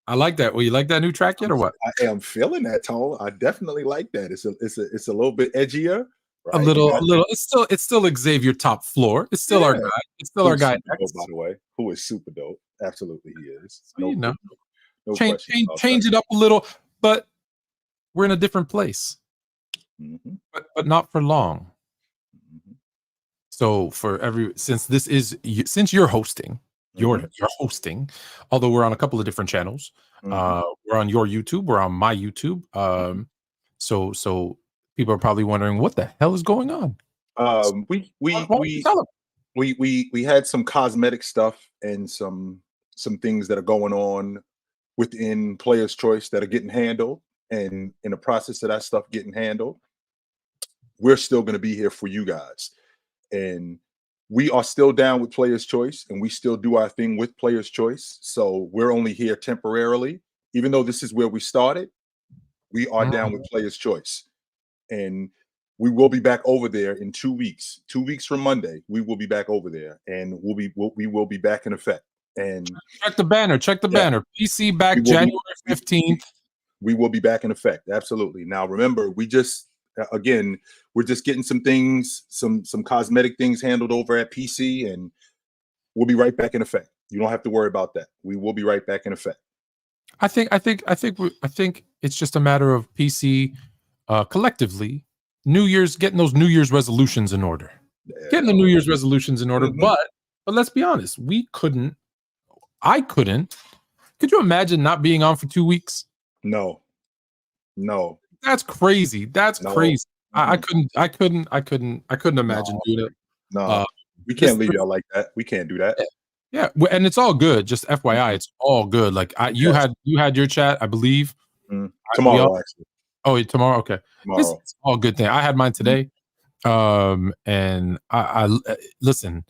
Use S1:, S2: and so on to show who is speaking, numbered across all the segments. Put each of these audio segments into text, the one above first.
S1: I like that. Well, you like that new track yet, or what?
S2: I am feeling that tone. I definitely like that. It's a little bit edgier,
S1: A
S2: right?
S1: little, a little. It's still Xavier top floor. It's still our
S2: Yeah.
S1: guy. It's still our
S2: Who's
S1: guy
S2: super dope, by
S1: next.
S2: the way. Who is super dope. Absolutely he is.
S1: So you know,
S2: No
S1: change
S2: question
S1: change
S2: about that.
S1: change it up a little, but we're in a different place. But not for long. So for since you're hosting, you're hosting, although we're on a couple of different channels. We're on your YouTube, we're on my YouTube. So people are probably wondering what the hell is going on.
S2: We had some cosmetic stuff and some things that are going on within Player's Choice that are getting handled, and in the process of that stuff getting handled, we're still going to be here for you guys, and we are still down with Player's Choice, and we still do our thing with Player's Choice. So we're only here temporarily, even though this is where we started. We are down with Player's Choice, and we will be back over there in 2 weeks. 2 weeks from Monday, we will be back over there, and we will be back in effect. And
S1: check the banner. PC back January 15th.
S2: We will be back in effect. Absolutely. Now, remember, we're just getting some things, some cosmetic things handled over at PC, and we'll be right back in effect. You don't have to worry about that. We will be right back in effect.
S1: I think it's just a matter of PC collectively getting those New Year's resolutions in order. Getting the New Year's resolutions in order, but let's be honest, I couldn't. Could you imagine not being on for 2 weeks?
S2: No.
S1: That's crazy. Crazy. I couldn't imagine doing it.
S2: No. We can't leave y'all like that. We can't do that.
S1: Yeah, and it's all good. Just FYI, it's all good. Like you had your chat, I believe.
S2: Tomorrow, actually.
S1: Oh, tomorrow. Okay,
S2: tomorrow.
S1: It's all good thing. I had mine today. And I listen.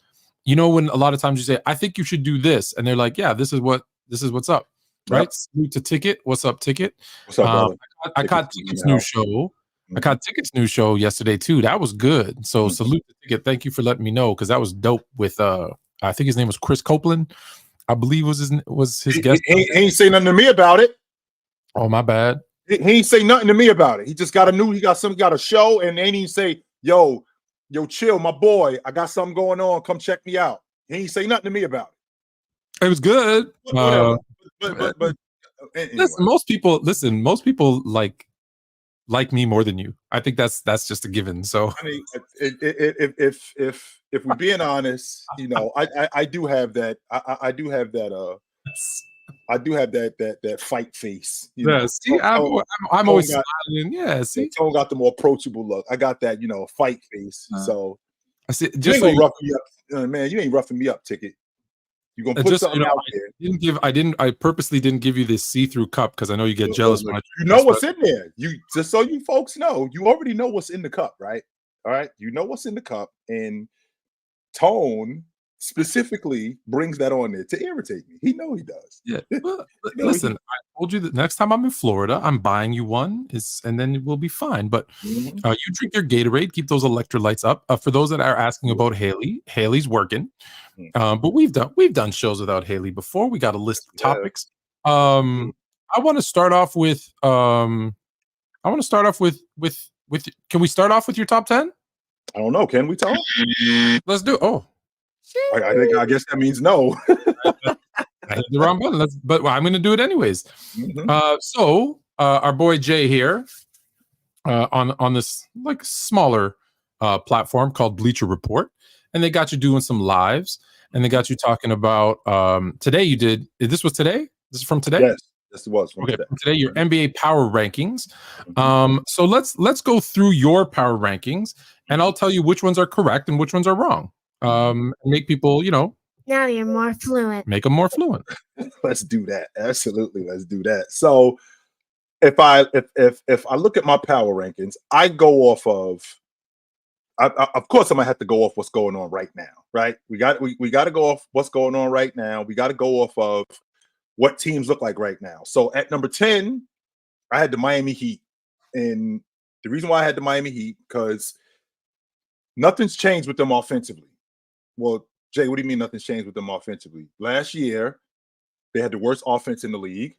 S1: You know, when a lot of times you say, "I think you should do this," and they're like, "Yeah, this is what's up." Right? Salute to Ticket. What's up, Ticket?
S2: What's up, brother?
S1: I caught Ticket's new show. I caught Ticket's new show yesterday too. That was good. So salute to Ticket. Thank you for letting me know, because that was dope. With I think his name was Chris Copeland, I believe was his guest.
S2: He ain't say nothing to me about it.
S1: Oh, my bad.
S2: He ain't say nothing to me about it. He just got a show, and they ain't even say, yo, chill, my boy, I got something going on, come check me out. He ain't say nothing to me about it.
S1: It was good.
S2: But
S1: anyway. Most people like me more than you. I think that's just a given. So
S2: I mean, if we're being honest, you know, I do have that. I do have that. I do have that fight face. You know?
S1: See, I'm always smiling. Yeah, see,
S2: Tone got the more approachable look. I got that, fight face. So
S1: I see.
S2: Just you ain't rough me up, man. You ain't roughing me up, Ticket. You gonna put something out there?
S1: I purposely didn't give you this see-through cup because I know you get jealous. When
S2: you know what's in there. Just so you folks know, you already know what's in the cup, right? All right, you know what's in the cup, and Tone specifically brings that on there to irritate me. He know he does.
S1: Yeah. Well, listen, I told you that next time I'm in Florida, I'm buying you one, and then we'll be fine. But you drink your Gatorade, keep those electrolytes up. For those that are asking about Haley, Haley's working. But we've done shows without Haley before. We got a list of topics. I want to start off with can we start off with your top 10?
S2: I don't know. Can we talk?
S1: Let's do it. Oh.
S2: I guess that means no.
S1: I hit the wrong button. But I'm going to do it anyways. So our boy Jay here on this like smaller platform called Bleacher Report, and they got you doing some lives, and they got you talking about today. You did this was today. This is from today.
S2: Yes, this was from today.
S1: From today. Your NBA power rankings. So let's go through your power rankings, and I'll tell you which ones are correct and which ones are wrong. Make people,
S3: now you're more fluent.
S1: Make them more fluent.
S2: Let's do that. Absolutely, let's do that. So if I look at my power rankings, I go off of. Of course, I'm gonna have to go off what's going on right now, right? We got to go off what's going on right now. We got to go off of what teams look like right now. So at number 10, I had the Miami Heat, and the reason why I had the Miami Heat because nothing's changed with them offensively. Well, Jay, what do you mean nothing's changed with them offensively? Last year, they had the worst offense in the league.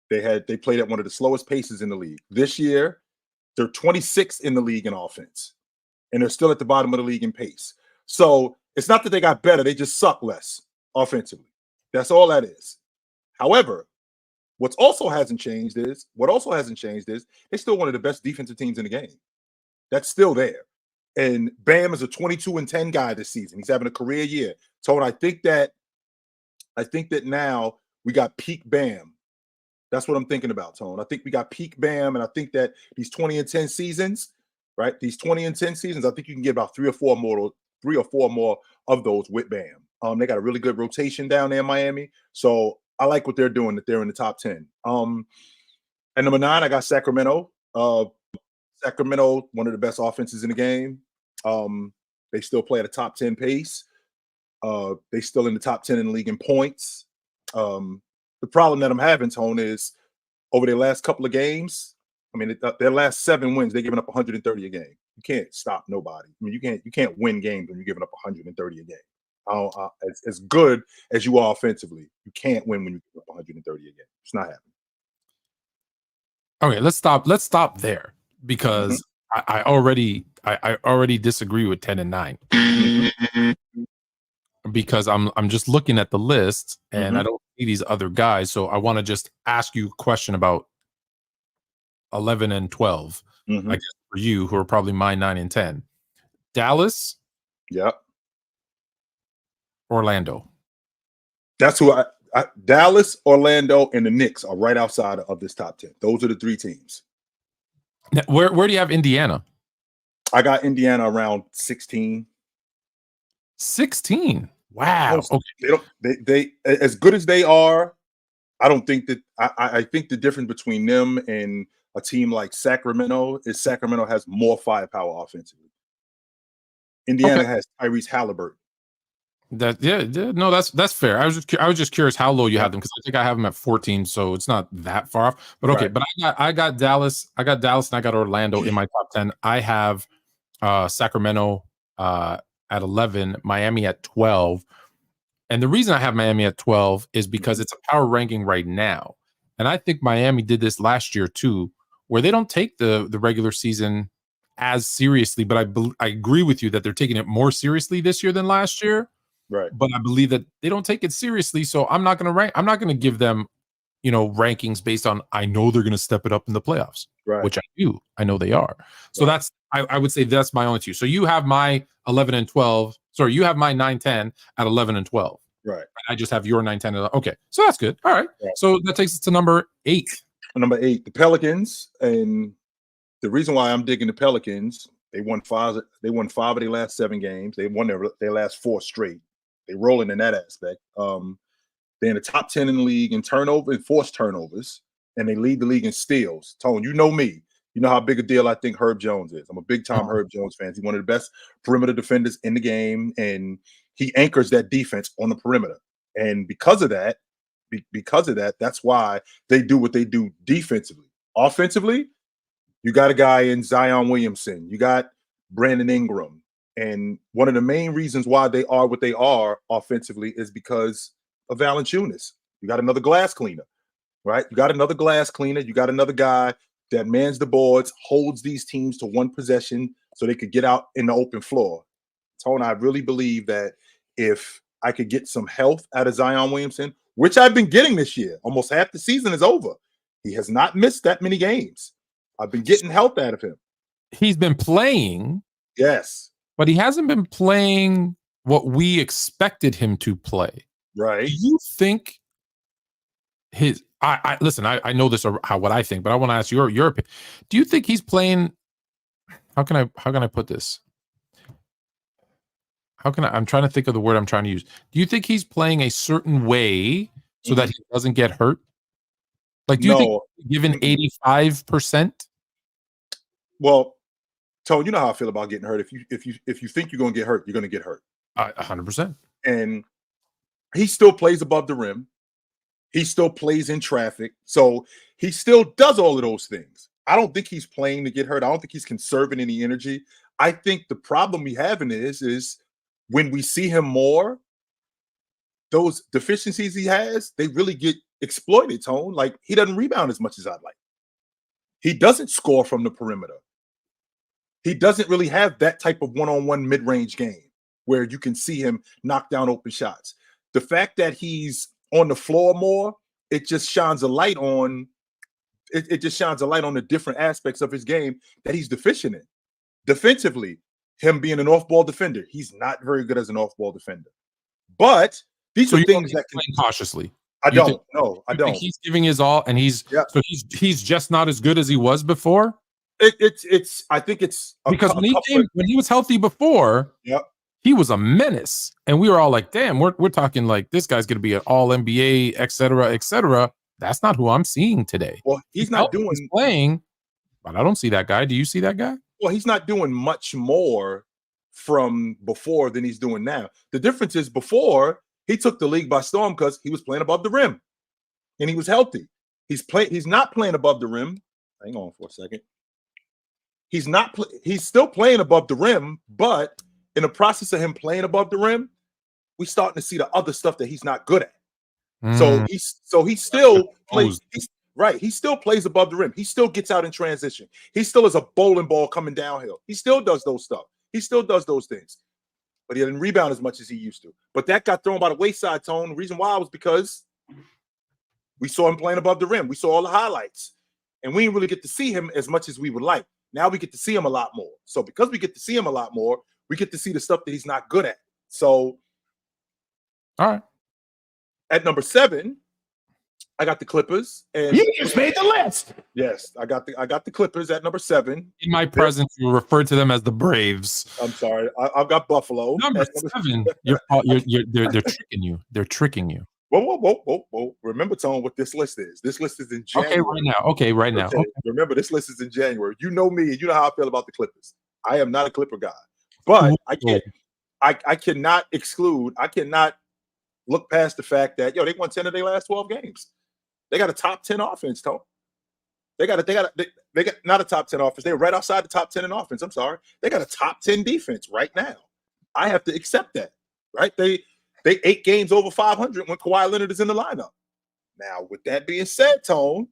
S2: They played at one of the slowest paces in the league. This year, they're 26th in the league in offense, and they're still at the bottom of the league in pace. So it's not that they got better; they just suck less offensively. That's all that is. However, what also hasn't changed is they're still one of the best defensive teams in the game. That's still there. And Bam is a 22-10 guy this season. He's having a career year. Tone, I think that now we got peak Bam. That's what I'm thinking about, Tone. I think we got peak Bam, and I think that these 20-10 seasons, right? These 20-10 seasons, I think you can get about three or four more of those with Bam. They got a really good rotation down there in Miami. So I like what they're doing, that they're in the top 10. And number 9, I got Sacramento. Sacramento, one of the best offenses in the game. They still play at a top 10 pace. They still in the top 10 in the league in points. The problem that I'm having, Tone, is over their last couple of games, I mean, their last 7 wins, they're giving up 130 a game. You can't stop nobody. I mean, you can't win games when you're giving up 130 a game. As good as you are offensively, you can't win when you give up 130 a game. It's not happening.
S1: Okay, let's stop there, because I already disagree with 10 and 9. Because I'm just looking at the list and I don't see these other guys. So I want to just ask you a question about 11 and 12. I guess for you, who are probably my 9 and 10. Dallas.
S2: Yep.
S1: Orlando.
S2: That's who Dallas, Orlando, and the Knicks are right outside of this top 10. Those are the 3 teams.
S1: Now, where do you have Indiana?
S2: I got Indiana around 16.
S1: 16. Wow.
S2: Okay. They as good as they are, I don't think that I think the difference between them and a team like Sacramento is Sacramento has more firepower offensively. Indiana has Tyrese Halliburton.
S1: No, that's fair. I was just curious how low you have them, because I think I have them at 14, so it's not that far off. But okay, but I got Dallas, and I got Orlando in my top 10. I have Sacramento at 11, Miami at 12. And the reason I have Miami at 12 is because it's a power ranking right now. And I think Miami did this last year too, where they don't take the regular season as seriously. But I agree with you that they're taking it more seriously this year than last year.
S2: Right.
S1: But I believe that they don't take it seriously. So I'm not going to rank. I'm not going to give them, rankings based on, I know they're going to step it up in the playoffs, which I do. I know they are. So that's, I would say that's my only 2. So you have my 11 and 12. Sorry, you have my 9-10 at 11 and 12.
S2: Right.
S1: I just have your 9-10. Okay. So that's good. All right. So that takes us to number 8.
S2: Number 8, the Pelicans. And the reason why I'm digging the Pelicans, they won 5 of their last 7 games. They won their last 4 straight. They rolling in that aspect. They're in the top 10 in the league in turnover and forced turnovers, and they lead the league in steals. Tone, you know me. You know how big a deal I think Herb Jones is. I'm a big-time Herb Jones fan. He's one of the best perimeter defenders in the game, and he anchors that defense on the perimeter. And because of that, that's why they do what they do defensively. Offensively, you got a guy in Zion Williamson. You got Brandon Ingram. And one of the main reasons why they are what they are offensively is because of Valanciunas. You got another glass cleaner, right? You got another glass cleaner. You got another guy that mans the boards, holds these teams to 1 possession so they could get out in the open floor. Tone, I really believe that if I could get some health out of Zion Williamson, which I've been getting this year, almost half the season is over. He has not missed that many games. I've been getting health out of him.
S1: He's been playing.
S2: Yes.
S1: But he hasn't been playing what we expected him to play.
S2: Right.
S1: Do you think his listen, I know this or what I think, but I want to ask your opinion. Do you think he's playing? How can I put this? I'm trying to think of the word I'm trying to use. Do you think he's playing a certain way so that he doesn't get hurt? Like, do you think given 85%?
S2: Well, Tone, you know how I feel about getting hurt. If you think you're going to get hurt, you're going to get hurt.
S1: 100%.
S2: And he still plays above the rim. He still plays in traffic. So he still does all of those things. I don't think he's playing to get hurt. I don't think he's conserving any energy. I think the problem we having is when we see him more, those deficiencies he has, they really get exploited, Tone. Like, he doesn't rebound as much as I'd like. He doesn't score from the perimeter. He doesn't really have that type of one-on-one mid-range game where you can see him knock down open shots. The fact that he's on the floor more, it just shines a light on the different aspects of his game that he's deficient in. Defensively, him being an off-ball defender, he's not very good as an off-ball defender. But these are things that can
S1: cautiously.
S2: I don't.
S1: Think he's giving his all, and he's just not as good as he was before.
S2: I think it's
S1: because when he was healthy before, he was a menace, and we were all like, "Damn, we're talking like this guy's going to be an All NBA, et cetera, et cetera." That's not who I'm seeing today.
S2: Well, he's
S1: playing, but I don't see that guy. Do you see that guy?
S2: Well, he's not doing much more from before than he's doing now. The difference is before he took the league by storm because he was playing above the rim and he was healthy. He's not playing above the rim. Hang on for a second. He's still playing above the rim, but in the process of him playing above the rim, we're starting to see the other stuff that he's not good at. So he still plays. He still plays above the rim. He still gets out in transition. He still is a bowling ball coming downhill. He still does those stuff. He still does those things. But he didn't rebound as much as he used to. But that got thrown by the wayside, Tone. The reason why was because we saw him playing above the rim. We saw all the highlights. And we didn't really get to see him as much as we would like. Now we get to see him a lot more. So because we get to see him a lot more, we get to see the stuff that he's not good at. So
S1: all right.
S2: At number 7, I got the Clippers. And
S1: you just made the list.
S2: Yes, I got the Clippers at number 7.
S1: In my presence, you refer to them as the Braves.
S2: I'm sorry. I've got Buffalo.
S1: Number 7. They're tricking you. They're tricking you.
S2: Whoa. Remember, Tone, what this list is. This list is in January.
S1: Okay, right now. Okay.
S2: Remember, this list is in January. You know me, and you know how I feel about the Clippers. I am not a Clipper guy. But I cannot look past the fact that they won 10 of their last 12 games. They got a top 10 offense, Tone. They got not a top 10 offense. They're right outside the top 10 in offense. I'm sorry. They got a top 10 defense right now. I have to accept that, right? They 8 games over 500 when Kawhi Leonard is in the lineup. Now, with that being said, Tone,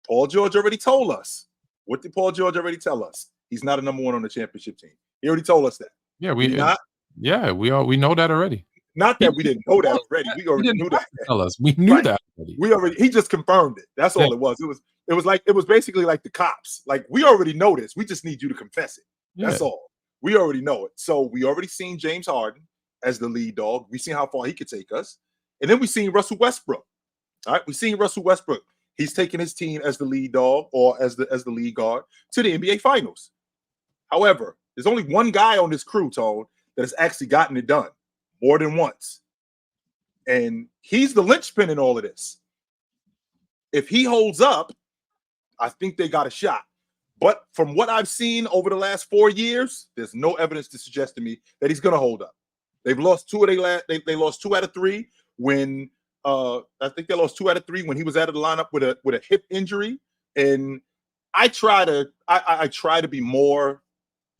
S2: Paul George already told us. What did Paul George already tell us? He's not a number 1 on the championship team. He already told us that.
S1: Yeah, we know that already.
S2: Not that we didn't know that already. We already knew that.
S1: Tell us. We knew that already.
S2: He just confirmed it. That's all it was. It was basically like the cops. Like, we already know this. We just need you to confess it. That's all. We already know it. So we already seen James Harden as the lead dog. We seen how far he could take us. And then we seen Russell Westbrook. All right. We seen Russell Westbrook. He's taking his team as the lead dog or as the lead guard to the NBA Finals. However, there's only one guy on this crew, Tone, that has actually gotten it done more than once. And he's the linchpin in all of this. If he holds up, I think they got a shot. But from what I've seen over the last 4 years, there's no evidence to suggest to me that he's going to hold up. They've lost 2 of they lost 2 out of 3 when I think they lost 2 out of 3 when he was out of the lineup with a hip injury. And I try to be more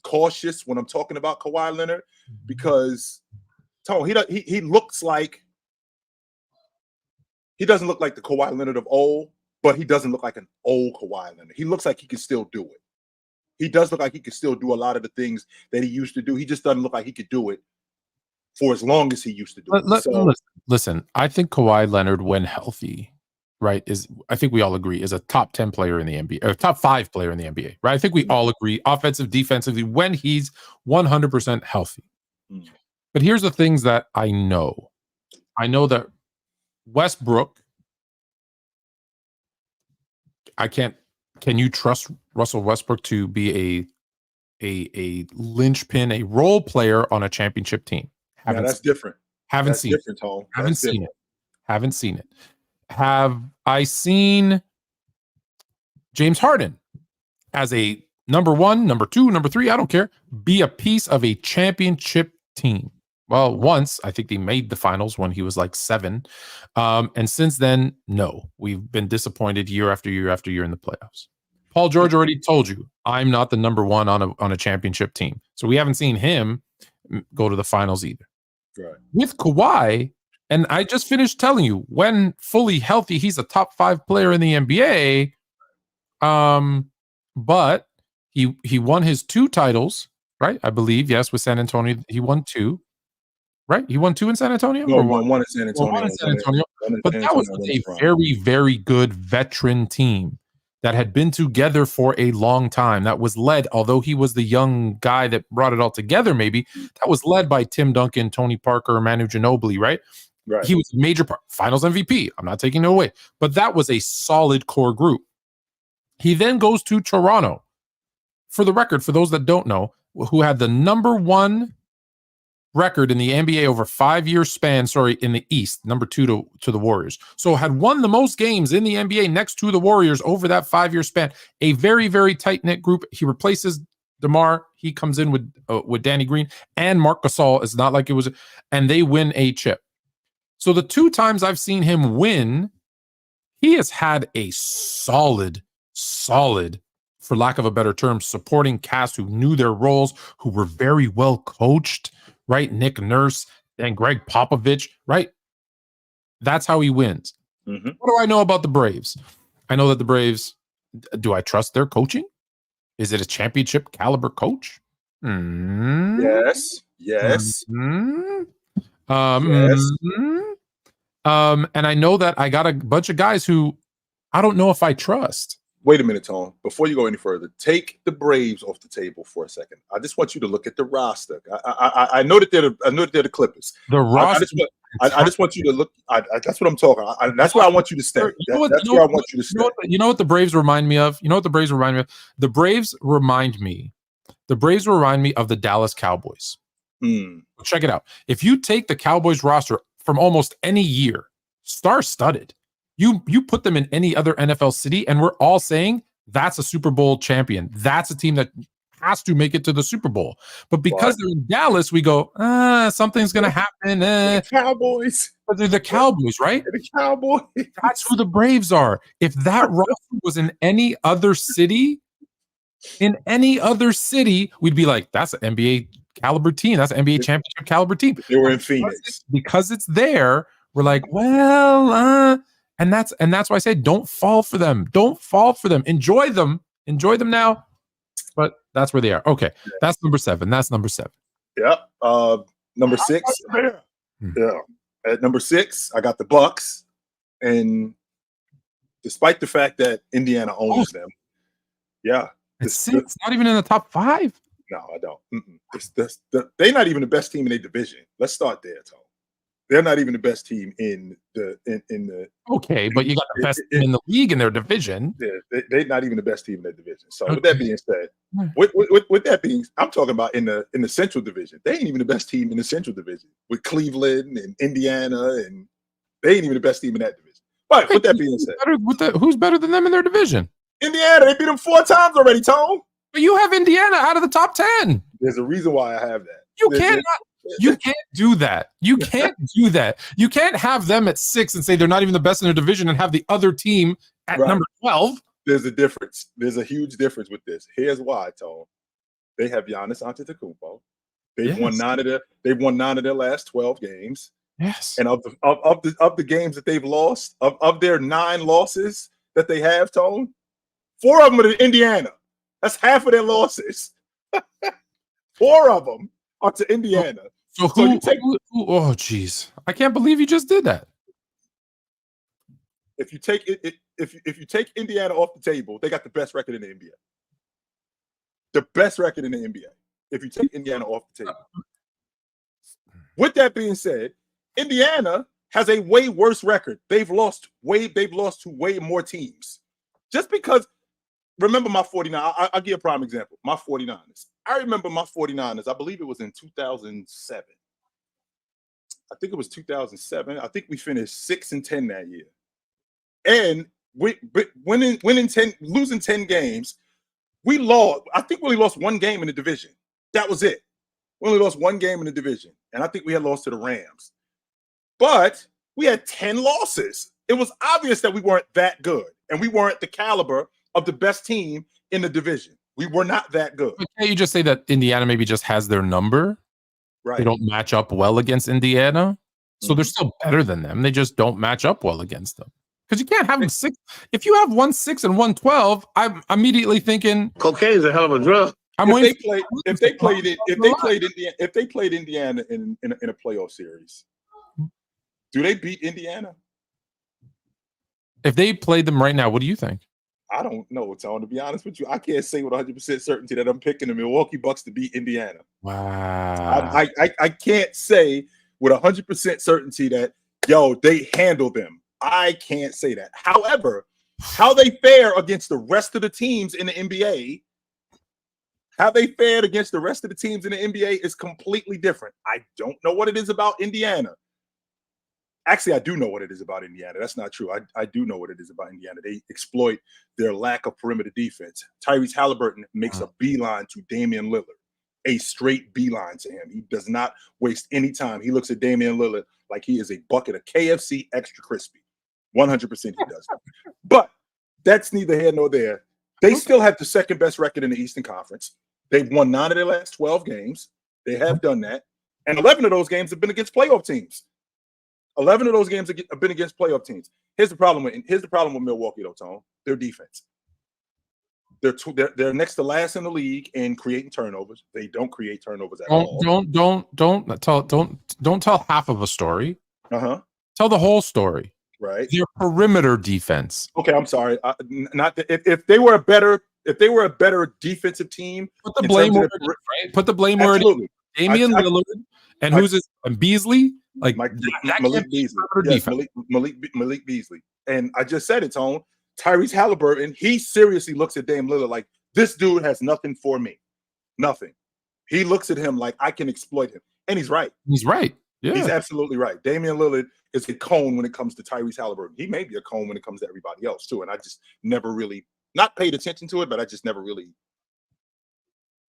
S2: cautious when I'm talking about Kawhi Leonard because Tone, he looks like he doesn't look like the Kawhi Leonard of old, but he doesn't look like an old Kawhi Leonard. He looks like he can still do it. He does look like he can still do a lot of the things that he used to do. He just doesn't look like he could do it for as long as he used to do it.
S1: Listen, I think Kawhi Leonard, when healthy, right, I think we all agree, is a top 10 player in the NBA, or top 5 player in the NBA, right? I think we all agree, offensive, defensively, when he's 100% healthy. But here's the things that I know. I know that Westbrook, can you trust Russell Westbrook to be a linchpin, a role player on a championship team?
S2: That's different.
S1: Haven't seen it. Haven't seen it. Have I seen James Harden as a number 1, number 2, number 3, I don't care, be a piece of a championship team? Well, once, I think they made the finals when he was like 7. And since then, no. We've been disappointed year after year after year in the playoffs. Paul George already told you, I'm not the number 1 on a championship team. So we haven't seen him go to the finals either.
S2: Right.
S1: With Kawhi, And I just finished telling you, when fully healthy, he's a top 5 player in the NBA. But he won his 2 titles, right? I believe, yes, with San Antonio. He won 2, right? He won 2 in San Antonio?
S2: No,
S1: Or
S2: he won one in San Antonio.
S1: one in San Antonio.
S2: One in
S1: But
S2: San
S1: that was
S2: Antonio,
S1: with a
S2: one in
S1: very, very good veteran team that had been together for a long time. That was led, although he was the young guy that brought it all together, maybe, that was led by Tim Duncan, Tony Parker, Manu Ginobili, right?
S2: Right.
S1: He was a major part, finals MVP. I'm not taking it away. But that was a solid core group. He then goes to Toronto. For the record, for those that don't know, who had the number 1 record in the NBA over 5-year span, in the East, number 2 to the Warriors. So had won the most games in the NBA next to the Warriors over that 5-year span. A very, very tight-knit group. He replaces DeMar. He comes in with Danny Green and Marc Gasol. It's not like it was, and they win a chip. So the 2 times I've seen him win, he has had a solid, for lack of a better term, supporting cast who knew their roles, who were very well coached, right? Nick Nurse and Greg Popovich, right? That's how he wins.
S2: Mm-hmm.
S1: What do I know about the Braves? I know that the Braves, do I trust their coaching? Is it a championship caliber coach?
S2: Yes.
S1: Yes.
S2: Yes.
S1: And I know that I got a bunch of guys who I don't know if I trust.
S2: Wait a minute, Tone. Before you go any further, take the Braves off the table for a second. I just want you to look at the roster. I know that they're the Clippers.
S1: The roster.
S2: I just want you to look. That's what I'm talking. That's where I want you to stay. That's where I want you to stay.
S1: You know what the Braves remind me of? The Braves remind me of the Dallas Cowboys. Check it out. If you take the Cowboys roster from almost any year, star-studded, you put them in any other NFL city, and we're all saying that's a Super Bowl champion. That's a team that has to make it to the Super Bowl. But because they're in Dallas, we go, something's going to happen.
S2: The Cowboys.
S1: But they're the Cowboys, right?
S2: The Cowboys.
S1: That's who the Braves are. If that roster was in any other city, we'd be like, that's an NBA caliber team. That's an NBA championship caliber team.
S2: They were in Phoenix.
S1: Because it's there, we're like, well, and that's why I say don't fall for them. Don't fall for them. Enjoy them now. But that's where they are. Okay. That's number 7.
S2: Yeah. Number 6. Yeah. At number 6, I got the Bucks. And despite the fact that Indiana owns them, yeah.
S1: It's not even in the top 5.
S2: No, I don't. They're not even the best team in their division. Let's start there, Tom. They're not even the best team in the.
S1: Okay, but you got the best team in the league in their division.
S2: Yeah, they're not even the best team in their division. So with that being said, with that being, I'm talking about in the Central Division. They ain't even the best team in the Central Division with Cleveland and Indiana, and they ain't even the best team in that division. But with that being said,
S1: who's better than them in their division?
S2: Indiana. They beat them 4 times already, Tom.
S1: But you have Indiana out of the top 10.
S2: There's a reason why I have that.
S1: You can't do that. You can't do that. You can't have them at 6 and say they're not even the best in their division and have the other team at number 12.
S2: There's a difference. There's a huge difference with this. Here's why, Tone. They have Giannis Antetokounmpo. They've won 9 of their last 12 games.
S1: Yes.
S2: And of the games that they've lost, of their 9 losses that they have, Tone, 4 of them are to Indiana. That's half of their losses. 4 of them are to Indiana.
S1: So who? Oh, geez! I can't believe you just did that.
S2: If you take if you take Indiana off the table, they got the best record in the NBA. The best record in the NBA. If you take Indiana off the table. With that being said, Indiana has a way worse record. They've lost to way more teams. Just because. Remember my 49. I'll give a prime example. My 49ers. I remember my 49ers. I believe it was in 2007. I think it was 2007. I think we finished 6-10 that year. And losing 10 games, we lost. I think we only lost 1 game in the division. That was it. We only lost 1 game in the division. And I think we had lost to the Rams. But we had 10 losses. It was obvious that we weren't that good. And we weren't the caliber of the best team in the division. We were not that good.
S1: But can't you just say that Indiana maybe just has their number?
S2: Right.
S1: They don't match up well against Indiana. So they're still better than them. They just don't match up well against them. Because you can't have them 6. If you have 1-6 and 1-12, I'm immediately thinking
S4: cocaine is a hell of a drug.
S2: If they played Indiana in a playoff series, do they beat Indiana?
S1: If they played them right now, what do you think?
S2: I don't know, Tone. To be honest with you, I can't say with 100% certainty that I'm picking the Milwaukee Bucks to beat Indiana.
S1: Wow.
S2: I can't say with 100% certainty that, they handle them. I can't say that. However, how they fare against the rest of the teams in the NBA, is completely different. I don't know what it is about Indiana. Actually, I do know what it is about Indiana. That's not true. I do know what it is about Indiana. They exploit their lack of perimeter defense. Tyrese Halliburton makes a beeline to Damian Lillard, a straight beeline to him. He does not waste any time. He looks at Damian Lillard like he is a bucket of KFC extra crispy. 100% he does. But that's neither here nor there. They still have the second best record in the Eastern Conference. They've won 9 of their last 12 games. They have done that. And 11 of those games have been against playoff teams. 11 of those games have been against playoff teams. Here's the problem with Milwaukee, though, Tone. Their defense. They're next to last in the league in creating turnovers. They don't create turnovers at all.
S1: Don't tell half of a story. Tell the whole story.
S2: Right.
S1: Their perimeter defense.
S2: Okay, I'm sorry. If they were a better defensive team,
S1: put the blame where it is, right? Put the blame where it is. Damian Lillard and Beasley. Like
S2: Malik Beasley. Yes, Malik Beasley. And I just said it, Tone. Tyrese Halliburton, he seriously looks at Dame Lillard like, this dude has nothing for me. Nothing. He looks at him like, I can exploit him. And he's right.
S1: He's right. Yeah.
S2: He's absolutely right. Damian Lillard is a cone when it comes to Tyrese Halliburton. He may be a cone when it comes to everybody else, too. And I just never really, not paid attention to it, but I just never really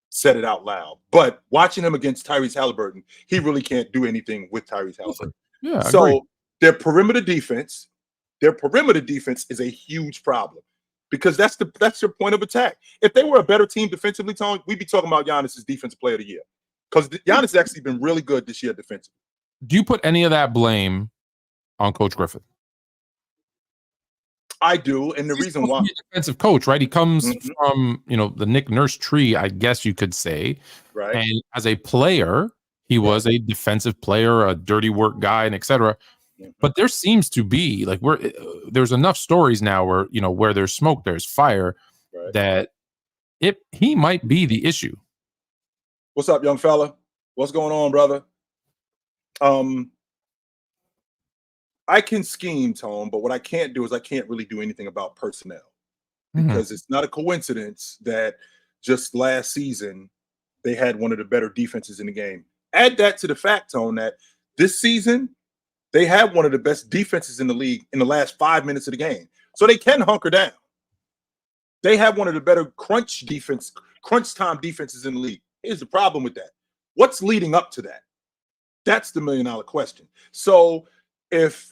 S2: said it out loud. But watching him against Tyrese Halliburton, he really can't do anything with Tyrese Halliburton.
S1: Yeah.
S2: So their perimeter defense is a huge problem because that's your point of attack. If they were a better team defensively, Tone, we'd be talking about Giannis's Defensive Player of the Year because Giannis has actually been really good this year defensively.
S1: Do you put any of that blame on Coach Griffin?
S2: I do, and the reason why,
S1: defensive coach, right? He comes from the Nick Nurse tree, I guess you could say,
S2: right?
S1: And as a player, he was a defensive player, a dirty work guy, and etc. But there seems to be there's enough stories now where where there's smoke, there's fire, that he might be the issue.
S2: What's up, young fella? What's going on, brother? I can scheme, Tone, but what I can't do is I can't really do anything about personnel because it's not a coincidence that just last season they had one of the better defenses in the game. Add that to the fact, Tone, that this season they have one of the best defenses in the league in the last 5 minutes of the game. So they can hunker down. They have one of the better crunch time defenses in the league. Here's the problem with that. What's leading up to that? That's the $1 million question. So if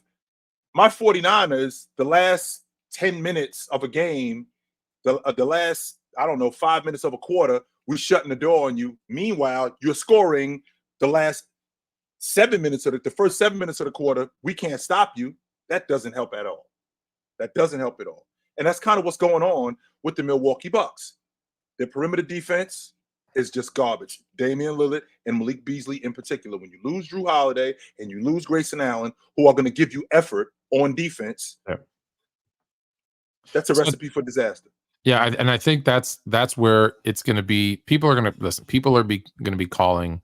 S2: my 49ers, the last 10 minutes of a game, the last, 5 minutes of a quarter, we're shutting the door on you. Meanwhile, you're scoring the last 7 minutes of the first 7 minutes of the quarter. We can't stop you. That doesn't help at all. That doesn't help at all. And that's kind of what's going on with the Milwaukee Bucks. Their perimeter defense is just garbage. Damian Lillard and Malik Beasley in particular. When you lose Drew Holiday and you lose Grayson Allen, who are going to give you effort on defense, that's a recipe for disaster.
S1: Yeah, and I think that's where it's going to be. People are going to listen. People are going to be calling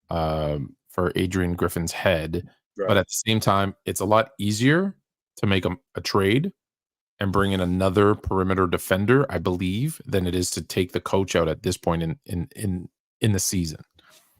S1: for Adrian Griffin's head, but at the same time, it's a lot easier to make a trade and bring in another perimeter defender, I believe, than it is to take the coach out at this point in the season,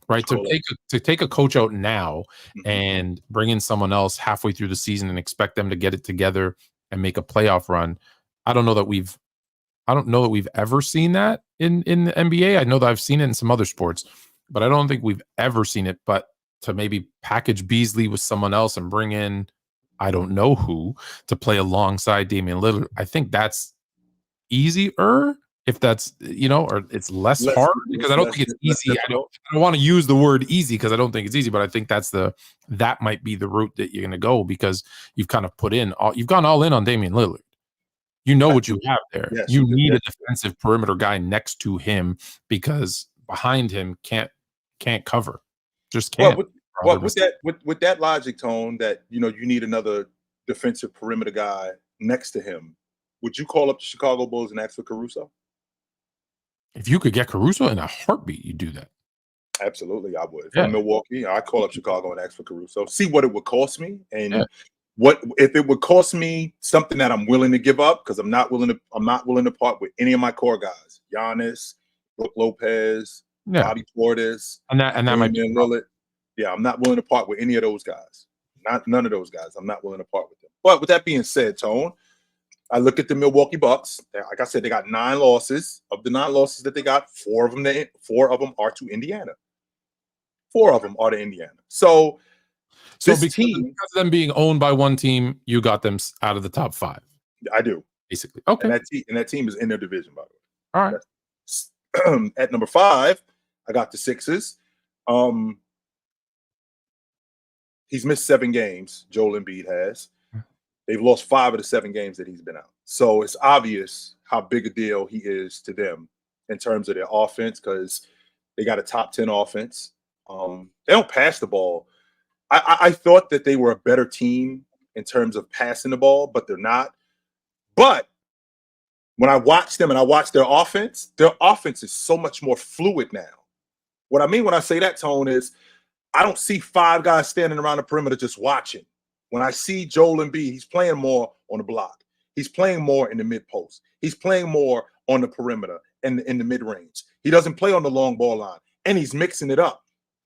S1: right? Totally. To take a coach out now and bring in someone else halfway through the season and expect them to get it together and make a playoff run. I don't know that we've ever seen that in the NBA. I know that I've seen it in some other sports, but I don't think we've ever seen it. But to maybe package Beasley with someone else and bring in I don't know who to play alongside Damian Lillard, I think that's easier if that's, or it's less hard, because I don't think it's easy. I don't want to use the word easy because I don't think it's easy, but I think that might be the route that you're going to go, because you've kind of you've gone all in on Damian Lillard. You know what you have there.
S2: Yes,
S1: you need a defensive perimeter guy next to him, because behind him can't cover. Just can't.
S2: With that logic, Tone, that you need another defensive perimeter guy next to him, would you call up the Chicago Bulls and ask for Caruso?
S1: If you could get Caruso in a heartbeat, you'd do that.
S2: Absolutely, I would. From Milwaukee, I'd call up Chicago and ask for Caruso. See what it would cost me, and what if it would cost me something that I'm willing to give up, because I'm not willing to part with any of my core guys. Giannis, Brook Lopez, Bobby Portis,
S1: and that might be
S2: Lillard. Yeah, I'm not willing to part with any of those guys. None of those guys. I'm not willing to part with them. But with that being said, Tone, I look at the Milwaukee Bucks. Like I said, they got 9 losses. Of the 9 losses that they got, 4 of them are to Indiana. 4 of them are to Indiana. So because of
S1: them being owned by one team, you got them out of the top 5.
S2: I do,
S1: basically. Okay,
S2: and that team is in their division, by the way.
S1: All right.
S2: At number 5, I got the Sixers. He's missed 7 games. Joel Embiid has. They've lost 5 of the 7 games that he's been out. So it's obvious how big a deal he is to them in terms of their offense, because they got a top 10 offense. They don't pass the ball. I thought that they were a better team in terms of passing the ball, but they're not. But when I watch them and I watch their offense is so much more fluid now. What I mean when I say that, Tone, is I don't see 5 guys standing around the perimeter just watching. When I see Joel Embiid, he's playing more on the block. He's playing more in the mid post. He's playing more on the perimeter and in the mid range. He doesn't play on the long ball line, and he's mixing it up.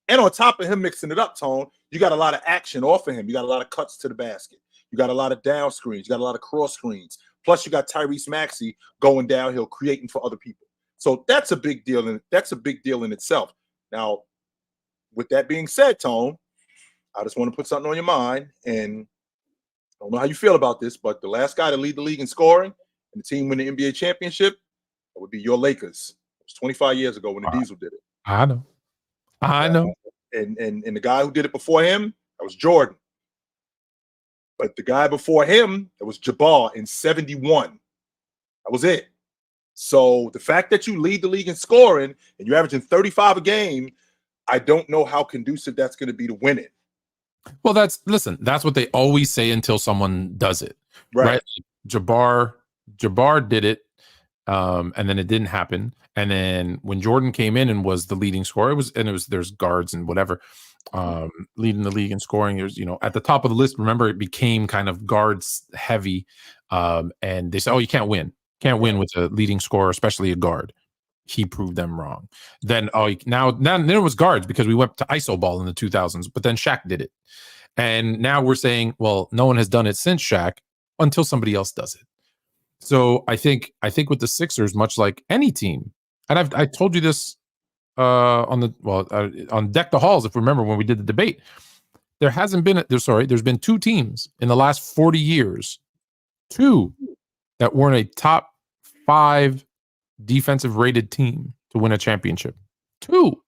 S2: And on top of him mixing it up, Tone, you got a lot of action off of him. You got a lot of cuts to the basket. You got a lot of down screens. You got a lot of cross screens. Plus, you got Tyrese Maxey going downhill, creating for other people. So that's a big deal, and that's a big deal in itself. Now, with that being said, Tone, I just want to put something on your mind, and I don't know how you feel about this, but the last guy to lead the league in scoring and the team win the NBA championship, that would be your Lakers. It was 25 years ago when the Diesel did it.
S1: I know.
S2: And the guy who did it before him, that was Jordan. But the guy before him, that was Jabbar in 71. That was it. So the fact that you lead the league in scoring and you're averaging 35 a game, I don't know how conducive that's going to be to winning.
S1: Well, that's what they always say until someone does it, right? Jabbar did it, and then it didn't happen. And then when Jordan came in and was the leading scorer, there's guards and whatever, leading the league in scoring. There's, at the top of the list, remember, it became kind of guards heavy, and they said, oh, you can't win with a leading scorer, especially a guard. He proved them wrong. Then now it was guards, because we went to ISO ball in the 2000s, but then Shaq did it. And now we're saying, well, no one has done it since Shaq until somebody else does it. So I think with the Sixers, much like any team, and I told you this on Deck the Halls, if you remember when we did the debate, there's been 2 teams in the last 40 years, 2 that weren't a top 5 defensive rated team to win a championship. 2.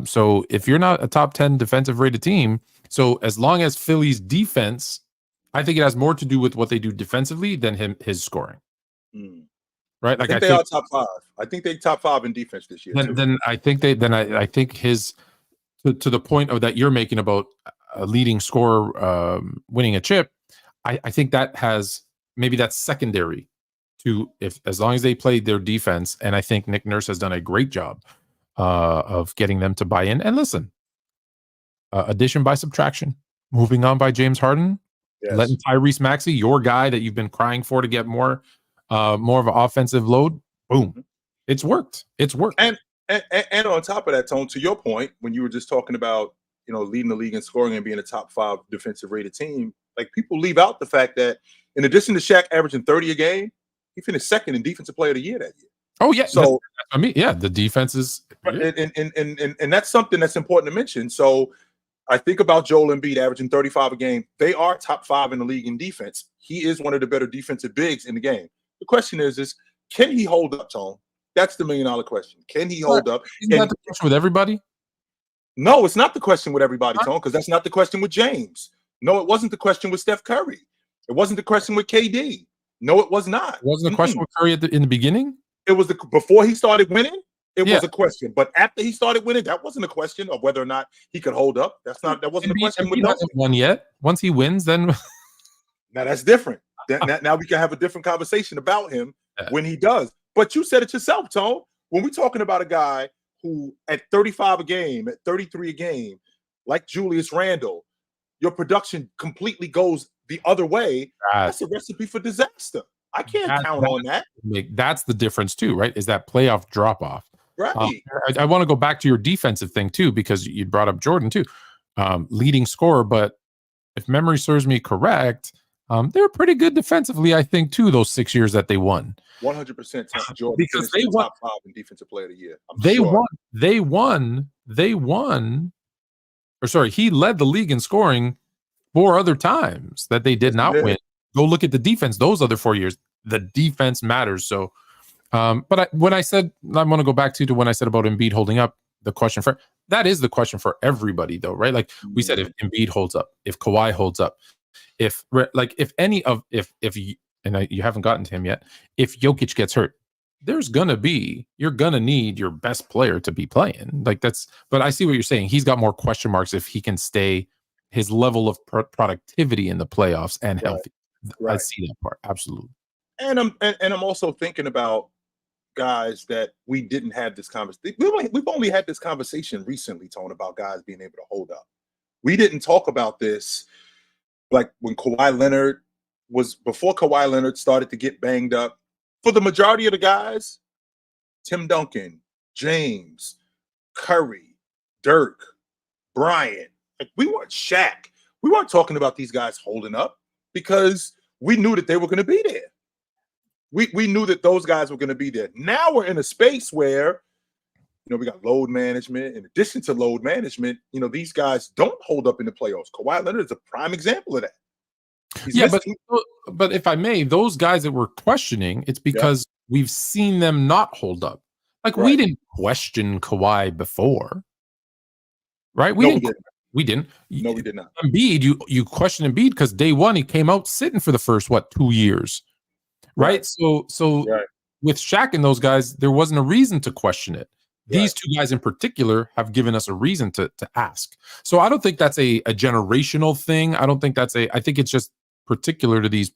S1: So if you're not a top 10 defensive rated team, so as long as Philly's defense, I think it has more to do with what they do defensively than his scoring. Right?
S2: I think they are top 5. I think they're top 5 in defense this year.
S1: Then I think his to the point of that you're making about a leading scorer winning a chip. I think that maybe that's secondary to as long as they played their defense. And I think Nick Nurse has done a great job of getting them to buy in. And listen, addition by subtraction, moving on by James Harden, letting Tyrese Maxey, your guy that you've been crying for to get more of an offensive load. Boom. It's worked.
S2: And on top of that, Tone, to your point, when you were just talking about, leading the league in scoring and being a top 5 defensive rated team, like, people leave out the fact that in addition to Shaq averaging 30 a game, he finished 2nd in Defensive Player of the Year that year.
S1: Oh yeah.
S2: So
S1: the defense is,
S2: and that's something that's important to mention. So I think about Joel Embiid averaging 35 a game. They are top 5 in the league in defense. He is one of the better defensive bigs in the game. The question is can he hold up, Tone? That's the $1 million question. Can he hold up?
S1: Isn't that the question with everybody?
S2: No, it's not the question with everybody, Tone, because that's not the question with James. No, it wasn't the question with Steph Curry. It wasn't the question with KD. No, it was not.
S1: It wasn't the question with Curry in the beginning?
S2: It was before he started winning, it was a question. But after he started winning, that wasn't a question of whether or not he could hold up. That wasn't a question with
S1: he hasn't won yet. Once he wins, then
S2: now that's different. Now we can have a different conversation about him when he does. But you said it yourself, Tone. When we're talking about a guy who at 35 a game, at 33 a game, like Julius Randle, your production completely goes the other way. That's a recipe for disaster. I can't count on that.
S1: That's the difference too, right? Is that playoff drop off.
S2: Right.
S1: I want to go back to your defensive thing too, because you brought up Jordan too, leading scorer. But if memory serves me correct, they were pretty good defensively, I think, too, those 6 years that they won.
S2: 100% Jordan,
S1: because they won
S2: top 5 in defensive player of the year.
S1: They won. Or sorry, he led the league in scoring 4 other times that they did not win. Go look at the defense. Those other 4 years, the defense matters. So, but when I said, I want to go back to when I said about Embiid holding up, the question that is the question for everybody, though, right? Like we said, if Embiid holds up, if Kawhi holds up, if you haven't gotten to him yet, if Jokic gets hurt, you're gonna need your best player to be playing. Like but I see what you're saying. He's got more question marks if he can stay his level of productivity in the playoffs and healthy. Right. I see that part absolutely.
S2: And I'm also thinking about guys that we didn't have this conversation. We've only had this conversation recently, Tone, about guys being able to hold up. We didn't talk about this like when Kawhi Leonard before Kawhi Leonard started to get banged up. For the majority of the guys, Tim Duncan, James, Curry, Dirk, Bryant, like we weren't Shaq. We weren't talking about these guys holding up because we knew that they were going to be there. We knew that those guys were going to be there. Now we're in a space where, we got load management. In addition to load management, these guys don't hold up in the playoffs. Kawhi Leonard is a prime example of that.
S1: But if I may, those guys that we're questioning, it's because we've seen them not hold up. Like we didn't question Kawhi before, right? We didn't.
S2: No, we did not.
S1: Embiid, you question Embiid because day one he came out sitting for the first 2 years, right? So with Shaq and those guys, there wasn't a reason to question it. These 2 guys in particular have given us a reason to ask. So I don't think that's a generational thing. I don't think I think it's just particular to these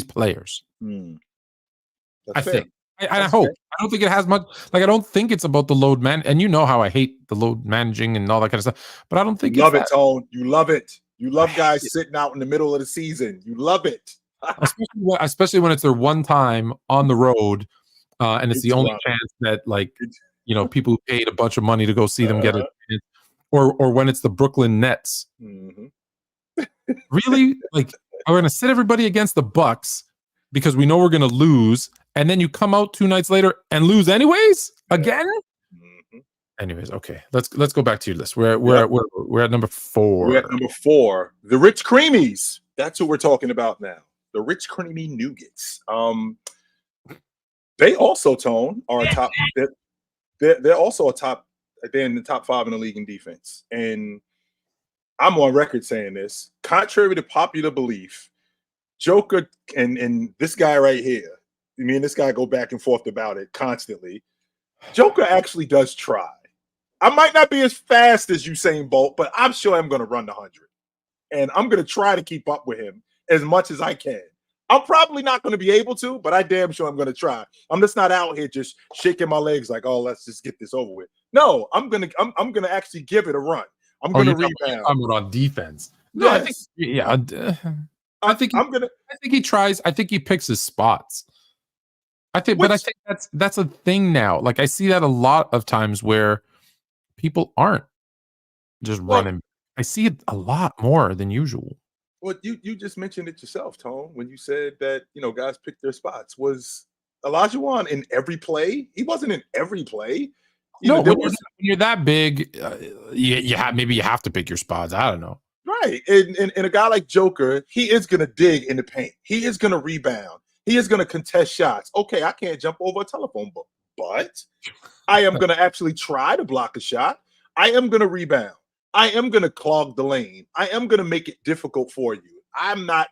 S1: players. I think. I hope. I don't think it has much. Like I don't think it's about the load man. And you know how I hate the load managing and all that kind of stuff. But I don't think
S2: you love it, Tone. You love it. You love guys sitting out in the middle of the season. You love it,
S1: especially when it's their one time on the road, and it's the only chance that people who paid a bunch of money to go see them get it, or when it's the Brooklyn Nets. Really, like we're going to sit everybody against the Bucks because we know we're going to lose. And then you come out 2 nights later and lose anyways again. Anyways, okay, let's go back to your list. We're at number 4.
S2: We're at number 4. The Rich Creamies. That's what we're talking about now. The Rich Creamy Nougats. They also, Tone, are a top. They're also a top. They're in the top 5 in the league in defense. And I'm on record saying this. Contrary to popular belief, Joker and this guy right here. Me and this guy go back and forth about it constantly. Joker actually does try. I might not be as fast as Usain Bolt, but I'm sure I'm going to run the 100. And I'm going to try to keep up with him as much as I can. I'm probably not going to be able to, but I damn sure I'm going to try. I'm just not out here just shaking my legs like, oh, let's just get this over with. No, I'm going to actually give it a run. I'm going to rebound.
S1: I'm on defense. No, yes. I think he tries. I think he picks his spots. I think that's a thing now. Like I see that a lot of times where people aren't just running. I see it a lot more than usual.
S2: Well, you just mentioned it yourself, Tone, when you said that guys pick their spots. Was Olajuwon in every play? He wasn't in every play.
S1: When you're that big, you have to pick your spots. I don't know.
S2: Right, and a guy like Joker, he is gonna dig in the paint. He is gonna rebound. He is going to contest shots. Okay, I can't jump over a telephone book, but I am going to actually try to block a shot. I am going to rebound. I am going to clog the lane. I am going to make it difficult for you. I'm not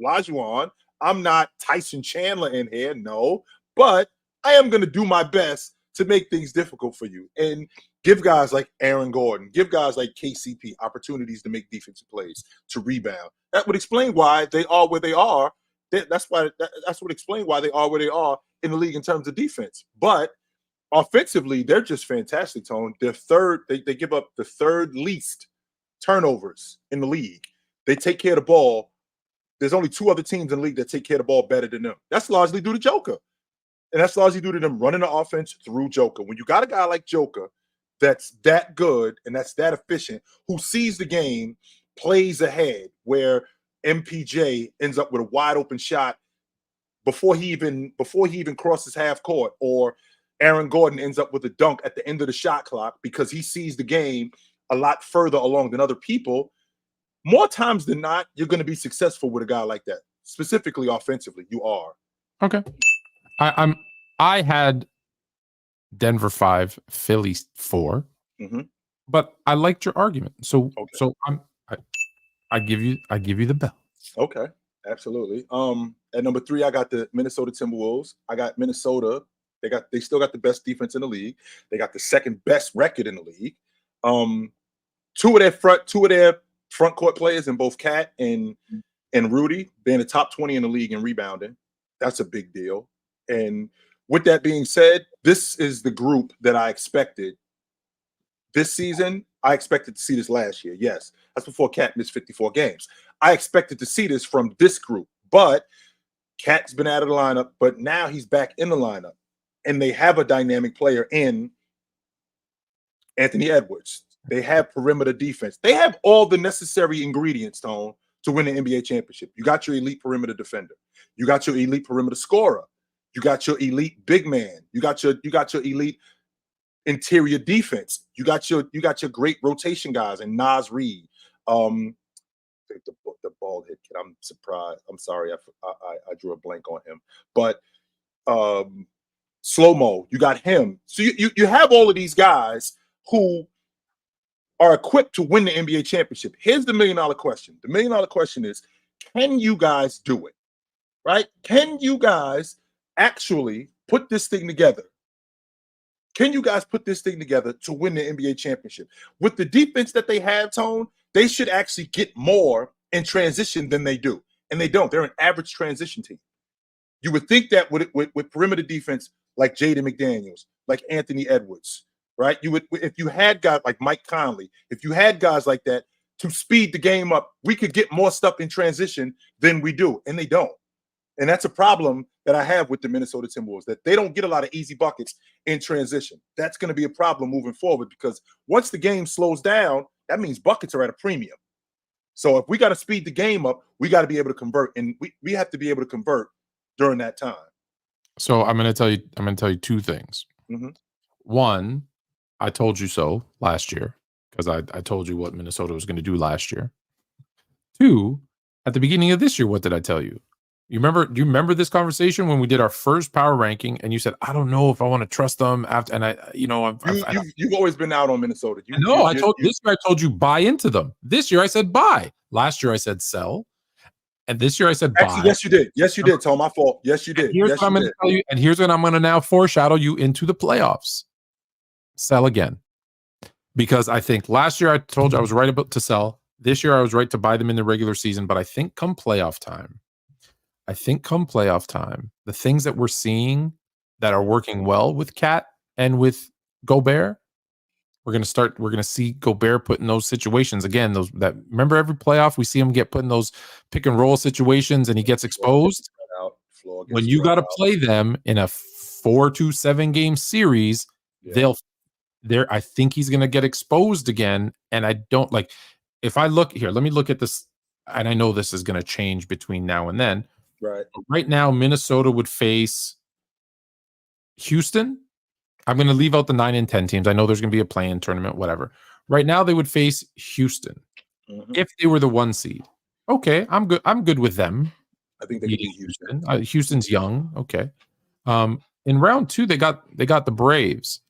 S2: Lajuan. I'm not Tyson Chandler in here, no, but I am going to do my best to make things difficult for you and give guys like Aaron Gordon, give guys like KCP opportunities to make defensive plays, to rebound. That would explain why they are where they are. That's what explains why they are where they are in the league in terms of defense. But offensively, they're just fantastic, Tone. They're third. They give up the third least turnovers in the league. They take care of the ball. There's only 2 other teams in the league that take care of the ball better than them. That's largely due to Joker. And that's largely due to them running the offense through Joker. When you got a guy like Joker that's that good and that's that efficient, who sees the game, plays ahead, where MPJ ends up with a wide open shot before he even crosses half court, or Aaron Gordon ends up with a dunk at the end of the shot clock because he sees the game a lot further along than other people. More times than not, you're going to be successful with a guy like that, specifically offensively. You are.
S1: Okay. I had Denver 5, Philly 4, but I liked your argument. So I give you the bell.
S2: Okay, absolutely. At number 3, I got the Minnesota Timberwolves. I got Minnesota. They still got the best defense in the league. They got the second best record in the league. Two of their front court players in both Cat and Rudy being the top 20 in the league in rebounding. That's a big deal. And with that being said, this is the group that I expected this season. I expected to see this last year. Yes, that's before Cat missed 54 games. I expected to see this from this group, but Cat's been out of the lineup, but now he's back in the lineup. And they have a dynamic player in Anthony Edwards. They have perimeter defense. They have all the necessary ingredients, Tone, to win the NBA championship. You got your elite perimeter defender. You got your elite perimeter scorer. You got your elite big man. You got your elite interior defense. You got your great rotation guys and Nas Reed. The bald head kid. I'm surprised. I'm sorry. I drew a blank on him. But Slow-Mo, you got him. So you have all of these guys who are equipped to win the NBA championship. Here's the $1 million question. The $1 million question is, can you guys do it? Right? Can you guys actually put this thing together? Can you guys put this thing together to win the NBA championship? With the defense that they have, Tone, they should actually get more in transition than they do. And they don't. They're an average transition team. You would think that with perimeter defense like Jaden McDaniels, like Anthony Edwards, right? You would, if you had guys like Mike Conley, if you had guys like that to speed the game up, we could get more stuff in transition than we do. And they don't. And that's a problem that I have with the Minnesota Timberwolves, that they don't get a lot of easy buckets in transition. That's going to be a problem moving forward, because once the game slows down, that means buckets are at a premium. So if we got to speed the game up, we got to be able to convert, and we have to be able to convert during that time.
S1: So I'm going to tell you 2 things. One, I told you so last year, because I told you what Minnesota was going to do last year. 2, at the beginning of this year, what did I tell you? Do you remember this conversation when we did our first power ranking, and you said, I don't know if I want to trust them after, and
S2: you've always been out on Minnesota.
S1: This year I told you buy into them. This year I said buy. Last year I said sell. And this year I said buy.
S2: Yes, you did. Yes, you did, Tom. My fault. Yes, you did.
S1: Here's what I'm going to tell you, and here's what I'm going to now foreshadow you into the playoffs. Sell again. Because I think last year I told you I was right about to sell. This year I was right to buy them in the regular season, but I think come playoff time, the things that we're seeing that are working well with Cat and with Gobert, we're going to see Gobert put in those situations again. Remember every playoff we see him get put in those pick and roll situations, and he gets exposed. When you got to play them in a 4-7 game series, I think he's going to get exposed again. And I don't like, if I look here, let me look at this. And I know this is going to change between now and then. Right now, Minnesota would face Houston. I'm going to leave out the 9 and 10 teams. I know there's going to be a play-in tournament, whatever. Right now, they would face Houston if they were the 1 seed. Okay, I'm good. I'm good with them.
S2: I think they can beat Houston.
S1: Houston's young. Okay. In round 2, they got the Braves.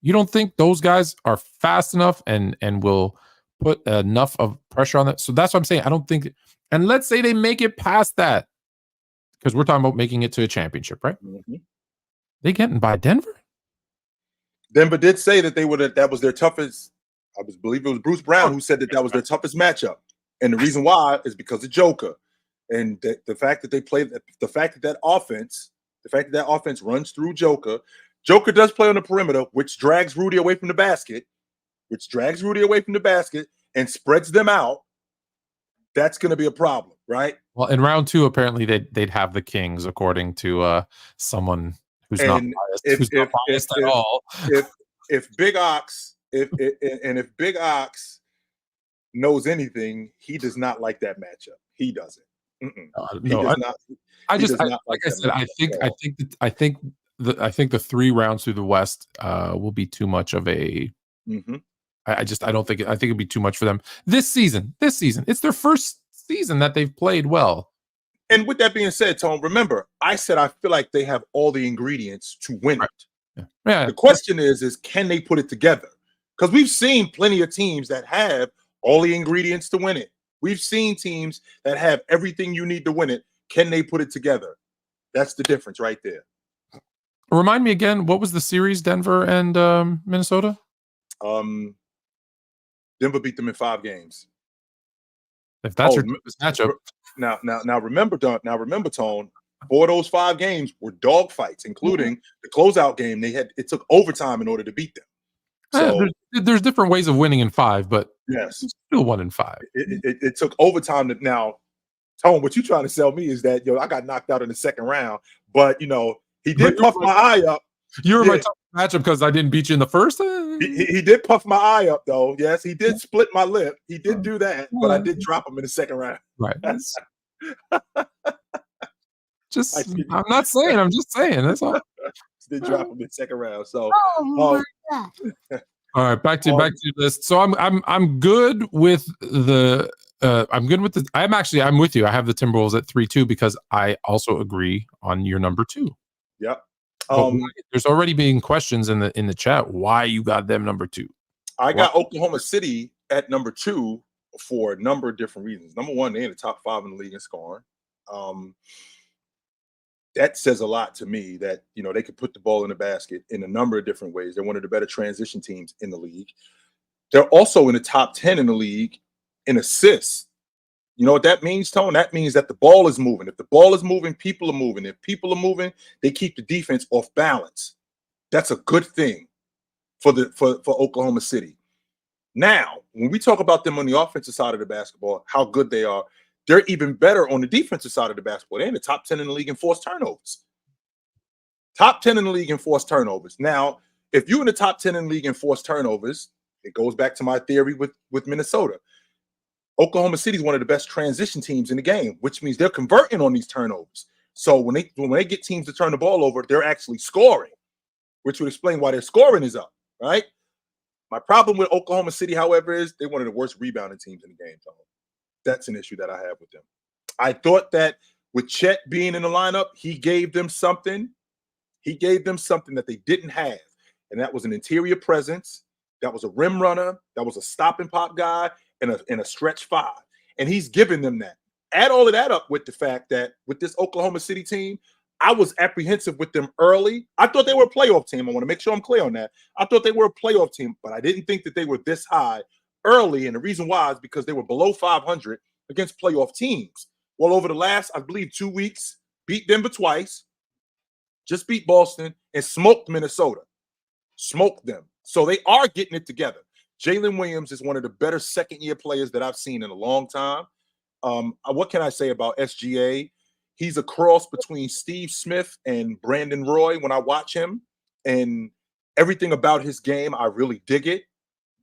S1: You don't think those guys are fast enough and will put enough of pressure on that? So that's what I'm saying. I don't think. And let's say they make it past that, because we're talking about making it to a championship, right?
S2: Mm-hmm.
S1: They getting by Denver?
S2: Denver did say that that was their toughest. I believe it was Bruce Brown who said that was their toughest matchup, and the reason why is because of Joker, and the fact that they play the fact that offense runs through Joker. Joker does play on the perimeter, which drags Rudy away from the basket, and spreads them out. That's going to be a problem, right?
S1: Well, in round 2, apparently they'd have the Kings, according to someone who's not biased at all.
S2: If Big Ox knows anything, he does not like that matchup. He doesn't. I
S1: think the 3 rounds through the West will be too much of a.
S2: Mm-hmm.
S1: I think it'd be too much for them this season. It's their first season that they've played well.
S2: And with that being said, Tone, remember, I said I feel like they have all the ingredients to win it.
S1: Yeah.
S2: The question is can they put it together? Because we've seen plenty of teams that have all the ingredients to win it. We've seen teams that have everything you need to win it. Can they put it together? That's the difference right there.
S1: Remind me again, what was the series, Denver and Minnesota?
S2: Denver beat them in 5 games.
S1: If that's your matchup.
S2: Now remember, Tone, 4 of those 5 games were dog fights, including the closeout game. It took overtime in order to beat them. So
S1: there's different ways of winning in 5, but
S2: yes,
S1: still 1 in 5.
S2: It took overtime. Now, Tone, what you trying to sell me is that I got knocked out in the second round, but he did puff my eye up.
S1: You were my top matchup because I didn't beat you in the first.
S2: He did puff my eye up, though. Yes, he did split my lip. He did do that, but I did drop him in the second round.
S1: Right. I'm not saying. I'm just saying. That's all.
S2: Did drop him in the second round. So,
S3: my God.
S1: All right, back to your list. So I'm good with the. I'm with you. I have the Timberwolves at 3-2 because I also agree on your number 2.
S2: Yep.
S1: There's already been questions in the chat why you got them number 2.
S2: I got Oklahoma City at number 2 for a number of different reasons. Number 1, they're in the top 5 in the league in scoring. That says a lot to me that they could put the ball in the basket in a number of different ways. They're one of the better transition teams in the league. They're also in the top 10 in the league in assists. You know what that means, Tone? That means that the ball is moving. If the ball is moving, people are moving. If people are moving, they keep the defense off balance. That's a good thing for Oklahoma City. Now, when we talk about them on the offensive side of the basketball, how good they are, they're even better on the defensive side of the basketball. They're in the top 10 in the league in forced turnovers. Top 10 in the league in forced turnovers. Now, if you're in the top 10 in the league in forced turnovers, it goes back to my theory with Minnesota. Oklahoma City is one of the best transition teams in the game, which means they're converting on these turnovers. So when they get teams to turn the ball over, they're actually scoring, which would explain why their scoring is up, right? My problem with Oklahoma City, however, is they're one of the worst rebounding teams in the game, Tom. That's an issue that I have with them. I thought that with Chet being in the lineup, he gave them something. He gave them something that they didn't have, and that was an interior presence. That was a rim runner. That was a stop and pop guy and a stretch 5. And he's giving them that. Add all of that up with the fact that with this Oklahoma City team, I was apprehensive with them early. I thought they were a playoff team. I want to make sure I'm clear on that. I thought they were a playoff team, but I didn't think that they were this high early. And the reason why is because they were below 500 against playoff teams. Well, over the last, I believe, 2 weeks, beat Denver twice, just beat Boston, and smoked Minnesota. Smoked them. So they are getting it together. Jalen Williams is one of the better second-year players that I've seen in a long time. What can I say about SGA? He's a cross between Steve Smith and Brandon Roy when I watch him, and everything about his game, I really dig it.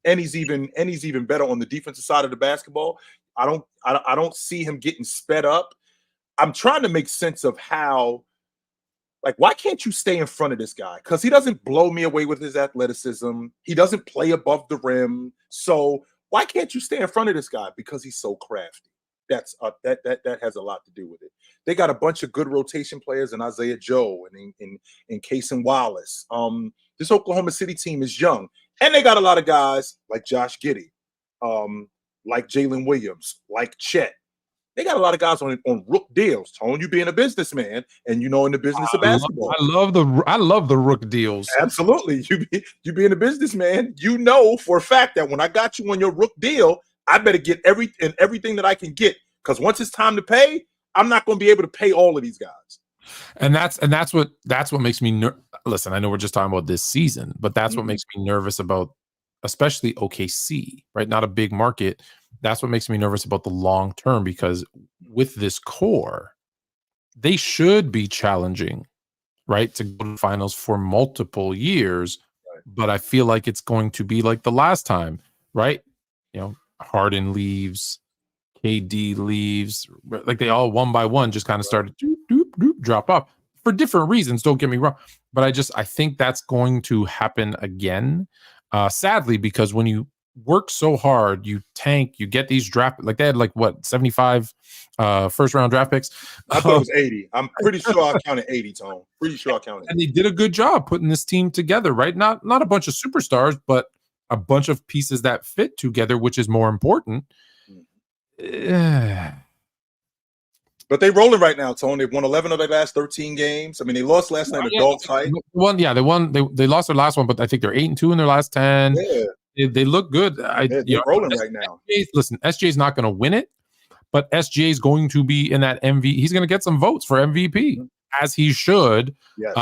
S2: And he's even better on the defensive side of the basketball. I don't see him getting sped up. I'm trying to make sense of how, why can't you stay in front of this guy? Because he doesn't blow me away with his athleticism. He doesn't play above the rim. So why can't you stay in front of this guy? Because he's so crafty. that has a lot to do with it. They got a bunch of good rotation players in Isaiah Joe and in Cason Wallace. This Oklahoma City team is young, and they got a lot of guys like Josh Giddey, like Jalen Williams, like Chet. They got a lot of guys on rook deals. Tone, you being a businessman, and in the business of basketball.
S1: I love the rook deals.
S2: Absolutely, you being a businessman, for a fact that when I got you on your rook deal, I better get everything that I can get, because once it's time to pay, I'm not going to be able to pay all of these guys.
S1: And that's what makes me listen. I know we're just talking about this season, but that's what makes me nervous about, especially OKC, right? Not a big market. That's what makes me nervous about the long term, because with this core, they should be challenging, right, to go to the finals for multiple years.
S2: Right.
S1: But I feel like it's going to be like the last time, right? Harden leaves, KD leaves, like they all one by one just kind of started drop off for different reasons. Don't get me wrong, but I think that's going to happen again. Sadly, because when you work so hard, you tank, you get these draft, like they had 75 first round draft picks.
S2: I thought it was 80. I'm pretty sure I counted 80, Tone. Pretty sure I counted 80.
S1: And they did a good job putting this team together, right? Not a bunch of superstars, but a bunch of pieces that fit together, which is more important.
S2: But they rolling right now, Tone. They've won 11 of their last 13 games. I mean, they lost last night a dog fight.
S1: They won. They lost their last one, but I think they're 8-2 in their last 10.
S2: Yeah.
S1: They look good.
S2: They're rolling right now.
S1: Listen, SGA is not going to win it, but SGA is going to be in that MVP. He's going to get some votes for MVP, as he should.
S2: Yes.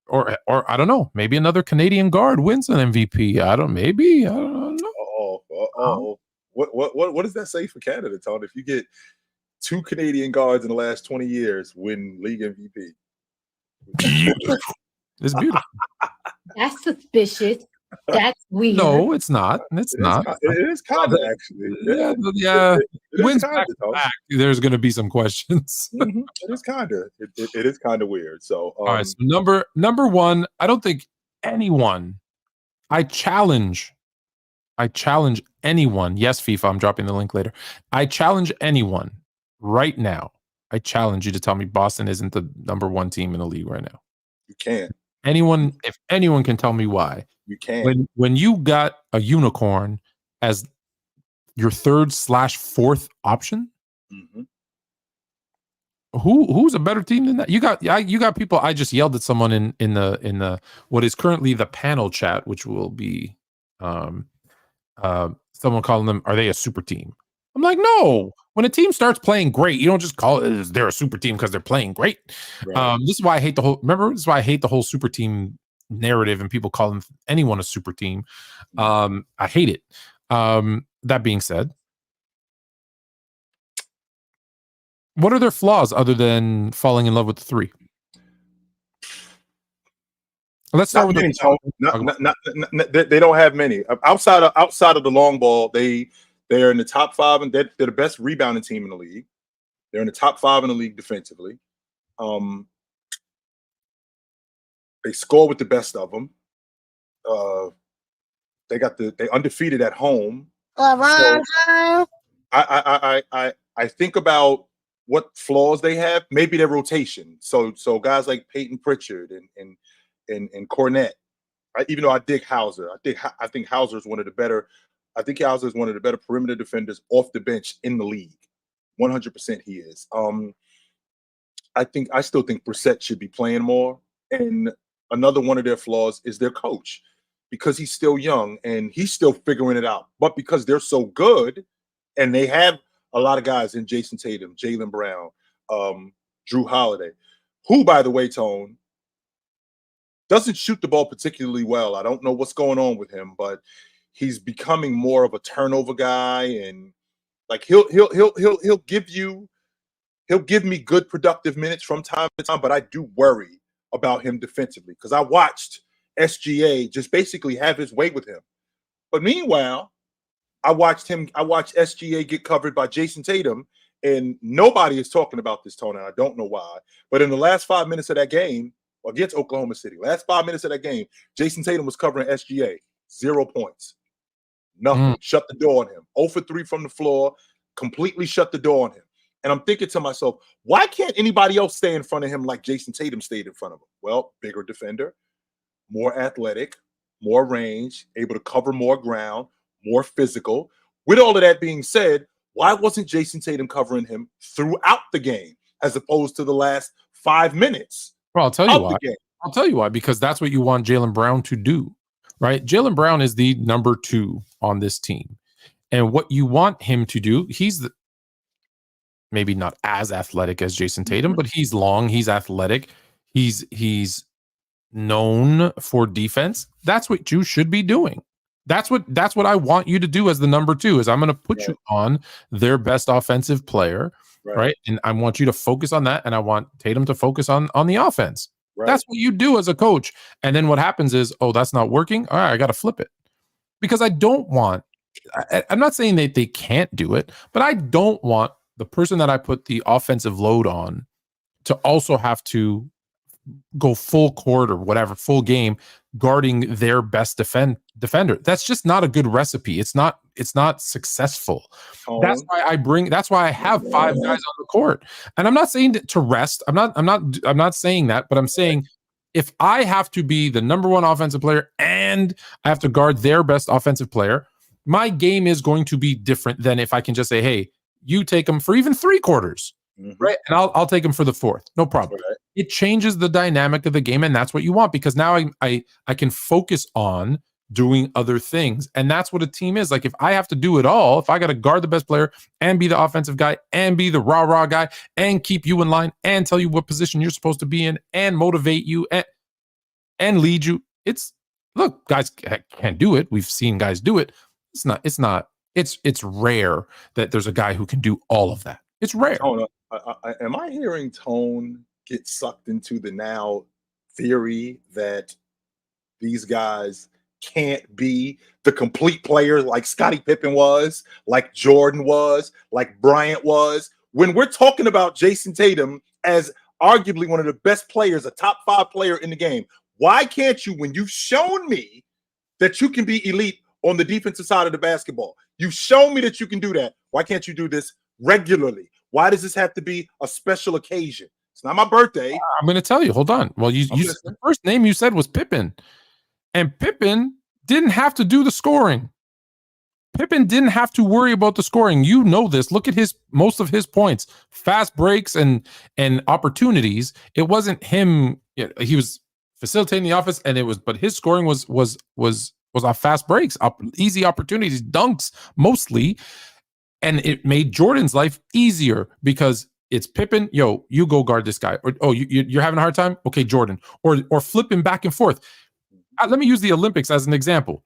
S1: Or I don't know. Maybe another Canadian guard wins an MVP. I don't know.
S2: What does that say for Canada, Tone? If you get 2 Canadian guards in the last 20 years win league MVP,
S1: it's beautiful.
S4: That's suspicious. That's weird.
S1: No, it's not. It's not.
S2: It is kind of actually.
S1: Yeah. Wins
S2: back.
S1: There's going to be some questions.
S2: It is kind of. It is kind of weird. So,
S1: all right. So number one, I don't think anyone. I challenge anyone. Yes, FIFA. I'm dropping the link later. I challenge anyone right now. I challenge you to tell me Boston isn't the number one team in the league right now.
S2: You can't.
S1: If anyone can tell me why.
S2: You can.
S1: When you got a unicorn as your 3rd/4th option, who's a better team than that? You got people. I just yelled at someone in the what is currently the panel chat, which will be someone calling them, are they a super team? I'm like, no. When a team starts playing great, you don't just call it they're a super team because they're playing great. Right. This is why I hate the whole. Remember, this is why I hate the whole super team narrative and people calling anyone a super team. I hate it. That being said, what are their flaws other than falling in love with the 3? Let's start with
S2: they don't have many outside of the long ball. They're in the top 5, and they're the best rebounding team in the league. They're in the top 5 in the league defensively. They score with the best of them. They undefeated at home. So I think about what flaws they have.Maybe their rotation. So guys like Peyton Pritchard and Cornette. Even though I dig Hauser, I think Hauser is one of the better. I think Hauser is one of the better perimeter defenders off the bench in the league. 100% he is. I still think Brissett should be playing more. And another one of their flaws is their coach, because he's still young and he's still figuring it out. But because they're so good, and they have a lot of guys in Jason Tatum, Jaylen Brown, Drew Holiday, who, by the way, Tone, doesn't shoot the ball particularly well. I don't know what's going on with him, but he's becoming more of a turnover guy, and like he'll give me good productive minutes from time to time, but I do worry about him defensively, because I watched SGA just basically have his way with him. But meanwhile, I watched SGA get covered by Jason Tatum, and nobody is talking about this, Tony. I don't know why, but in the last 5 minutes of that game against Oklahoma City, last 5 minutes of that game, Jason Tatum was covering SGA, 0 points. Nothing. Shut the door on him. 0 for 3 from the floor. completely shut the door on him. And I'm thinking to myself, why can't anybody else stay in front of him like Jason Tatum stayed in front of him? Well, bigger defender, more athletic, more range, able to cover more ground, more physical. With all of that being said, why wasn't Jason Tatum covering him throughout the game as opposed to the last 5 minutes?
S1: Well, I'll tell you why. I'll tell you why, because that's what you want Jaylen Brown to do, right? Jaylen Brown is the number 2 on this team. And what you want him to do, maybe not as athletic as Jason Tatum, but he's long, he's athletic, he's known for defense. That's what you should be doing. That's what I want you to do as the number 2, is I'm going to put you on their best offensive player, right? And I want you to focus on that, and I want Tatum to focus on the offense. Right. That's what you do as a coach. And then what happens is, oh, that's not working. All right, I got to flip it. Because I don't want, I'm not saying that they can't do it, but I don't want the person that I put the offensive load on to also have to go full court or whatever, full game, guarding their best defender. That's just not a good recipe. It's not successful. That's why I have 5 guys on the court. And I'm not saying to rest. I'm not saying that, but I'm saying if I have to be the number 1 offensive player and I have to guard their best offensive player, my game is going to be different than if I can just say, hey, you take them for even 3 quarters. Right. And I'll take them for the 4th. No problem. Right. It changes the dynamic of the game, and that's what you want, because now I can focus on doing other things. And that's what a team is. Like, if I have to do it all, if I got to guard the best player and be the offensive guy and be the rah-rah guy and keep you in line and tell you what position you're supposed to be in and motivate you and lead you. Look, guys can't do it. We've seen guys do it. It's rare that there's a guy who can do all of that. It's rare.
S2: Am I hearing Tone get sucked into the now theory that these guys can't be the complete player like Scottie Pippen was, like Jordan was, like Bryant was? When we're talking about Jason Tatum as arguably one of the best players, a top 5 player in the game, why can't you, when you've shown me that you can be elite on the defensive side of the basketball, you've shown me that you can do that, why can't you do this regularly? Why does this have to be a special occasion? It's not my birthday.
S1: I'm going to tell you. Hold on. Well, the first name you said was Pippen, and Pippen didn't have to do the scoring. Pippen didn't have to worry about the scoring. You know this. Look at most of his points, fast breaks and opportunities. It wasn't him. He was facilitating the offense, but his scoring was off fast breaks, easy opportunities, dunks mostly. And it made Jordan's life easier because it's Pippen. Yo, you go guard this guy. Or you're having a hard time. Okay, Jordan. Or flipping back and forth. Let me use the Olympics as an example.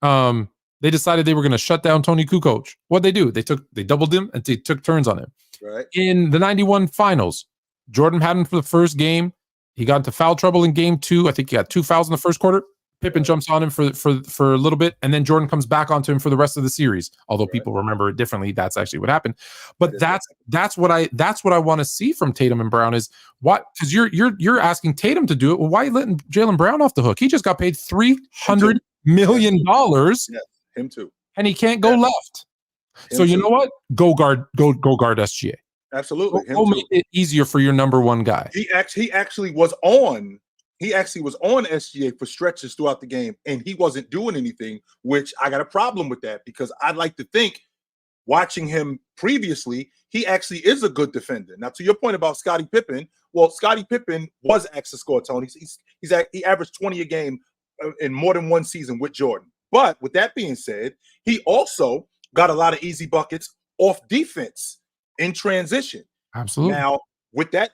S1: They decided they were going to shut down Tony Kukoc. What'd they do? They doubled him and they took turns on him.
S2: Right.
S1: In the 91 finals, Jordan had him for the first game. He got into foul trouble in game 2. I think he got 2 fouls in the first quarter. Pippen jumps on him for a little bit, and then Jordan comes back onto him for the rest of the series. Although people remember it differently, that's actually what happened. But that's what I want to see from Tatum and Brown is what, because you're asking Tatum to do it. Well, why are you letting Jaylen Brown off the hook? He just got paid $300 million.
S2: Yes, him too.
S1: And he can't go left. So you know what? Go guard SGA.
S2: Absolutely.
S1: Go make it easier for your number 1 guy.
S2: He actually was on SGA for stretches throughout the game, and he wasn't doing anything, which I got a problem with that, because I'd like to think, watching him previously, he actually is a good defender. Now, to your point about Scottie Pippen, well, Scottie Pippen was asked to score, Tony. He averaged 20 a game in more than one season with Jordan. But with that being said, he also got a lot of easy buckets off defense in transition.
S1: Absolutely.
S2: Now, with that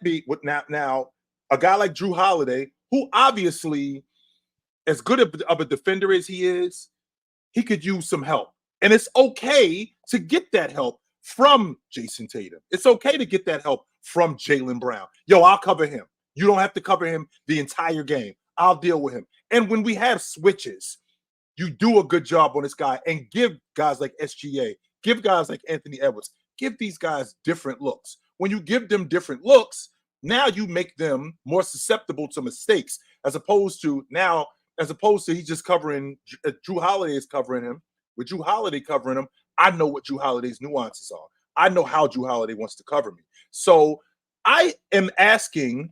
S2: now a guy like Drew Holiday, who obviously, as good of a defender as he is, he could use some help. And it's okay to get that help from Jason Tatum. It's okay to get that help from Jaylen Brown. Yo, I'll cover him. You don't have to cover him the entire game. I'll deal with him. And when we have switches, you do a good job on this guy and give guys like SGA, give guys like Anthony Edwards, give these guys different looks. When you give them different looks, now you make them more susceptible to mistakes, as opposed to he's just covering, Drew Holiday is covering him. With Drew Holiday covering him, I know what Drew Holiday's nuances are. I know how Drew Holiday wants to cover me. So I am asking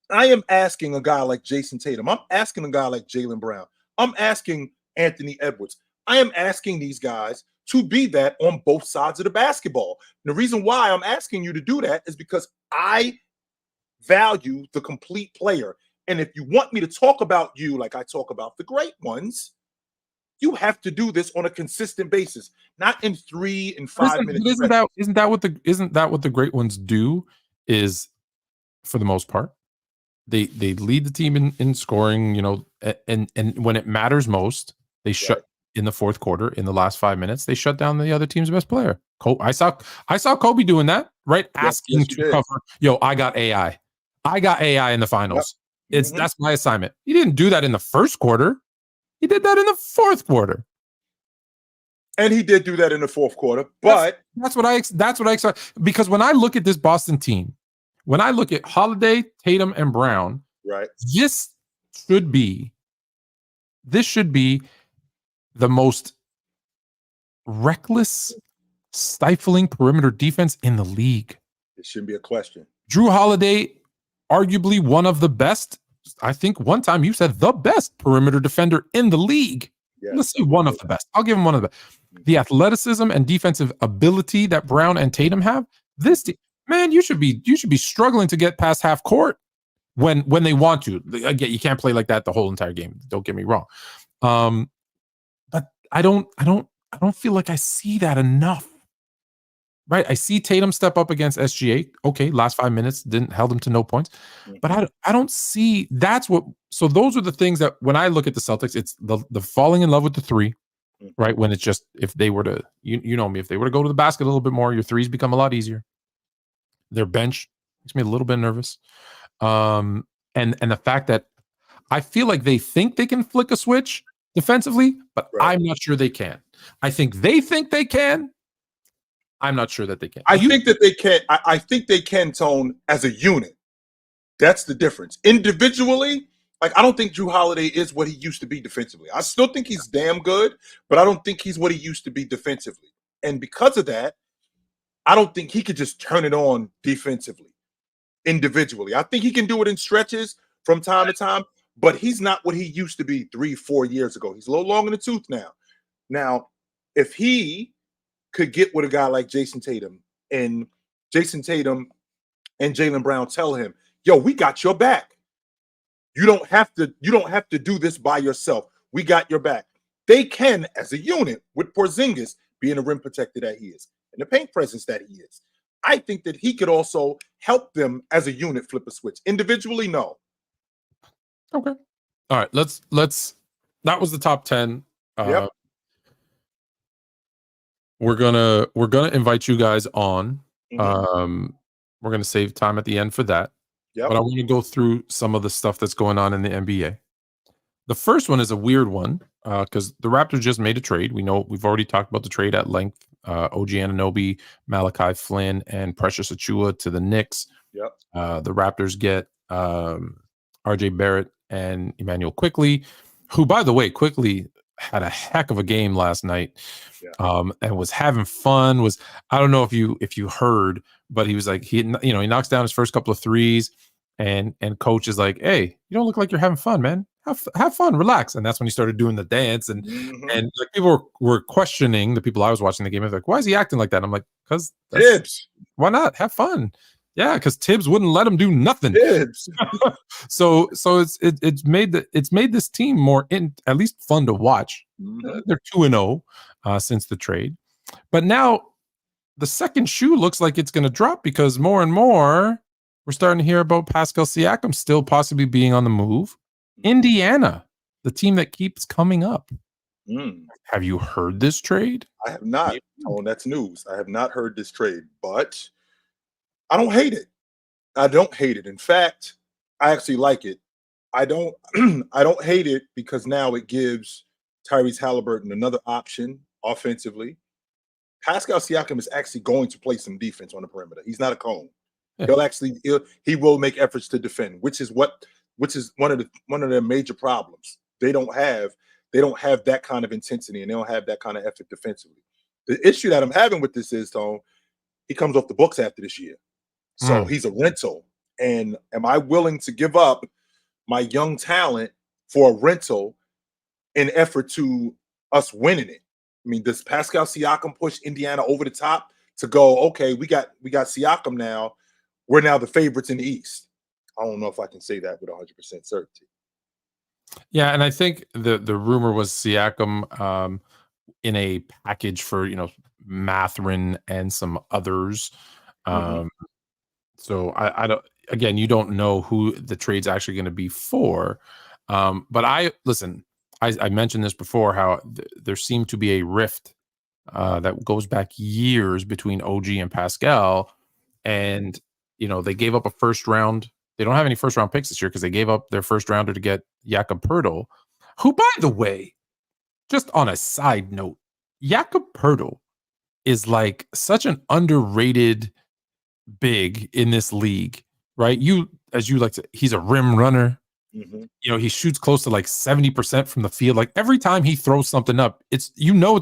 S2: a guy like Jason Tatum. I'm asking a guy like Jaylen Brown. I'm asking Anthony Edwards. I am asking these guys to be that on both sides of the basketball. And the reason why I'm asking you to do that is because I value the complete player. And if you want me to talk about you like I talk about the great ones, you have to do this on a consistent basis, not in 3 and 5 minutes.
S1: Isn't that what the great ones do? Is for the most part, they lead the team in scoring, you know, and when it matters most, they shut in the fourth quarter, in the last 5 minutes, they shut down the other team's best player. I saw Kobe doing that, right? Asking to cover, yo, I got AI in the finals. That's my assignment. He didn't do that in the first quarter. He did that in the fourth quarter.
S2: And he did do that in the fourth quarter, but
S1: that's what I expect. Because when I look at this Boston team, when I look at Holiday, Tatum, and Brown,
S2: right,
S1: this should be the most reckless, stifling perimeter defense in the league.
S2: It shouldn't be a question.
S1: Drew Holiday, arguably one of the best. I think one time you said the best perimeter defender in the league. Yes, let's say one of the best. I'll give him one of the best. The athleticism and defensive ability that Brown and Tatum have. This team, man, you should be struggling to get past half court when they want to. Again, you can't play like that the whole entire game. Don't get me wrong. But I don't feel like I see that enough. Right? I see Tatum step up against SGA. Okay, last 5 minutes held him to no points. But I don't see that's what. So those are the things that when I look at the Celtics, it's the falling in love with the three, right? When it's just if they were to, you know me, if they were to go to the basket a little bit more, your threes become a lot easier. Their bench makes me a little bit nervous. And the fact that I feel like they think they can flick a switch defensively, but I'm not sure they can. I think they can. I'm not sure that they can.
S2: I think that they can. I think they can, Tone, as a unit. That's the difference. Individually, like I don't think Drew Holiday is what he used to be defensively. I still think he's damn good, but I don't think he's what he used to be defensively. And because of that, I don't think he could just turn it on defensively, individually. I think he can do it in stretches from time to time, but he's not what he used to be 3-4 years ago. He's a little long in the tooth now. Now, if he could get with a guy like Jason Tatum and Jaylen Brown tell him, yo, we got your back. You don't have to do this by yourself. We got your back. They can, as a unit, with Porzingis being a rim protector that he is, and the paint presence that he is. I think that he could also help them as a unit flip a switch. Individually, no.
S1: Okay. All right. Let's that was the top 10.
S2: Yep.
S1: We're gonna invite you guys on. We're gonna save time at the end for that.
S2: Yep.
S1: But I want to go through some of the stuff that's going on in the NBA. The first one is a weird one because the Raptors just made a trade. We've already talked about the trade at length. OG Anunoby, Malachi Flynn, and Precious Achiuwa to the Knicks.
S2: Yep.
S1: The Raptors get RJ Barrett and Emmanuel Quickley, who, by the way, Quickley had a heck of a game last night. And was having fun. I don't know if you heard, but he was like he knocks down his first couple of threes, and coach is like, hey, you don't look like you're having fun, man. Have fun, relax. And that's when he started doing the dance, and like people were questioning the people I was watching the game. I was like, why is he acting like that? I'm like, because
S2: Tibbs.
S1: Why not have fun? Yeah, because Tibbs wouldn't let him do nothing.
S2: Tibbs.
S1: so it's made this team more at least fun to watch. They're 2-0 since the trade, but now the second shoe looks like it's going to drop because more and more we're starting to hear about Pascal Siakam still possibly being on the move. Indiana, the team that keeps coming up. Have you heard this trade?
S2: I have not. Oh, that's news. I have not heard this trade, but I don't hate it. I don't hate it. In fact, I actually like it. I don't hate it because now it gives Tyrese Halliburton another option offensively. Pascal Siakam is actually going to play some defense on the perimeter. He's not a cone. Yeah. He will make efforts to defend, which is one of their major problems. They don't have that kind of intensity and they don't have that kind of effort defensively. The issue that I'm having with this is, Tone, he comes off the books after this year. So he's a rental. And am I willing to give up my young talent for a rental in effort to us winning it? I mean, does Pascal Siakam push Indiana over the top to go, okay, we got Siakam now. We're now the favorites in the East. I don't know if I can say that with 100% certainty.
S1: Yeah, and I think the rumor was Siakam in a package for, Matherin and some others. So I don't. Again, you don't know who the trade's actually going to be for. But I mentioned this before, how there seemed to be a rift that goes back years between OG and Pascal, and they gave up a first round. They don't have any first round picks this year because they gave up their first rounder to get Jakob Poeltl, who, by the way, just on a side note, Jakob Poeltl is like such an underrated big in this league, right? He's a rim runner. He shoots close to like 70% from the field. Like every time he throws something up, it's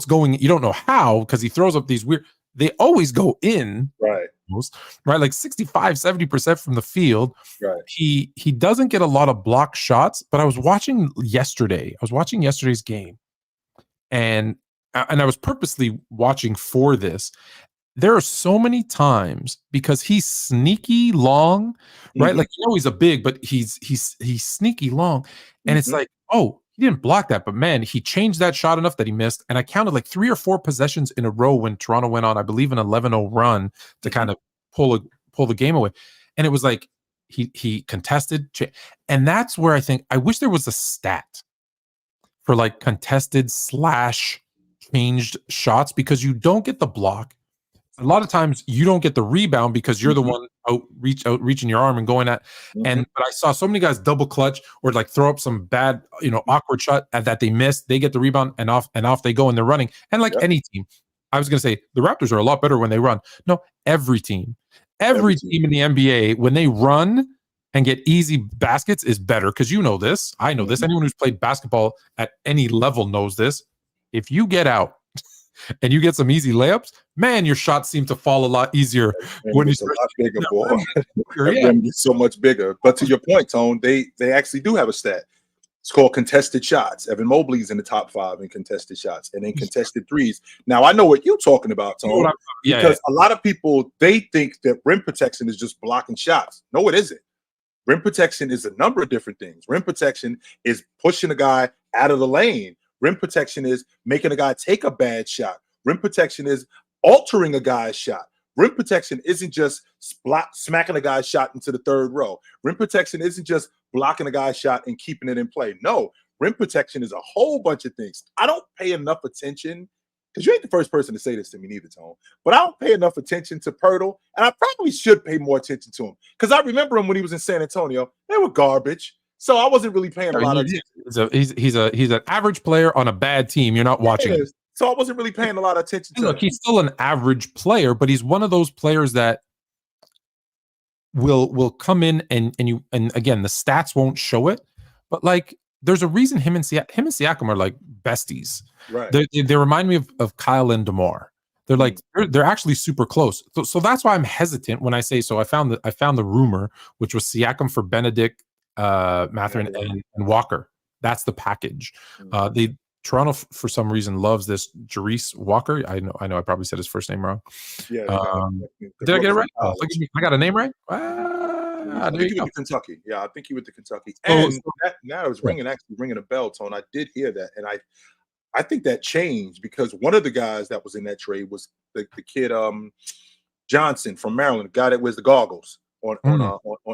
S1: going. You don't know how, because he throws up these weird. They always go in,
S2: right?
S1: Like 65-70% from the field.
S2: Right.
S1: He doesn't get a lot of block shots. But I was watching yesterday's game, and I was purposely watching for this. There are so many times, because he's sneaky long, right? Like, he's a big, but he's sneaky long. And it's like, oh, he didn't block that, but man, he changed that shot enough that he missed. And I counted like 3 or 4 possessions in a row when Toronto went on, I believe, an 11-0 run to kind of pull the game away. And it was like he contested. And that's where I wish there was a stat for like contested / changed shots, because you don't get the block. A lot of times you don't get the rebound because you're the one outreaching your arm and going at. But I saw so many guys double clutch or like throw up some bad, awkward shot that they missed. They get the rebound and off they go, and they're running. And like any team, I was going to say the Raptors are a lot better when they run. No, every team in the NBA, when they run and get easy baskets, is better, because this. I know this. Anyone who's played basketball at any level knows this. If you get out and you get some easy layups, man, your shots seem to fall a lot easier when
S2: it's a lot bigger, boy. It's so much bigger. But to your point, Tone, they actually do have a stat. It's called contested shots. Evan Mobley's in the top 5 in contested shots, and in contested threes. Now, I know what you're talking about, Tone, because a lot of people, they think that rim protection is just blocking shots. No, it isn't. Rim protection is a number of different things. Rim protection is pushing a guy out of the lane. Rim protection is making a guy take a bad shot. Rim protection is altering a guy's shot. Rim protection isn't just smacking a guy's shot into the third row. Rim protection isn't just blocking a guy's shot and keeping it in play. No, rim protection is a whole bunch of things. I don't pay enough attention, because you ain't the first person to say this to me neither, Tone, but I don't pay enough attention to Poeltl, and I probably should pay more attention to him, because I remember him when he was in San Antonio. They were garbage. So I wasn't really paying a lot of attention.
S1: He's an average player on a bad team. You're not watching him.
S2: So I wasn't really paying a lot of attention to him.
S1: Look, he's still an average player, but he's one of those players that will come in and again, the stats won't show it, but like there's a reason him and Siakam are like besties.
S2: Right.
S1: They remind me of Kyle and DeMar. They're like they're actually super close. So that's why I'm hesitant when I say so. I found the rumor, which was Siakam for Benedict, Matherin, and Walker. That's the package. Toronto, for some reason, loves this Jarice Walker. I know. I probably said his first name wrong.
S2: Yeah.
S1: Did I get it right? I got a name right.
S2: I think he went to Kentucky. Yeah, I think he went to Kentucky. And now it was ringing a bell, Tone. I did hear that, and I think that changed, because one of the guys that was in that trade was the kid Johnson from Maryland, the guy that wears the goggles on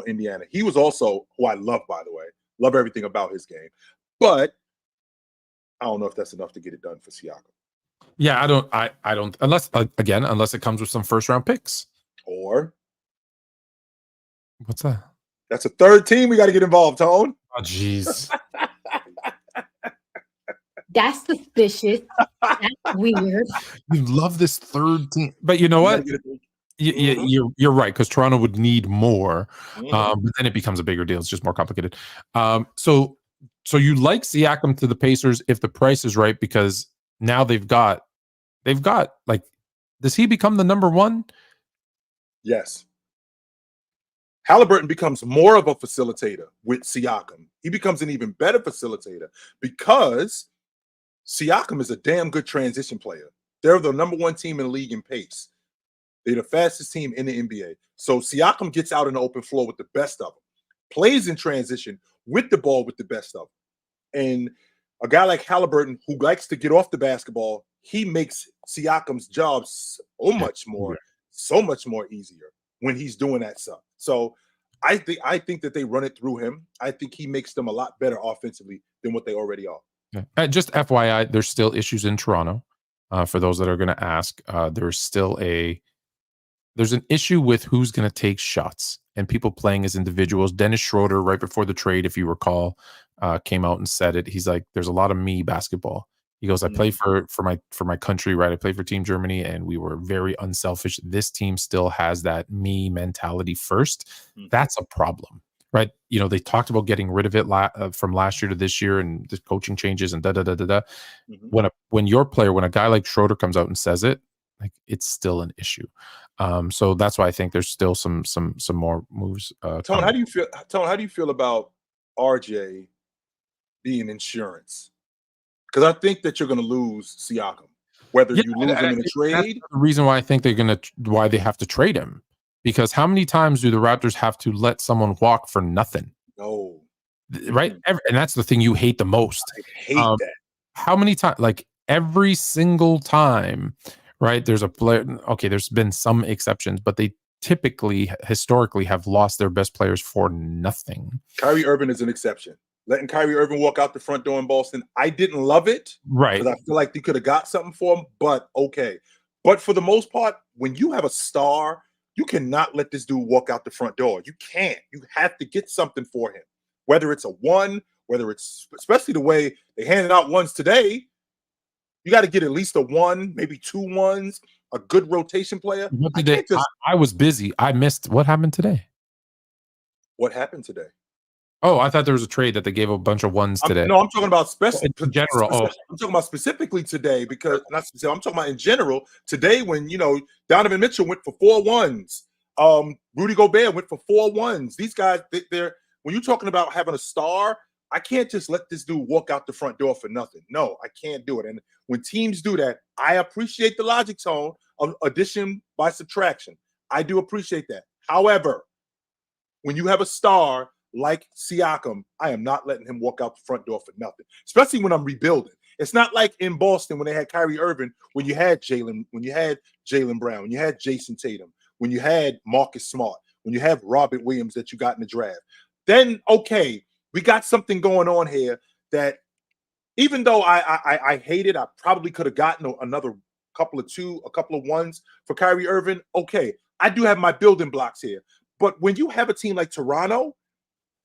S2: Indiana. He was also, who I love, by the way. Love everything about his game, but I don't know if that's enough to get it done for Siakam.
S1: Yeah, I don't unless it comes with some first round picks.
S2: Or
S1: what's that?
S2: That's a third team we got to get involved, Tone.
S1: Oh, jeez.
S4: That's suspicious. That's weird.
S1: You love this third team, but you know what? You're right, because Toronto would need more, but then it becomes a bigger deal. It's just more complicated. So you like Siakam to the Pacers if the price is right, because now they've got like, does he become the number one?
S2: Yes. Halliburton becomes more of a facilitator with Siakam. He becomes an even better facilitator because Siakam is a damn good transition player. They're the number one team in the league in pace. They're the fastest team in the NBA. So Siakam gets out in the open floor with the best of them, plays in transition with the ball with the best of them. And a guy like Halliburton, who likes to get off the basketball, he makes Siakam's job so much more easier when he's doing that stuff. So I think that they run it through him. I think he makes them a lot better offensively than what they already are.
S1: Yeah. Just FYI, there's still issues in Toronto. For those that are going to ask, there's an issue with who's going to take shots and people playing as individuals. Dennis Schroeder, right before the trade, if you recall, came out and said it. He's like, "There's a lot of me basketball." He goes, "I play for my country, right? I play for Team Germany, and we were very unselfish. This team still has that me mentality first. That's a problem." Right. You know, they talked about getting rid of it from last year to this year and the coaching changes and da. When a guy like Schroeder comes out and says it, like, it's still an issue. So that's why I think there's still some more moves.
S2: Tone, how do you feel about RJ being insurance? Because I think that you're going to lose Siakam, whether you lose him in a trade.
S1: That's the reason why I think why they have to trade him. Because how many times do the Raptors have to let someone walk for nothing?
S2: No.
S1: Right? And that's the thing you hate the most.
S2: I hate that.
S1: How many times? Like, every single time, right? There's a player. Okay, there's been some exceptions, but they typically, historically, have lost their best players for nothing.
S2: Kyrie Irving is an exception. Letting Kyrie Irving walk out the front door in Boston, I didn't love it.
S1: Right.
S2: Because I feel like they could have got something for him, but okay. But for the most part, when you have a star, you cannot let this dude walk out the front door. You can't. You have to get something for him. Whether it's a one, whether it's, especially the way they handed out ones today, you got to get at least a one, maybe 2 ones, a good rotation player.
S1: I was busy. I missed. What happened today?
S2: What happened today?
S1: Oh, I thought there was a trade that they gave a bunch of ones today.
S2: I'm talking about
S1: in general.
S2: I'm talking about specifically today because I'm talking about in general today when, Donovan Mitchell went for 4 ones. Rudy Gobert went for 4 ones. These guys, they're when you're talking about having a star, I can't just let this dude walk out the front door for nothing. No, I can't do it. And when teams do that, I appreciate the logic tone of addition by subtraction. I do appreciate that. However, when you have a star like Siakam, I am not letting him walk out the front door for nothing, especially when I'm rebuilding. It's not like in Boston when they had Kyrie Irving, when you had Jaylen Brown, when you had Jason Tatum, when you had Marcus Smart, when you have Robert Williams that you got in the draft. Then, okay, we got something going on here that even though I hate it, I probably could have gotten another couple of ones for Kyrie Irving. Okay, I do have my building blocks here. But when you have a team like Toronto,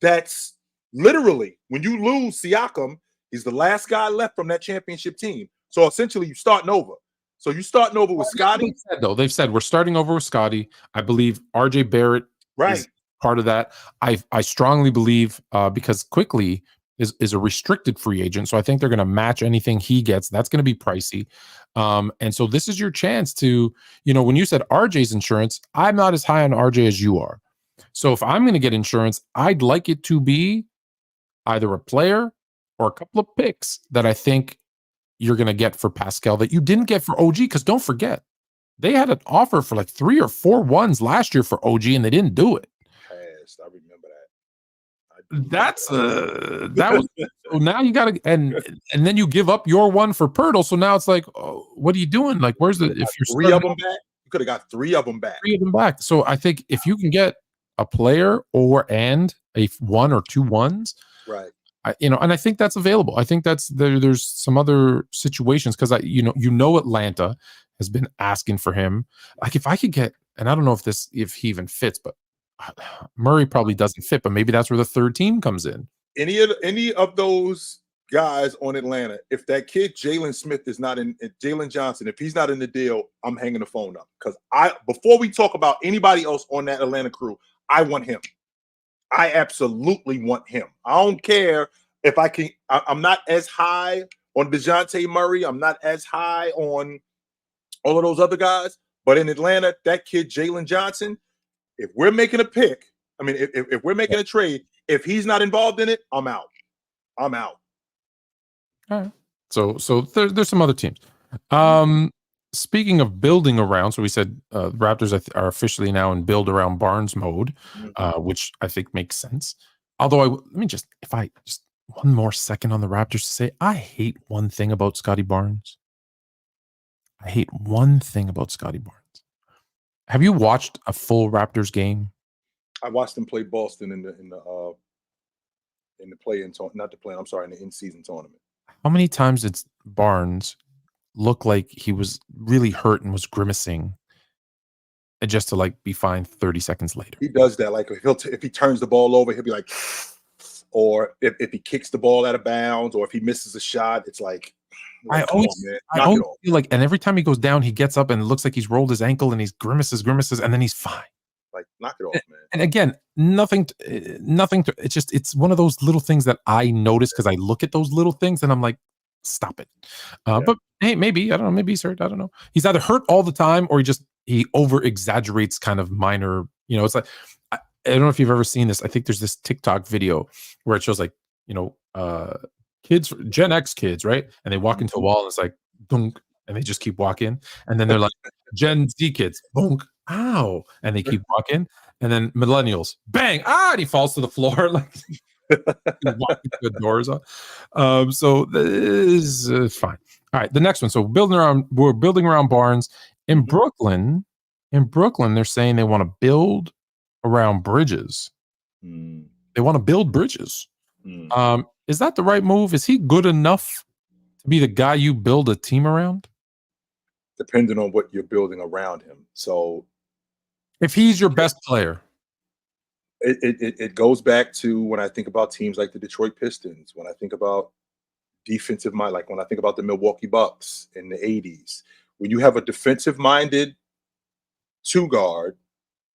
S2: that's literally, when you lose Siakam, he's the last guy left from that championship team. So essentially, you're starting over. So you're starting over with Scotty.
S1: They've said we're starting over with Scotty. I believe RJ Barrett is part of that. I strongly believe because Quickly is a restricted free agent, so I think they're going to match anything he gets. That's going to be pricey. And so this is your chance to, when you said RJ's insurance, I'm not as high on RJ as you are. So if I'm going to get insurance, I'd like it to be either a player or a couple of picks that I think you're going to get for Pascal that you didn't get for OG. Because don't forget, they had an offer for like 3 or 4 ones last year for OG, and they didn't do it.
S2: I remember
S1: that. That was so now you got to and then you give up your one for Pirtle. So now it's like, oh, what are you doing? Like, where's the if you're
S2: 3 of them back? You could have got 3 of them back.
S1: 3 of them back. So I think if you can get a player and a 1 or 2 ones,
S2: right?
S1: And I think that's available. I think that's there's some other situations because Atlanta has been asking for him. Like if I could get, and I don't know if he even fits, but Murray probably doesn't fit. But maybe that's where the third team comes in.
S2: Any of those guys on Atlanta, if that kid Jalen Smith is not in, Jalen Johnson, if he's not in the deal, I'm hanging the phone up because before we talk about anybody else on that Atlanta crew, I want him. I absolutely want him. I don't care if I can. I'm not as high on DeJounte Murray. I'm not as high on all of those other guys. But in Atlanta, that kid, Jalen Johnson, if we're making a pick, I mean, if we're making a trade, if he's not involved in it, I'm out. I'm out.
S1: All right. So there's some other teams. Speaking of building around, so we said Raptors are officially now in build around Barnes mode, which I think makes sense. Although let me just one more second on the Raptors to say I hate one thing about Scotty Barnes. I hate one thing about Scotty Barnes. Have you watched a full Raptors game?
S2: I watched him play Boston in the play-in not the play. I'm sorry, in the in-season tournament.
S1: How many times did Barnes look like he was really hurt and was grimacing, and just to like be fine 30 seconds later?
S2: He does that. Like if he turns the ball over, he'll be like, or if he kicks the ball out of bounds, or if he misses a shot, it's like,
S1: I always feel like, and every time he goes down, he gets up and it looks like he's rolled his ankle and he's grimaces, and then he's fine.
S2: Like, knock it off, man.
S1: And again, nothing. It's one of those little things that I notice because I look at those little things and I'm like, stop it. But hey, maybe, I don't know, maybe he's hurt. I don't know. He's either hurt all the time or he over exaggerates kind of minor, it's like, I don't know if you've ever seen this. I think there's this TikTok video where it shows like, kids, Gen X kids, right? And they walk into a wall and it's like, dunk, and they just keep walking. And then they're like, Gen Z kids, bonk, ow, and they keep walking. And then millennials, bang, and he falls to the floor like walking the doors on. So this is fine. All right, the next one. So we're building around Barnes in Brooklyn. In Brooklyn, they're saying they want to build around Bridges. They want to build Bridges. Is that the right move? Is he good enough to be the guy you build a team around?
S2: Depending on what you're building around him. So
S1: if he's your best player,
S2: it goes back to when I think about teams like the Detroit Pistons, when I think about defensive mind, like when I think about the Milwaukee Bucks in the 80s, when you have a defensive-minded two-guard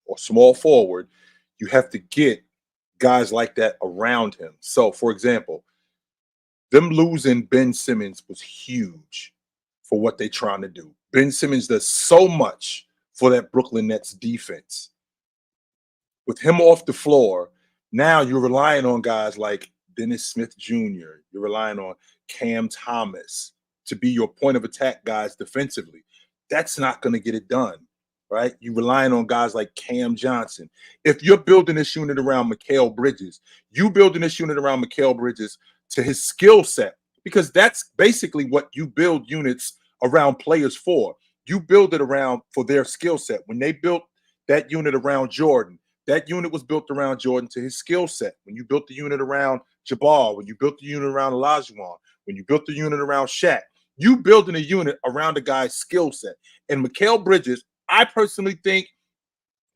S2: or small forward, you have to get guys like that around him. So, for example, them losing Ben Simmons was huge for what they're trying to do. Ben Simmons does so much for that Brooklyn Nets defense. With him off the floor, now you're relying on guys like Dennis Smith Jr. You're relying on Cam Thomas to be your point of attack guys defensively. That's not going to get it done, right? You're relying on guys like Cam Johnson. If you're building this unit around Mikal Bridges, you building this unit around Mikal Bridges to his skill set, because that's basically what you build units around players for. You build it around for their skill set. When they built that unit around Jordan, that unit was built around Jordan to his skill set. When you built the unit around Jabbar, when you built the unit around Olajuwon, when you built the unit around Shaq, you building a unit around a guy's skill set. And Mikal Bridges, I personally think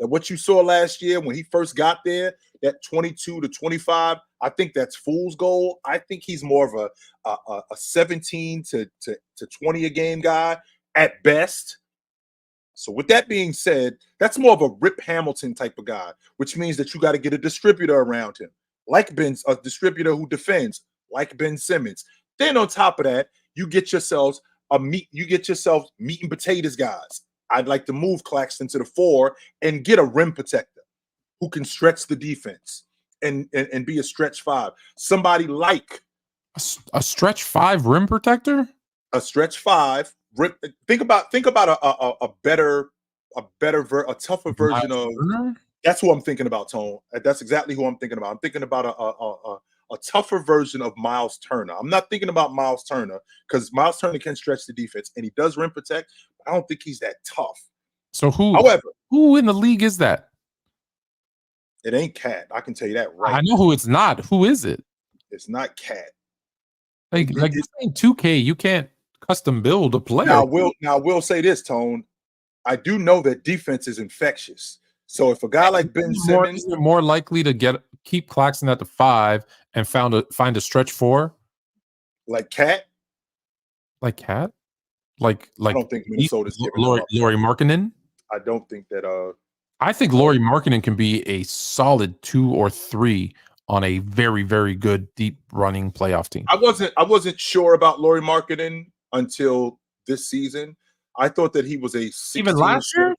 S2: that what you saw last year when he first got there, that 22 to 25, I think that's fool's gold. I think he's more of a 17 to 20 a game guy at best. So with that being said, that's more of a Rip Hamilton type of guy, which means that you got to get a distributor around him, like a distributor who defends, like Ben Simmons. Then on top of that, you get yourself meat and potatoes guys. I'd like to move Claxton to the 4 and get a rim protector who can stretch the defense and be a stretch 5. Somebody like
S1: a stretch 5 rim protector,
S2: a stretch 5. Think about a tougher version of. That's who I'm thinking about, Tone. That's exactly who I'm thinking about. I'm thinking about a tougher version of Miles Turner. I'm not thinking about Miles Turner because Miles Turner can stretch the defense and he does rim protect. But I don't think he's that tough.
S1: So
S2: however,
S1: who in the league is that?
S2: It ain't Cat. I can tell you that right.
S1: I know who it's not. Who is it?
S2: It's not Cat.
S1: Like in 2K, you can't custom build a player.
S2: Now we'll say this, Tone. I do know that defense is infectious. So if a guy like Ben Simmons
S1: is more likely to keep Claxton at the 5 and find a stretch 4,
S2: like Cat,
S1: like I
S2: don't think Minnesota's giving
S1: Lauri Markkanen.
S2: I don't think that.
S1: I think Lauri Markkanen can be a solid 2 or 3 on a very, very good deep running playoff team.
S2: I wasn't sure about Lauri Markkanen until this season. I thought that he was a 16,
S1: even last year.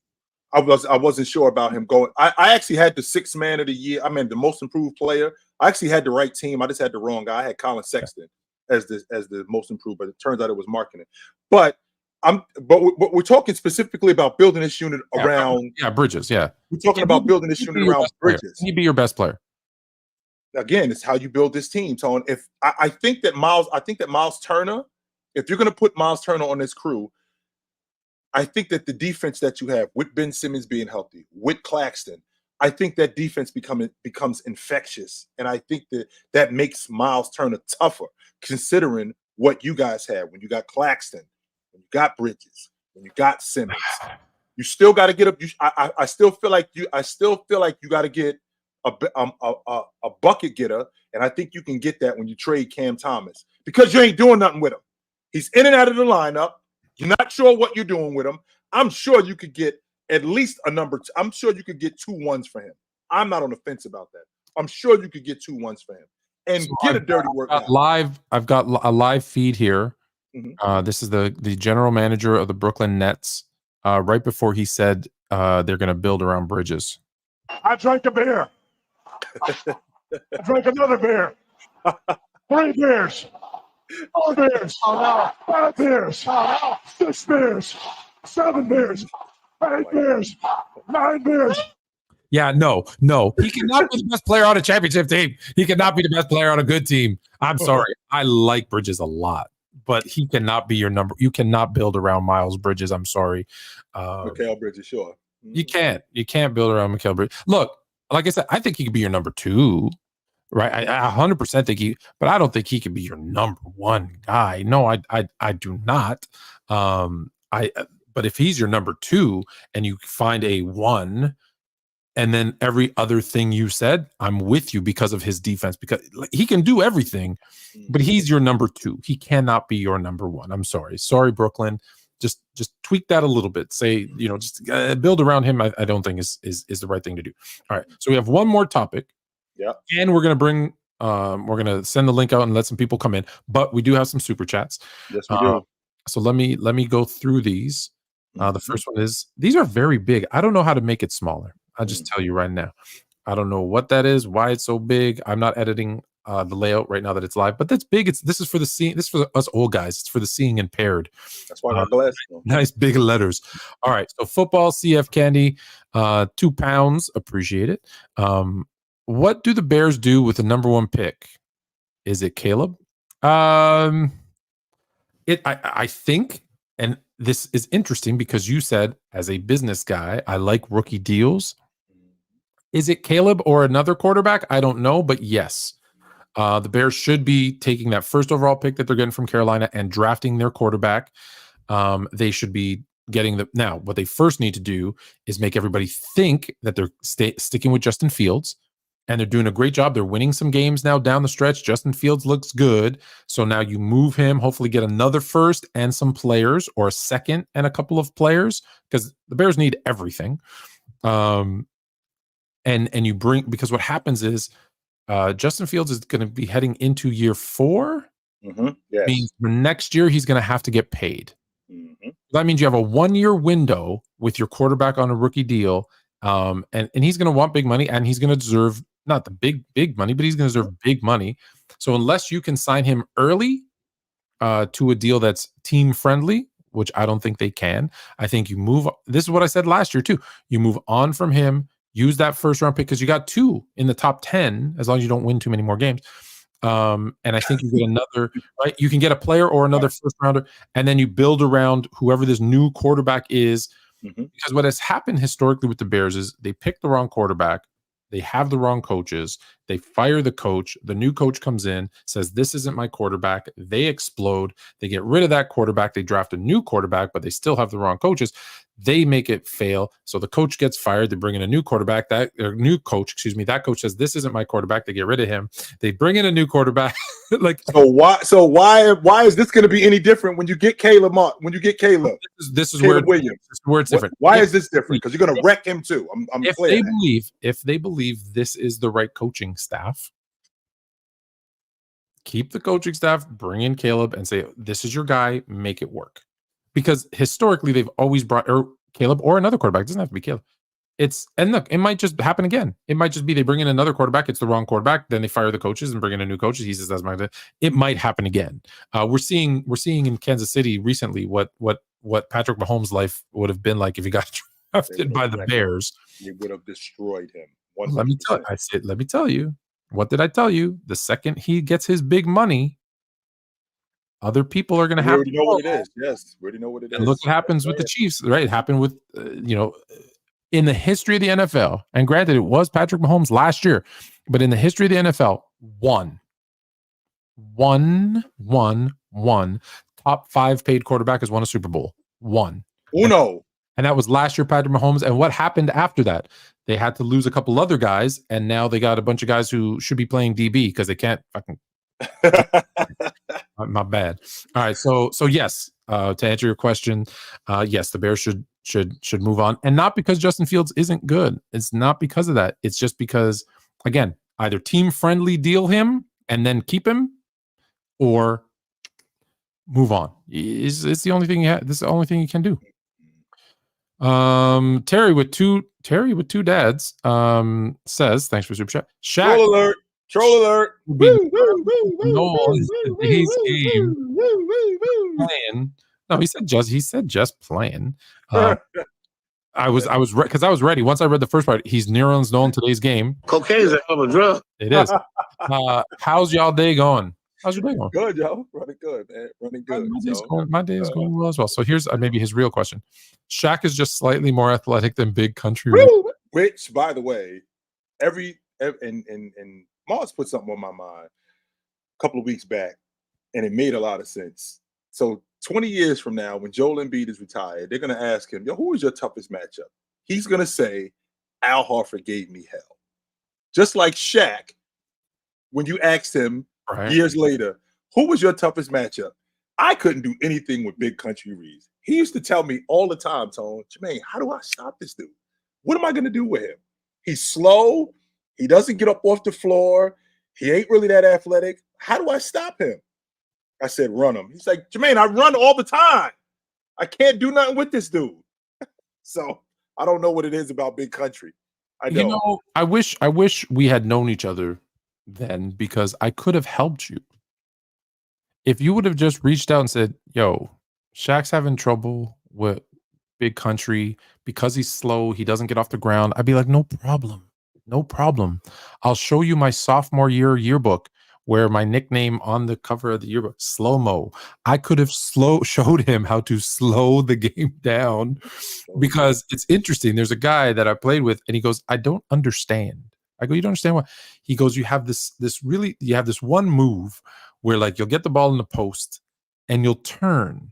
S2: I wasn't sure about him going. I actually had the 6th man of the year. I mean, the most improved player. I actually had the right team. I just had the wrong guy. I had Colin Sexton as the most improved, but it turns out it was marketing. But we're talking specifically about building this unit around
S1: Bridges. Yeah,
S2: we're talking about building this unit around Bridges.
S1: Can he be your best player?
S2: Again, it's how you build this team, Tone. If I think that Miles Turner, if you're going to put Miles Turner on this crew, I think that the defense that you have with Ben Simmons being healthy, with Claxton, I think that defense becomes infectious, and I think that makes Miles Turner tougher, considering what you guys had when you got Claxton, when you got Bridges, when you got Simmons. You still got to get up. I still feel like you got to get a bucket getter, and I think you can get that when you trade Cam Thomas, because you ain't doing nothing with him. He's in and out of the lineup. You're not sure what you're doing with him. I'm sure you could get at least a number. I'm sure you could get 2 1s for him. I'm not on the fence about that. I'm sure you could get 2 1s for him and get a dirty work.
S1: I've got a live feed here. This is the general manager of the Brooklyn Nets. Right before he said they're going to build around Bridges.
S5: I drank a beer. I drank another beer. 3 beers. 4 beers. 5 beers. 6 beers. 7 beers. 8 beers. 9 beers.
S1: Yeah, no. He cannot be the best player on a championship team. He cannot be the best player on a good team. I'm sorry. I like Bridges a lot, but he cannot be your number. You cannot build around Miles Bridges. I'm sorry.
S2: Mikal Bridges, sure.
S1: You can't build around Mikal Bridges. Look, like I said, I think he could be your number 2. Right, I 100% think but I don't think he can be your number 1 guy. No, I do not. But if he's your number 2 and you find a 1, and then every other thing you said, I'm with you because of his defense, because he can do everything, but he's your number 2. He cannot be your number 1. I'm sorry, Brooklyn. Just tweak that a little bit. Say, just build around him. I don't think is the right thing to do. All right, so we have one more topic.
S2: Yeah.
S1: And we're going to send the link out and let some people come in, but we do have some super chats.
S2: Yes, we do.
S1: So let me go through these. The first one is, these are very big. I don't know how to make it smaller. I'll just tell you right now. I don't know what that is, why it's so big. I'm not editing the layout right now that it's live, but that's big. This is for the seeing. This is for us old guys. It's for the seeing impaired.
S2: That's why I got glasses.
S1: Nice big letters. All right. So football, CF Candy, 2 pounds. Appreciate it. What do the Bears do with the number 1 pick? Is it Caleb? I think, and this is interesting because you said, as a business guy, I like rookie deals. Is it Caleb or another quarterback? I don't know, but yes. The Bears should be taking that first overall pick that they're getting from Carolina and drafting their quarterback. They should be getting now, what they first need to do is make everybody think that they're sticking with Justin Fields. And they're doing a great job. They're winning some games now down the stretch. Justin Fields looks good. So now you move him, hopefully get another first and some players, or a second and a couple of players, because the Bears need everything. And you bring, because what happens is Justin Fields is going to be heading into year 4.
S2: Yes.
S1: Means for next year, he's going to have to get paid. That means you have a 1-year window with your quarterback on a rookie deal. And he's going to want big money, and he's going to deserve not the big money, but he's going to deserve big money. So unless you can sign him early to a deal that's team friendly, which I don't think they can, I think you move. This is what I said last year too. You move on from him, use that first round pick, because you got 2 in the top 10, as long as you don't win too many more games. And I think you get another, right? You can get a player or another first rounder, and then you build around whoever this new quarterback is. Because what has happened historically with the Bears is they pick the wrong quarterback. They have the wrong coaches. They fire the coach. The new coach comes in, says, this isn't my quarterback. They explode. They get rid of that quarterback. They draft a new quarterback, but they still have the wrong coaches. They make it fail. So the coach gets fired. They bring in a new quarterback. That coach says, this isn't my quarterback. They get rid of him. They bring in a new quarterback.
S2: So why is this going to be any different when you get Caleb?
S1: This is
S2: Caleb
S1: where
S2: Williams.
S1: It's different.
S2: Why is this different? Because you're going to wreck him too.
S1: If they believe this is the right coaching staff, keep the coaching staff, bring in Caleb, and say, this is your guy, make it work. Because historically, they've always brought, or Caleb or another quarterback. It doesn't have to be Caleb. And look, it might just happen again. It might just be they bring in another quarterback. It's the wrong quarterback. Then they fire the coaches and bring in a new coach. He says that's my. It might happen again. We're seeing in Kansas City recently what Patrick Mahomes' life would have been like if he got drafted by the Bears.
S2: He would have destroyed him. 100%.
S1: Let me tell you. What did I tell you? The second he gets his big money, other people are going to have.
S2: We already know what it is. Yes, we already know what it is.
S1: And look what happens with the Chiefs, right? It happened with in the history of the NFL, and granted, it was Patrick Mahomes last year, but in the history of the NFL, one top 5 paid quarterback has won a Super Bowl. One.
S2: Uno.
S1: And that was last year, Patrick Mahomes. And what happened after that? They had to lose a couple other guys, and now they got a bunch of guys who should be playing DB because they can't fucking. My bad. All right, so yes, to answer your question, yes, the Bears should move on, and not because Justin Fields isn't good. It's not because of that. It's just because, again, either team friendly deal him and then keep him, or move on. It's the only thing you have. This is the only thing you can do. Terry with two dads says, thanks for super chat. Shaq,
S2: Troll alert.
S1: Today's game playing. No, he said just playing. I was because I was ready. Once I read the first part, he's Neurons Nolan today's game.
S5: Cocaine's a hell of a drug.
S1: It is. How's y'all day going? How's your day going?
S2: Good, yo. Running good, man. Running good.
S1: My day is going well as well. So here's maybe his real question. Shaq is just slightly more athletic than Big Country.
S2: Which, by the way, and Mars put something on my mind a couple of weeks back, and it made a lot of sense. So 20 years from now, when Joel Embiid is retired, they're going to ask him, who was your toughest matchup? He's going to say, Al Horford gave me hell. Just like Shaq, when you asked him years later, who was your toughest matchup? I couldn't do anything with Big Country Reeves. He used to tell me all the time, Tone, Jermaine, how do I stop this dude? What am I going to do with him? He's slow. He doesn't get up off the floor. He ain't really that athletic. How do I stop him? I said, run him. He's like, Jermaine, I run all the time. I can't do nothing with this dude. So I don't know what it is about Big Country. I don't.
S1: I wish we had known each other then, because I could have helped you. If you would have just reached out and said, yo, Shaq's having trouble with Big Country because he's slow, he doesn't get off the ground, I'd be like, no problem. I'll show you my sophomore year yearbook where my nickname on the cover of the yearbook, Slow-Mo. I could have showed him how to slow the game down, because it's interesting. There's a guy that I played with, and he goes, I don't understand. I go, you don't understand what? He goes, you have this one move where, like, you'll get the ball in the post and you'll turn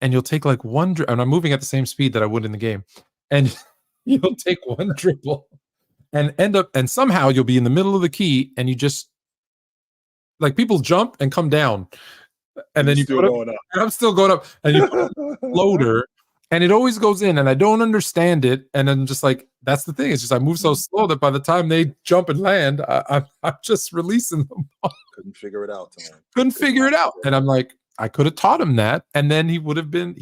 S1: and you'll take like one and I'm moving at the same speed that I would in the game, and you'll take one dribble and end up, and somehow you'll be in the middle of the key, and you just, like, people jump and come down, and then you put up, and I'm still going up, and you put a floater, and it always goes in, and I don't understand it, and I'm just like, that's the thing. It's just I move so slow that by the time they jump and land, I'm just releasing them.
S2: Couldn't figure it out, Tom.
S1: Couldn't figure it out, and I'm like, I could have taught him that, and then he would have been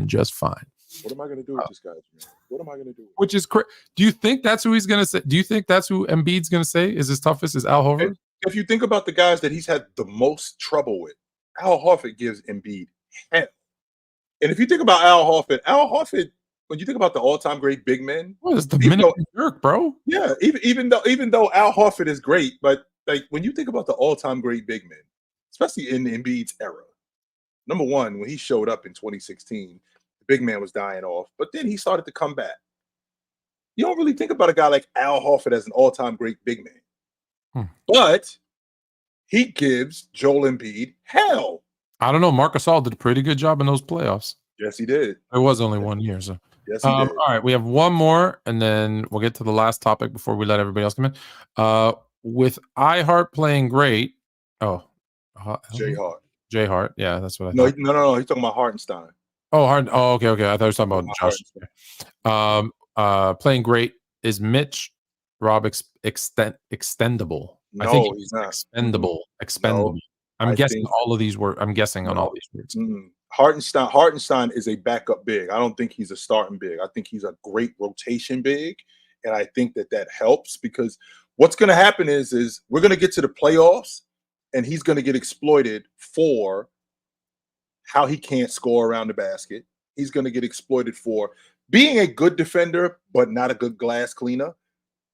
S1: just fine.
S2: What am I going to do with this guy, man? What am I going to do?
S1: Which is crazy. Do you think that's who he's going to say? Do you think that's who Embiid's going to say is his toughest, is Al Horford?
S2: If you think about the guys that he's had the most trouble with, Al Horford gives Embiid hell. And if you think about Al Horford, when you think about the all-time great big men,
S1: it's the minute jerk, bro.
S2: Yeah, even though Al Horford is great, but like when you think about the all-time great big men, especially in Embiid's era, number one, when he showed up in 2016, the big man was dying off, but then he started to come back. You don't really think about a guy like Al Horford as an all-time great big man, but he gives Joel Embiid hell.
S1: I don't know. Marc Gasol did a pretty good job in those playoffs.
S2: Yes, he did.
S1: It was only 1 year, so.
S2: Yes, he did.
S1: All right, we have one more, and then we'll get to the last topic before we let everybody else come in. With iHeart playing great.
S2: Jay Hart.
S1: Jay Hart. Yeah, that's what I thought.
S2: No. He's talking about Hartenstein.
S1: Oh, Hart. Oh, okay. I thought you were talking about Josh. Playing great. Is Mitch Rob extendable?
S2: No,
S1: I think
S2: he's not.
S1: Expendable.
S2: No,
S1: I'm guessing all of these words. I'm guessing on all these words.
S2: Hartenstein is a backup big. I don't think he's a starting big. I think he's a great rotation big, and I think that helps because what's going to happen is we're going to get to the playoffs, and he's going to get exploited for how he can't score around the basket. He's going to get exploited for being a good defender but not a good glass cleaner,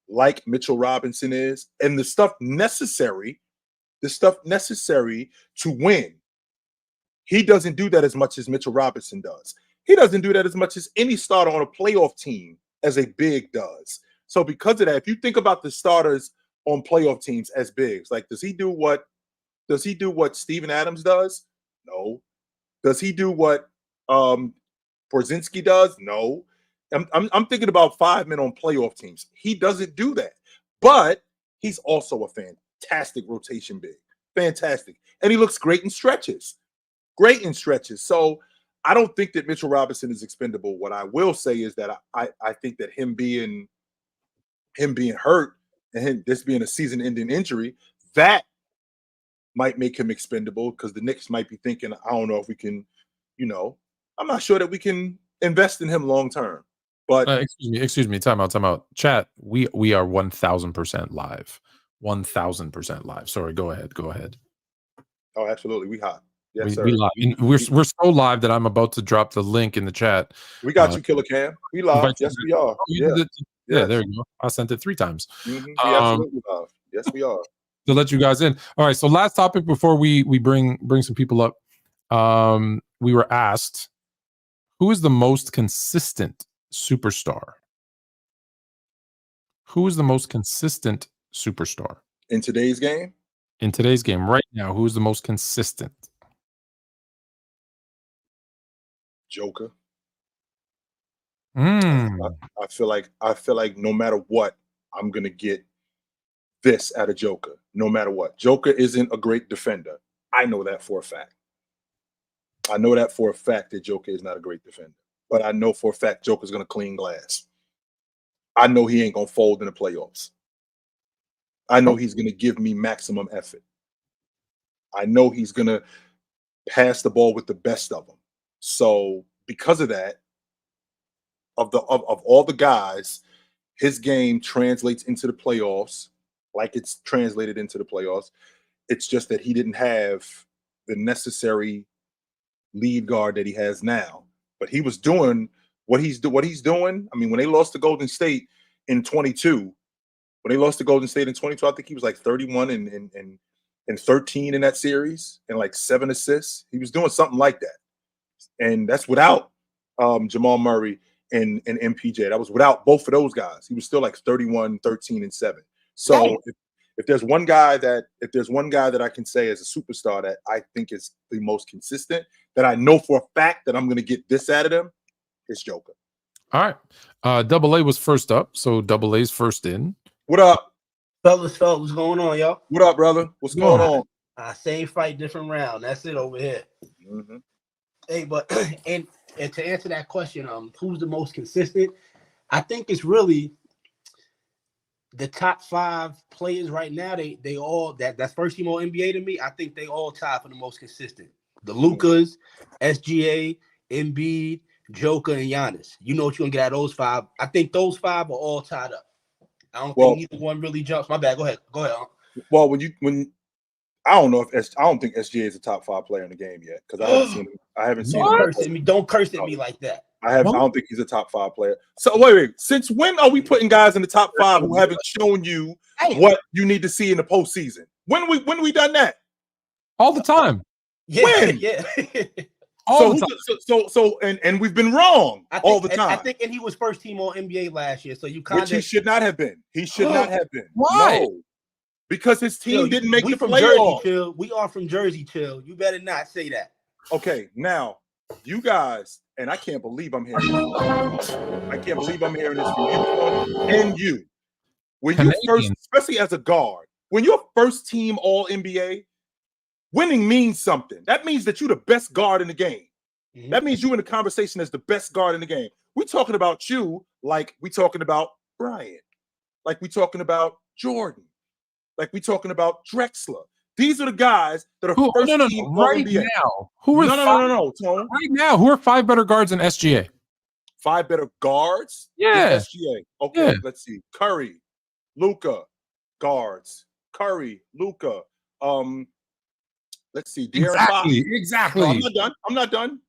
S2: like Mitchell Robinson is, and the stuff necessary to win. He doesn't do that as much as Mitchell Robinson does. He doesn't do that as much as any starter on a playoff team as a big does. So because of that, if you think about the starters on playoff teams as bigs, like does he do what Steven Adams does? No. Does he do what Porzingis does? No. I'm thinking about 5 men on playoff teams. He doesn't do that. But he's also a fantastic rotation big. Fantastic. And he looks great in stretches. So I don't think that Mitchell Robinson is expendable. What I will say is that I think that him being hurt and this being a season-ending injury, that might make him expendable because the Knicks might be thinking, I don't know if we can, I'm not sure that we can invest in him long term. But
S1: excuse me, time out. Chat, we are 1000% live. 1000% live. Sorry, go ahead.
S2: Oh, absolutely. We hot. Yes, sir.
S1: We live. And we're so live that I'm about to drop the link in the chat.
S2: We got you, Killer Cam. We live. Yes, we are.
S1: Yeah, there you go. I sent it 3 times.
S2: Mm-hmm. We absolutely live. Yes, we are.
S1: To let you guys in. All right. So last topic before we bring some people up. We were asked, who is the most consistent superstar? Who is the most consistent superstar
S2: in today's game?
S1: In today's game, right now, who is the most consistent?
S2: Joker.
S1: I
S2: feel like no matter what, I'm gonna get this out of Joker. No matter what. Joker isn't a great defender. I know that for a fact. That Joker is not a great defender. But I know for a fact Joker's gonna clean glass. I know he ain't gonna fold in the playoffs. I know he's gonna give me maximum effort. I know he's gonna pass the ball with the best of them. So because of that, of all the guys, his game translates into the playoffs like it's translated into the playoffs. It's just that he didn't have the necessary lead guard that he has now. But he was doing what he's doing. I mean, when they lost to Golden State in 22, I think he was like 31 and 13 in that series and like 7 assists. He was doing something like that. And that's without Jamal Murray and MPJ. That was without both of those guys. He was still like 31, 13, and 7. So if there's one guy that I can say as a superstar that I think is the most consistent, that I know for a fact that I'm going to get this out of them, it's Joker.
S1: All right. Double A was first up, so Double A's first in.
S2: What up?
S6: Fellas, what's going on, y'all?
S2: What up, brother? What's going on?
S6: Same fight, different round. That's it over here.
S2: Mm-hmm.
S6: Hey, but and to answer that question, who's the most consistent? I think it's really the top 5 players right now. They all that's first team all NBA to me. I think they all tie for the most consistent. The Lukas, SGA, Embiid, Joker, and Giannis. You know what you're gonna get out of those 5. I think those 5 are all tied up. I don't think either one really jumps. My bad. Go ahead.
S2: Well, I don't think SGA is a top 5 player in the game yet because I haven't seen him.
S6: Don't curse at me like that.
S2: I don't think he's a top 5 player. So wait. Since when are we putting guys in the top 5 who haven't shown you what you need to see in the postseason? When we done that?
S1: All the time.
S6: Yeah,
S2: when?
S6: Yeah.
S2: And we've been wrong all the time.
S6: I think, and he was first team all NBA last year, so you kind of.
S2: Which he should not have been. He should not have been.
S1: Why?
S2: No. Because his team didn't make the playoffs.
S6: Jersey, Chill. We are from Jersey, Chill. You better not say that.
S2: Okay, now you guys, and I can't believe I'm hearing this. I can't believe I'm hearing this from you and you. When you first, especially as a guard, when you're first team all NBA, winning means something. That means that you're the best guard in the game. Mm-hmm. That means you're in the conversation as the best guard in the game. We're talking about you like we're talking about Bryant, like we're talking about Jordan, like we're talking about Drexler. These are the guys that are
S1: Who,
S2: first
S1: no,
S2: team
S1: right
S2: All-NBA.
S1: now. Who are
S2: No, Tone.
S1: right now? Who are 5 better guards in SGA?
S2: 5 better guards
S1: Yeah.
S2: in SGA. Okay,
S1: Yeah.
S2: let's see. Curry, Luka, guards. Curry, Luka. Let's see. De'Aaron Fox.
S1: Exactly.
S2: No, I'm not done.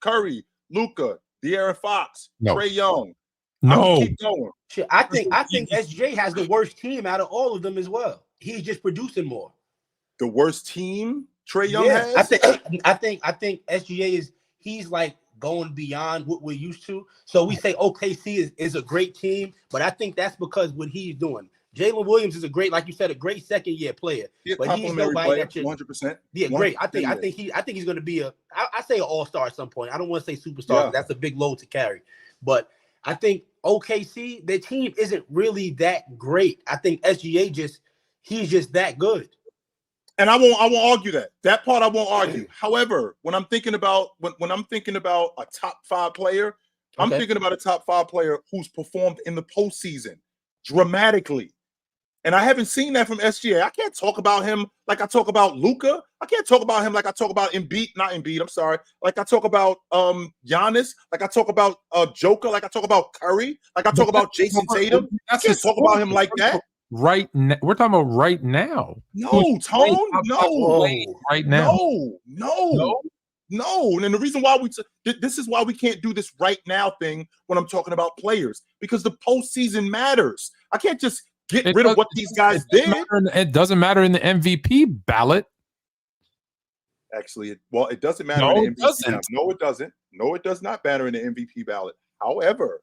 S2: Curry, Luka, De'Aaron Fox,
S1: No.
S2: Trae Young.
S1: No.
S2: Keep going.
S6: Shit, I think SJ has the worst team out of all of them as well. He's just producing more.
S2: The worst team Trae Young has?
S6: I think SGA he's like going beyond what we're used to. So we say OKC is a great team, but I think that's because what he's doing. Jalen Williams is a great, like you said, a great second-year player.
S2: But he's nobody that 100%.
S6: Yeah, great. I think he's going to be I say an all-star at some point. I don't want to say superstar. Yeah. That's a big load to carry. But I think OKC, their team isn't really that great. I think SGA he's just that good.
S2: And I won't argue that. That part I won't argue. However, when I'm thinking about a top 5 player, I'm thinking about a top 5 player who's performed in the postseason dramatically. And I haven't seen that from SGA. I can't talk about him like I talk about Luka. I can't talk about him like I talk about Embiid, I'm sorry. Like I talk about Giannis, like I talk about Joker, like I talk about Curry, like I talk about Jason Tatum. I can't talk about him like that.
S1: Right now, we're talking about right now.
S2: No, Tone. No.
S1: Right now.
S2: No. And the reason why this is why we can't do this right now thing when I'm talking about players, because the postseason matters. I can't just get rid of what these guys did.
S1: It doesn't matter in the MVP ballot.
S2: Actually, it doesn't matter in the MVP ballot. No, it doesn't. No, it does not matter in the MVP ballot. However,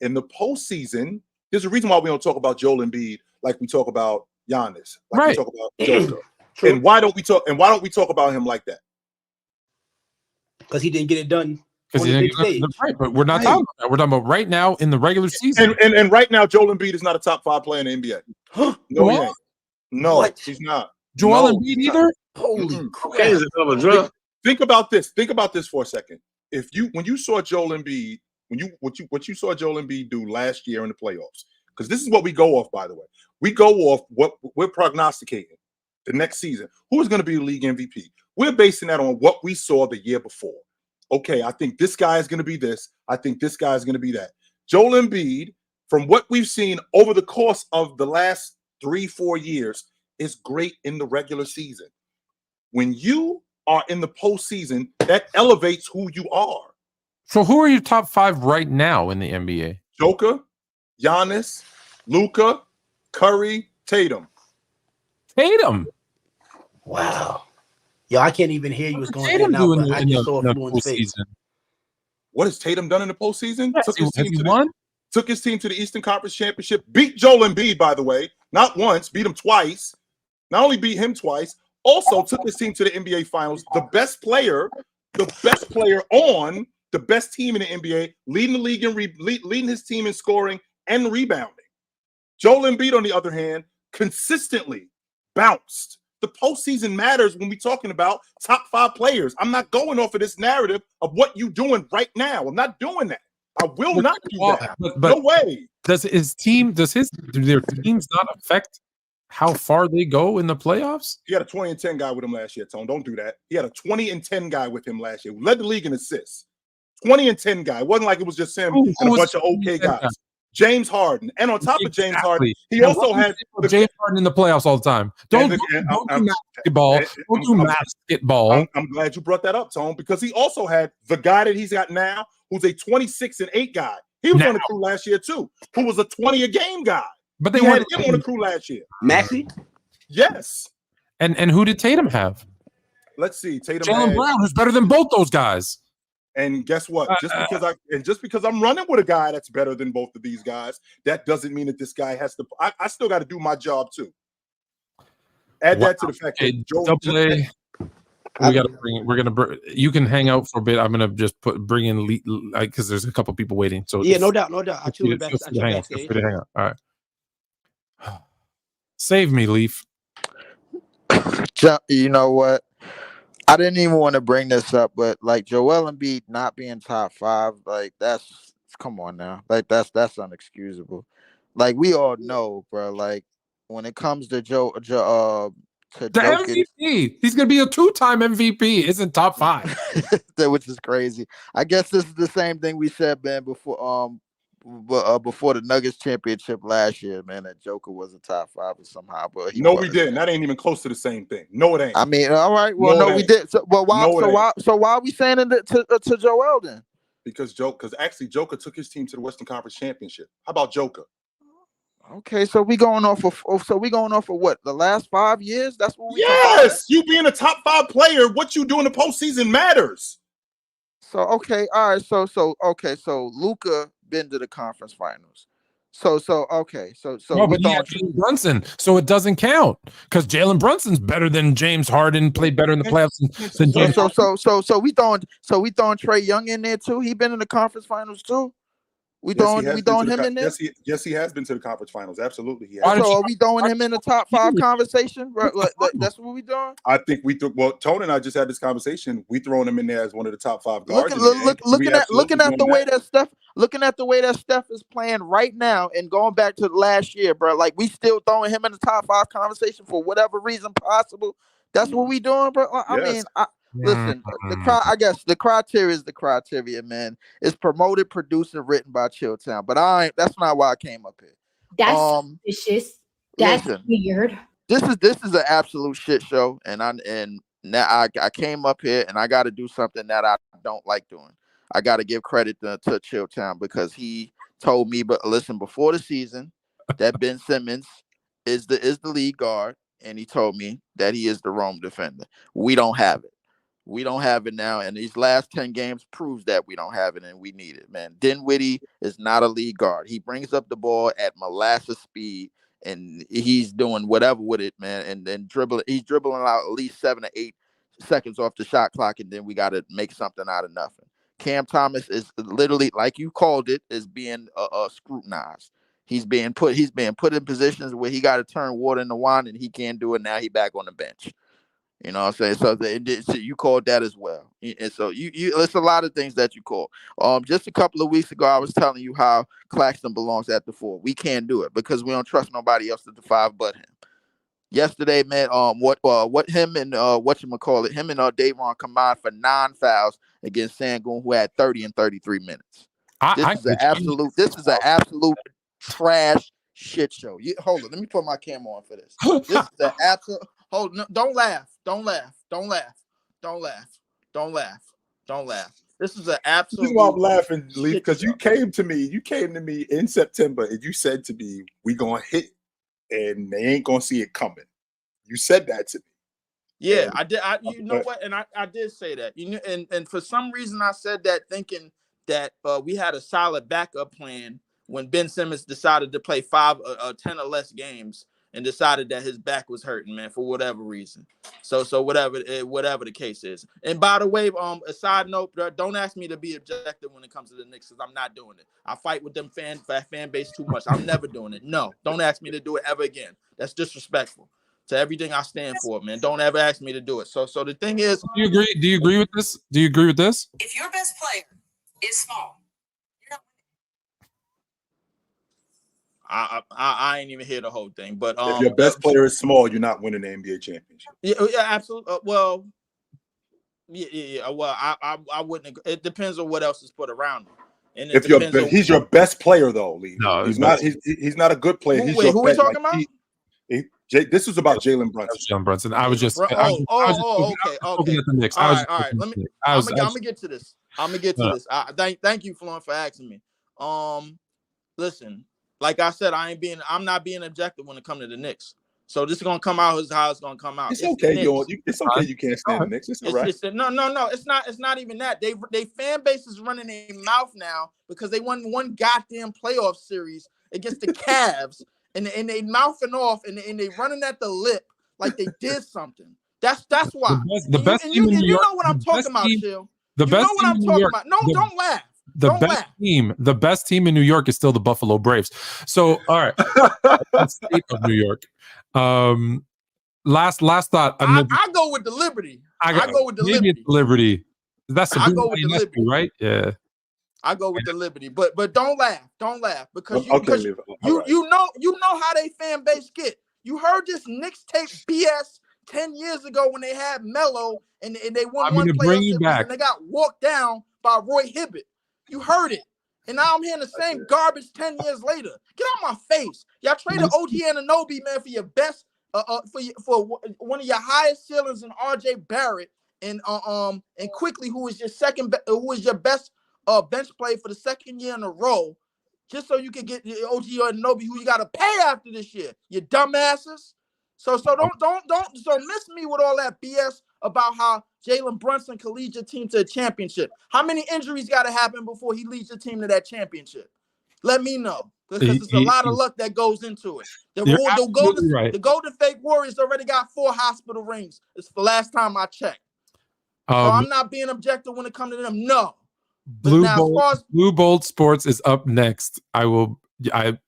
S2: in the postseason, there's a reason why we don't talk about Joel Embiid like we talk about Giannis, like we talk about Joker. And why don't we talk about him like that?
S6: Because he didn't get it done.
S1: Because he didn't get it done. Right, but we're not talking about that. We're talking about right now in the regular season.
S2: And right now, Joel Embiid is not a top 5 player in the NBA. Huh? No, he ain't. No, he's not.
S1: Joel Embiid either?
S6: Holy crap.
S2: Think about this. Think about this for a second. When you saw Joel Embiid, what you saw Joel Embiid do last year in the playoffs, because this is what we go off, by the way. We go off what we're prognosticating the next season. Who is going to be the league MVP? We're basing that on what we saw the year before. Okay, I think this guy is going to be this. I think this guy is going to be that. Joel Embiid, from what we've seen over the course of the last 3-4 years, is great in the regular season. When you are in the postseason, that elevates who you are.
S1: So who are your top 5 right now in the NBA?
S2: Joker, Giannis, Luka, Curry, Tatum.
S6: Wow. Yo, I can't even hear you. What's going on now? I just saw Fluent's face.
S2: What has Tatum done in the postseason?
S1: Yes,
S2: Took his team to the Eastern Conference Championship. Beat Joel Embiid, by the way. Not once. Beat him twice. Not only beat him twice, also took his team to the NBA Finals. The best player on the best team in the NBA, leading the league in leading his team in scoring and rebounding. Joel Embiid, on the other hand, consistently bounced. The postseason matters when we're talking about top 5 players. I'm not going off of this narrative of what you're doing right now. I'm not doing that. I will not do that. But no way.
S1: Does their teams not affect how far they go in the playoffs?
S2: He had a 20-10 guy with him last year, Tone. Don't do that. He had a 20-10 guy with him last year. Led the league in assists. 20-10 guy. It wasn't like it was just him and a bunch of okay guys. James Harden. And on top of James Harden, he also had
S1: James Harden in the playoffs all the time. Don't do basketball. Don't do basketball.
S2: I'm glad you brought that up, Tone, because he also had the guy that he's got now, who's a 26-8 guy. He was on the crew last year too, who was a 20-a-game guy.
S1: But they
S2: had him on the crew last year.
S6: Maxey?
S2: Yes.
S1: And who did Tatum have?
S2: Let's see. Tatum
S1: Jaylen Brown, who's better than both those guys.
S2: And guess what? Just because I'm running with a guy that's better than both of these guys, that doesn't mean that this guy has to. I still got to do my job too. Add that to the fact that Joe. You can hang out for a bit. I'm gonna just bring in because there's a couple people waiting. So
S6: yeah, no doubt. I truly
S1: hang out. All right. Save me, Leaf.
S7: You know what? I didn't even want to bring this up, but like Joel Embiid not being top 5, like come on now, like that's unexcusable. Like we all know, bro. Like when it comes to to
S1: The
S7: Jokic,
S1: MVP. He's going to be a 2-time MVP. Isn't top 5.
S7: which is crazy. I guess this is the same thing we said, man, before before the Nuggets championship last year, man. That Joker was a top 5 or somehow, but he
S2: No,
S7: was.
S2: we didn't. That ain't even close to the same thing. No, it ain't.
S7: I mean, all right. Well,
S2: No,
S7: no,
S2: it
S7: we
S2: ain't.
S7: did. So, well, why?
S2: No, it ain't.
S7: So why are we saying it to Joel then?
S2: Because actually Joker took his team to the Western Conference Championship. How about Joker?
S7: Okay, so we going off of what, the last 5 years? That's what we.
S2: Yes, you being a top 5 player, what you do in the postseason matters.
S7: So okay, all right. So Luka been to the conference finals. So
S1: No, but he had Jalen Brunson, so it doesn't count because Jalen Brunson's better than James Harden, played better in the playoffs than James.
S7: So we throwing Trey Young in there too. He been in the conference finals too. We throwing him in there.
S2: Yes, he has been to the conference finals. Absolutely, he
S7: So
S2: has.
S7: are we throwing him in the top 5 conversation? Right, that's what we doing.
S2: I think well, Tony and I just had this conversation. We throwing him in there as one of the top 5 guards.
S7: Looking at the way that Steph is playing right now, and going back to last year, bro. Like, we still throwing him in the top 5 conversation for whatever reason possible. That's what we doing, bro. I mean, listen, I guess the criteria is the criteria, man. It's promoted, produced, and written by Chilltown. But that's not why I came up here.
S4: That's suspicious. That's weird.
S7: This is an absolute shit show, and now I came up here and I got to do something that I don't like doing. I got to give credit to Chilltown because he told me, but listen, before the season, that Ben Simmons is the lead guard, and he told me that he is the Rome defender. We don't have it. We don't have it now, and these last 10 games proves that we don't have it, and we need it, man. Dinwiddie is not a lead guard. He brings up the ball at molasses speed, and he's doing whatever with it, man. And then he's dribbling out at least 7 to 8 seconds off the shot clock, and then we got to make something out of nothing. Cam Thomas is literally, like you called it, is being scrutinized. He's being put in positions where he got to turn water into wine, and he can't do it. Now he back on the bench. You know what I'm saying? So you called that as well. And so you it's a lot of things that you call. Just a couple of weeks ago, I was telling you how Claxton belongs at the 4. We can't do it because we don't trust nobody else at the 5 but him. Yesterday, man, what him and him and Davon combined for 9 fouls against Sangoon, who had 30 and 33 minutes. This is an absolute trash shit show. Hold on, let me put my camera on for this. This is an absolute. Hold no, don't laugh. This is an absolute.
S2: You know I'm laughing, Lee, because you came to me in September and you said to me, we gonna hit and they ain't gonna see it coming. You said that to me.
S7: Yeah, I did. You know what? And I did say that. You know, and for some reason I said that thinking that we had a solid backup plan when Ben Simmons decided to play 10 or less games and decided that his back was hurting, man, for whatever reason. So whatever the case is. And by the way, a side note, don't ask me to be objective when it comes to the Knicks, because I'm not doing it. I fight with them fan base too much. I'm never doing it. No, don't ask me to do it ever again. That's disrespectful to everything I stand for, man. Don't ever ask me to do it. So the thing is,
S1: do you agree with this? Do you agree with this?
S8: If your best player is small,
S7: I ain't even hear the whole thing, but
S2: if your best player is small, you're not winning the NBA championship.
S7: Yeah, absolutely. Well, yeah. Well, I wouldn't. It depends on what else is put around him. And
S2: he's your best player, though, Lee.
S1: No,
S2: he's not. He's not a good player.
S7: Who we talking about?
S2: This was about Jalen Brunson.
S1: Jalen Brunson. I was just.
S7: Okay.
S1: The Knicks.
S7: All right. I'm gonna get to this. Thank you, Fluent, for asking me. Listen. Like I said, I'm not being objective when it comes to the Knicks. So this is gonna come out how it's gonna come out.
S2: It's okay. It's okay. You can't stand the Knicks. It's all right.
S7: No. It's not even that. They fan base is running their mouth now because they won one goddamn playoff series against the Cavs, and they mouthing off and they running at the lip like they did something. That's why.
S1: The best team in New York.
S7: You know what I'm talking about, Chill.
S1: The best team in New York.
S7: No, don't laugh.
S1: The best team in New York is still the Buffalo Braves. So, all right, state of New York. Last thought.
S7: I go with the Liberty. I go with the Liberty.
S1: Maybe Liberty. That's the
S7: I go with the Liberty,
S1: right? Yeah.
S7: I go with the Liberty, but don't laugh because you
S2: right.
S7: know how they fan base get. You heard this Knicks tape BS 10 years ago when they had Melo and they won
S1: I'm
S7: one
S1: gonna
S7: playoff
S1: bring you
S7: series
S1: back.
S7: and they got walked down by Roy Hibbert. You heard it. And now I'm hearing the same garbage 10 years later. Get out my face. Y'all traded OG Anunoby, man, for your best, for one of your highest ceilings in RJ Barrett and quickly, who is your best bench play for the second year in a row, just so you can get OG Anunoby, who you got to pay after this year. You dumbasses. So don't miss me with all that BS about how Jalen Brunson can lead your team to a championship. How many injuries got to happen before he leads your team to that championship? Let me know, because it's a lot of luck that goes into it. The Golden State Warriors already got 4 hospital rings. It's the last time I checked. So I'm not being objective when it comes to them. No.
S1: Blue Bolt Sports is up next.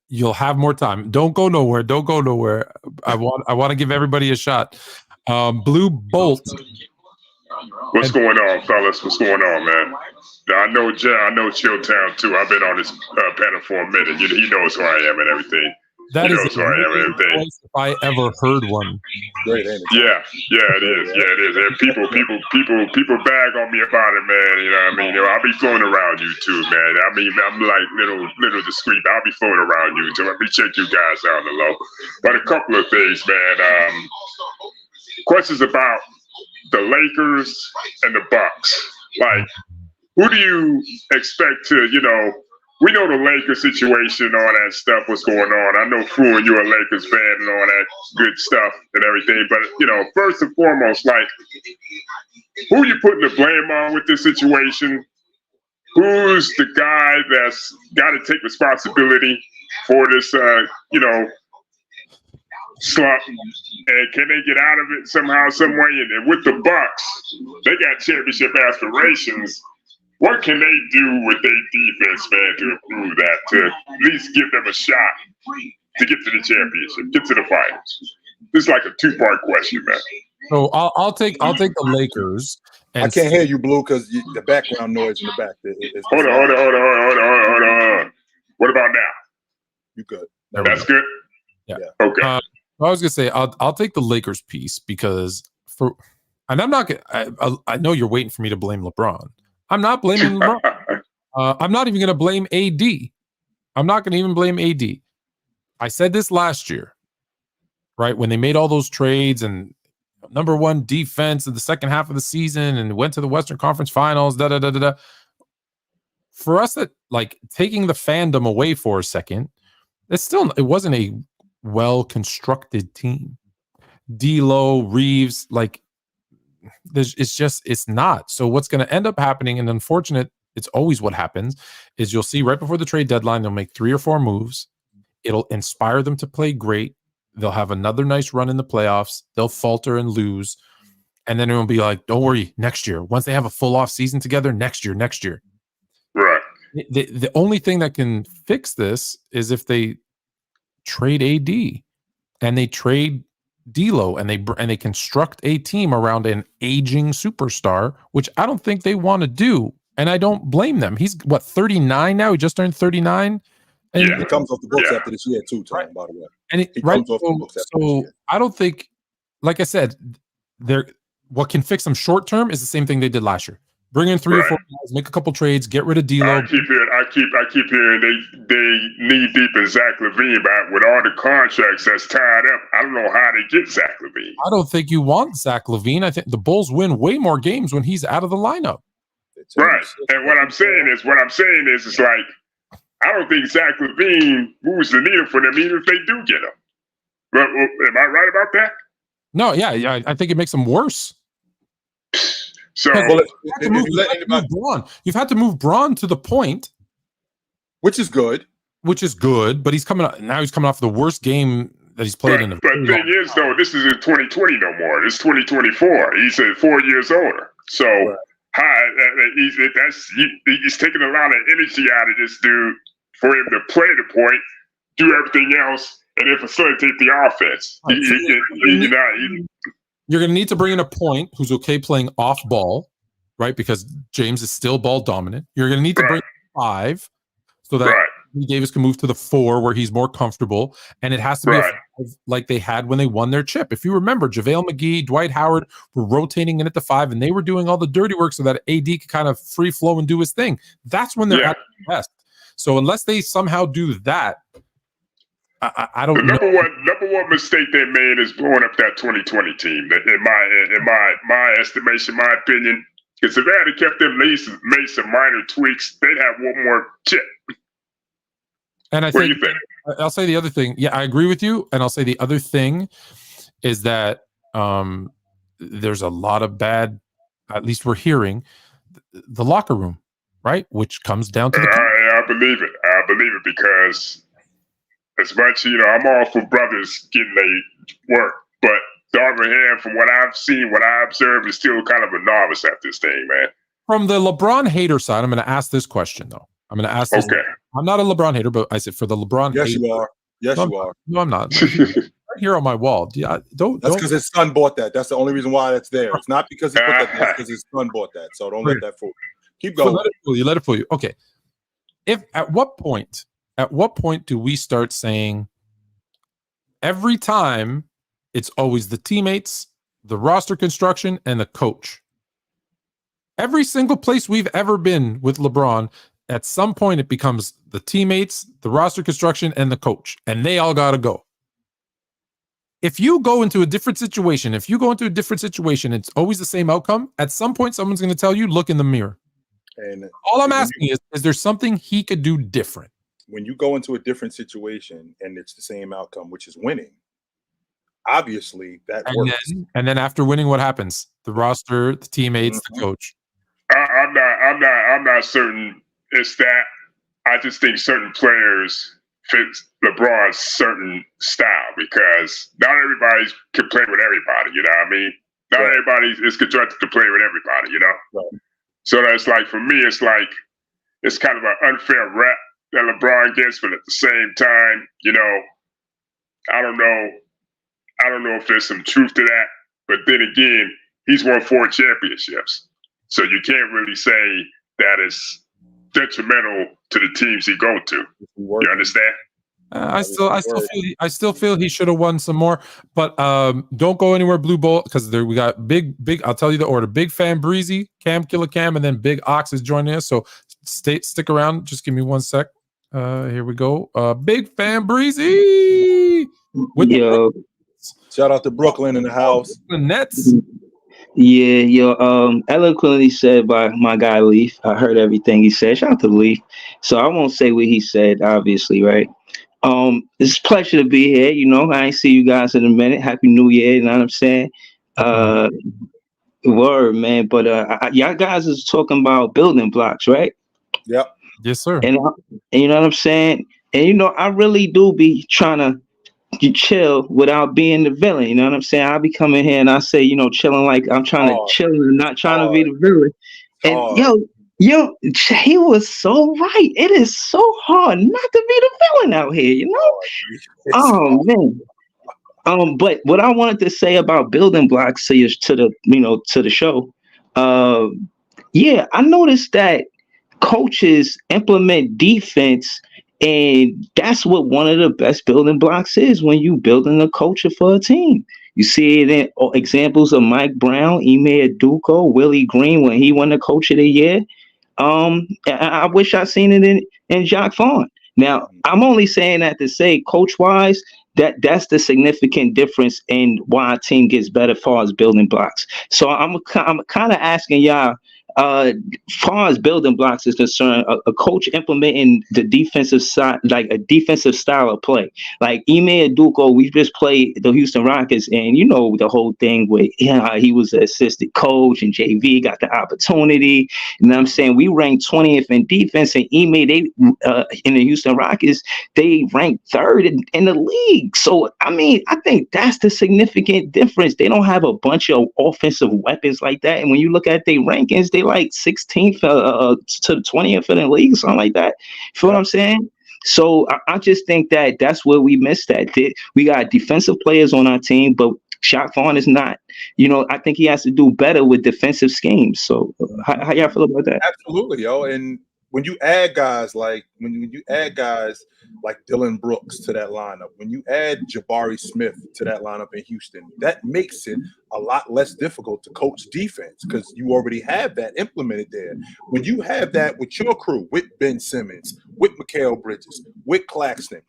S1: You'll have more time. Don't go nowhere. Don't go nowhere. I want to give everybody a shot. Blue Bolt.
S9: What's going on, fellas? What's going on, man? I know Chilltown too. I've been on this panel for a minute. He knows who I am and everything.
S1: That
S9: he
S1: is
S9: knows who I am and everything.
S1: If I ever heard one.
S2: Great, ain't it?
S9: Yeah, it is. Yeah, it is. And people bag on me about it, man. You know what I mean? I'll be floating around you too, man. I mean, I'm like little discreet. I'll be floating around you too. Let me check you guys out on the low. But a couple of things, man. Questions about the Lakers and the Bucks. Like, who do you expect to, we know the Lakers situation, all that stuff, what's going on. I know, Fluent, you're a Lakers fan and all that good stuff and everything. But, first and foremost, like, who are you putting the blame on with this situation? Who's the guy that's got to take responsibility for this, slump? And can they get out of it somehow, some way? And with the Bucks, they got championship aspirations. What can they do with their defense, man, to improve that, to at least give them a shot to get to the championship, get to the finals? This is like a 2-part question, man.
S1: So I'll take the Lakers.
S2: I can't hear you, Blue, because the background noise in the back.
S9: Hold on. What about now?
S2: You good?
S9: That's good.
S1: Yeah.
S9: Okay.
S1: I was gonna say I'll take the Lakers piece because I'm not gonna. I know you're waiting for me to blame LeBron. I'm not blaming LeBron. I'm not even gonna blame AD. I'm not gonna even blame AD. I said this last year, right, when they made all those trades and number 1 defense in the second half of the season and went to the Western Conference Finals. For us, that like taking the fandom away for a second, it wasn't a well-constructed team. D'Lo, Reeves, like it's not. So what's going to end up happening, and unfortunate, it's always what happens, is you'll see right before the trade deadline, they'll make 3 or 4 moves. It'll inspire them to play great. They'll have another nice run in the playoffs. They'll falter and lose. And then it'll be like, don't worry, next year. Once they have a full off season together, next year.
S9: Right.
S1: The only thing that can fix this is if they trade AD and they trade D'Lo and they construct a team around an aging superstar, which I don't think they want to do. And I don't blame them. He's 39 now? He just turned 39. And
S2: he comes off the books after this year too, Tom, by the way.
S1: And he comes off the books after this year. I don't think, like I said, what can fix them short term is the same thing they did last year. Bring in 3 or 4 guys, make a couple trades, get rid of D'Lo.
S9: I keep hearing they knee deep in Zach LaVine, but with all the contracts that's tied up, I don't know how they get Zach LaVine.
S1: I don't think you want Zach LaVine. I think the Bulls win way more games when he's out of the lineup.
S9: Right. And what I'm saying is, it's like, I don't think Zach LaVine moves the needle for them, even if they do get him. But am I right about that?
S1: No, yeah, I think it makes them worse.
S9: So
S1: you've had to move Braun to the point,
S2: which is good.
S1: But he's coming off the worst game that he's played in.
S9: But the thing is, though, this isn't 2020 no more. It's 2024. He's 4 years older. So he's taking a lot of energy out of this dude for him to play the point, do everything else, and then facilitate the offense.
S1: You're going to need to bring in a point who's okay playing off ball, right? Because James is still ball dominant. You're going to need to bring 5 so that Anthony Davis can move to the 4 where he's more comfortable, and it has to be a 5 like they had when they won their chip. If you remember, JaVale McGee, Dwight Howard were rotating in at the 5, and they were doing all the dirty work so that AD could kind of free flow and do his thing. That's when they're at their best. So unless they somehow do that, I don't know.
S9: Number one mistake they made is blowing up that 2020 team. In my estimation, my opinion, because if they had kept them, made some minor tweaks, they'd have one more chip.
S1: And
S9: what do you think?
S1: I'll say the other thing. Yeah, I agree with you. And I'll say the other thing is that there's a lot of bad, at least we're hearing, the locker room, right? Which comes down to
S9: I believe it. I believe it because as much, I'm all for brothers getting their work, but the other hand, from what I've seen, what I observed, is still kind of a novice at this thing, man.
S1: From the LeBron hater side, I'm going to ask this question, though. I'm going to ask this.
S9: Okay.
S1: I'm not a LeBron hater, but I said for the LeBron
S2: Yes,
S1: hater.
S2: you are. Yes, you are.
S1: No, I'm not. Right here on my wall. Yeah,
S2: That's because his son bought that. That's the only reason why that's there. It's not because he put that there, because his son bought that. So don't let that fool you. Keep going.
S1: So let it fool you. Okay. At what point do we start saying every time it's always the teammates, the roster construction, and the coach? Every single place we've ever been with LeBron, at some point it becomes the teammates, the roster construction, and the coach, and they all got to go. If you go into a different situation, it's always the same outcome. At some point, someone's going to tell you, look in the mirror.
S2: And
S1: all I'm asking is there something he could do different?
S2: When you go into a different situation and it's the same outcome, which is winning, obviously that works.
S1: And then after winning, what happens? The roster, the teammates, the coach.
S9: I'm not certain it's that. I just think certain players fit LeBron's certain style because not everybody can play with everybody. You know what I mean? Not everybody is constructed to play with everybody. You know.
S2: Right.
S9: So that's like, for me, it's kind of an unfair rep that LeBron gets, but at the same time, I don't know if there's some truth to that. But then again, he's won 4 championships. So you can't really say that it's detrimental to the teams he go to. You understand?
S1: I still feel he should have won some more, but don't go anywhere, Blue Bolt, because we got big. I'll tell you the order: Big Fan Breezy, Cam Killer Cam, and then Big Ox is joining us. So stick around. Just give me 1 sec. Here we go. Big Fan Breezy.
S2: Shout out to Brooklyn in the house.
S1: The Nets.
S10: Yeah, eloquently said by my guy Leaf. I heard everything he said. Shout out to Leaf. So I won't say what he said, obviously, right? It's a pleasure to be here. I ain't see you guys in a minute. Happy New Year, you know what I'm saying? Word, man. But y'all guys is talking about building blocks, right?
S2: Yep.
S1: Yes, sir.
S10: And you know what I'm saying? And I really do be trying to chill without being the villain. You know what I'm saying? I'll be coming here and I say, chilling like I'm trying to chill and not trying to be the villain. And yo, he was so right. It is so hard not to be the villain out here, Oh man. But what I wanted to say about building blocks to the show, I noticed that coaches implement defense, and that's what one of the best building blocks is when you building a culture for a team. You see it in examples of Mike Brown, Ime Udoka, Willie Green when he won the Coach of the Year. I wish I'd seen it in Jacques Vaughn. Now, I'm only saying that to say, coach-wise, that's the significant difference in why a team gets better as far as building blocks. So I'm kind of asking y'all, as far as building blocks is concerned, a coach implementing the defensive side, like a defensive style of play. Like Ime Udoka, we just played the Houston Rockets, and the whole thing with he was an assistant coach and JV got the opportunity. You know what I'm saying? We ranked 20th in defense, and Ime, they in the Houston Rockets, they ranked 3rd in the league. So I think that's the significant difference. They don't have a bunch of offensive weapons like that, and when you look at their rankings, they like 16th to 20th in the league, something like that. You feel what I'm saying? So I just think that's where we missed that. We got defensive players on our team, but Jacques Vaughn is not. I think he has to do better with defensive schemes. So how y'all feel about that?
S2: Absolutely, yo. And when you add guys like Dylan Brooks to that lineup, when you add Jabari Smith to that lineup in Houston, that makes it a lot less difficult to coach defense because you already have that implemented there. When you have that with your crew, with Ben Simmons, with Mikal Bridges, with Claxton,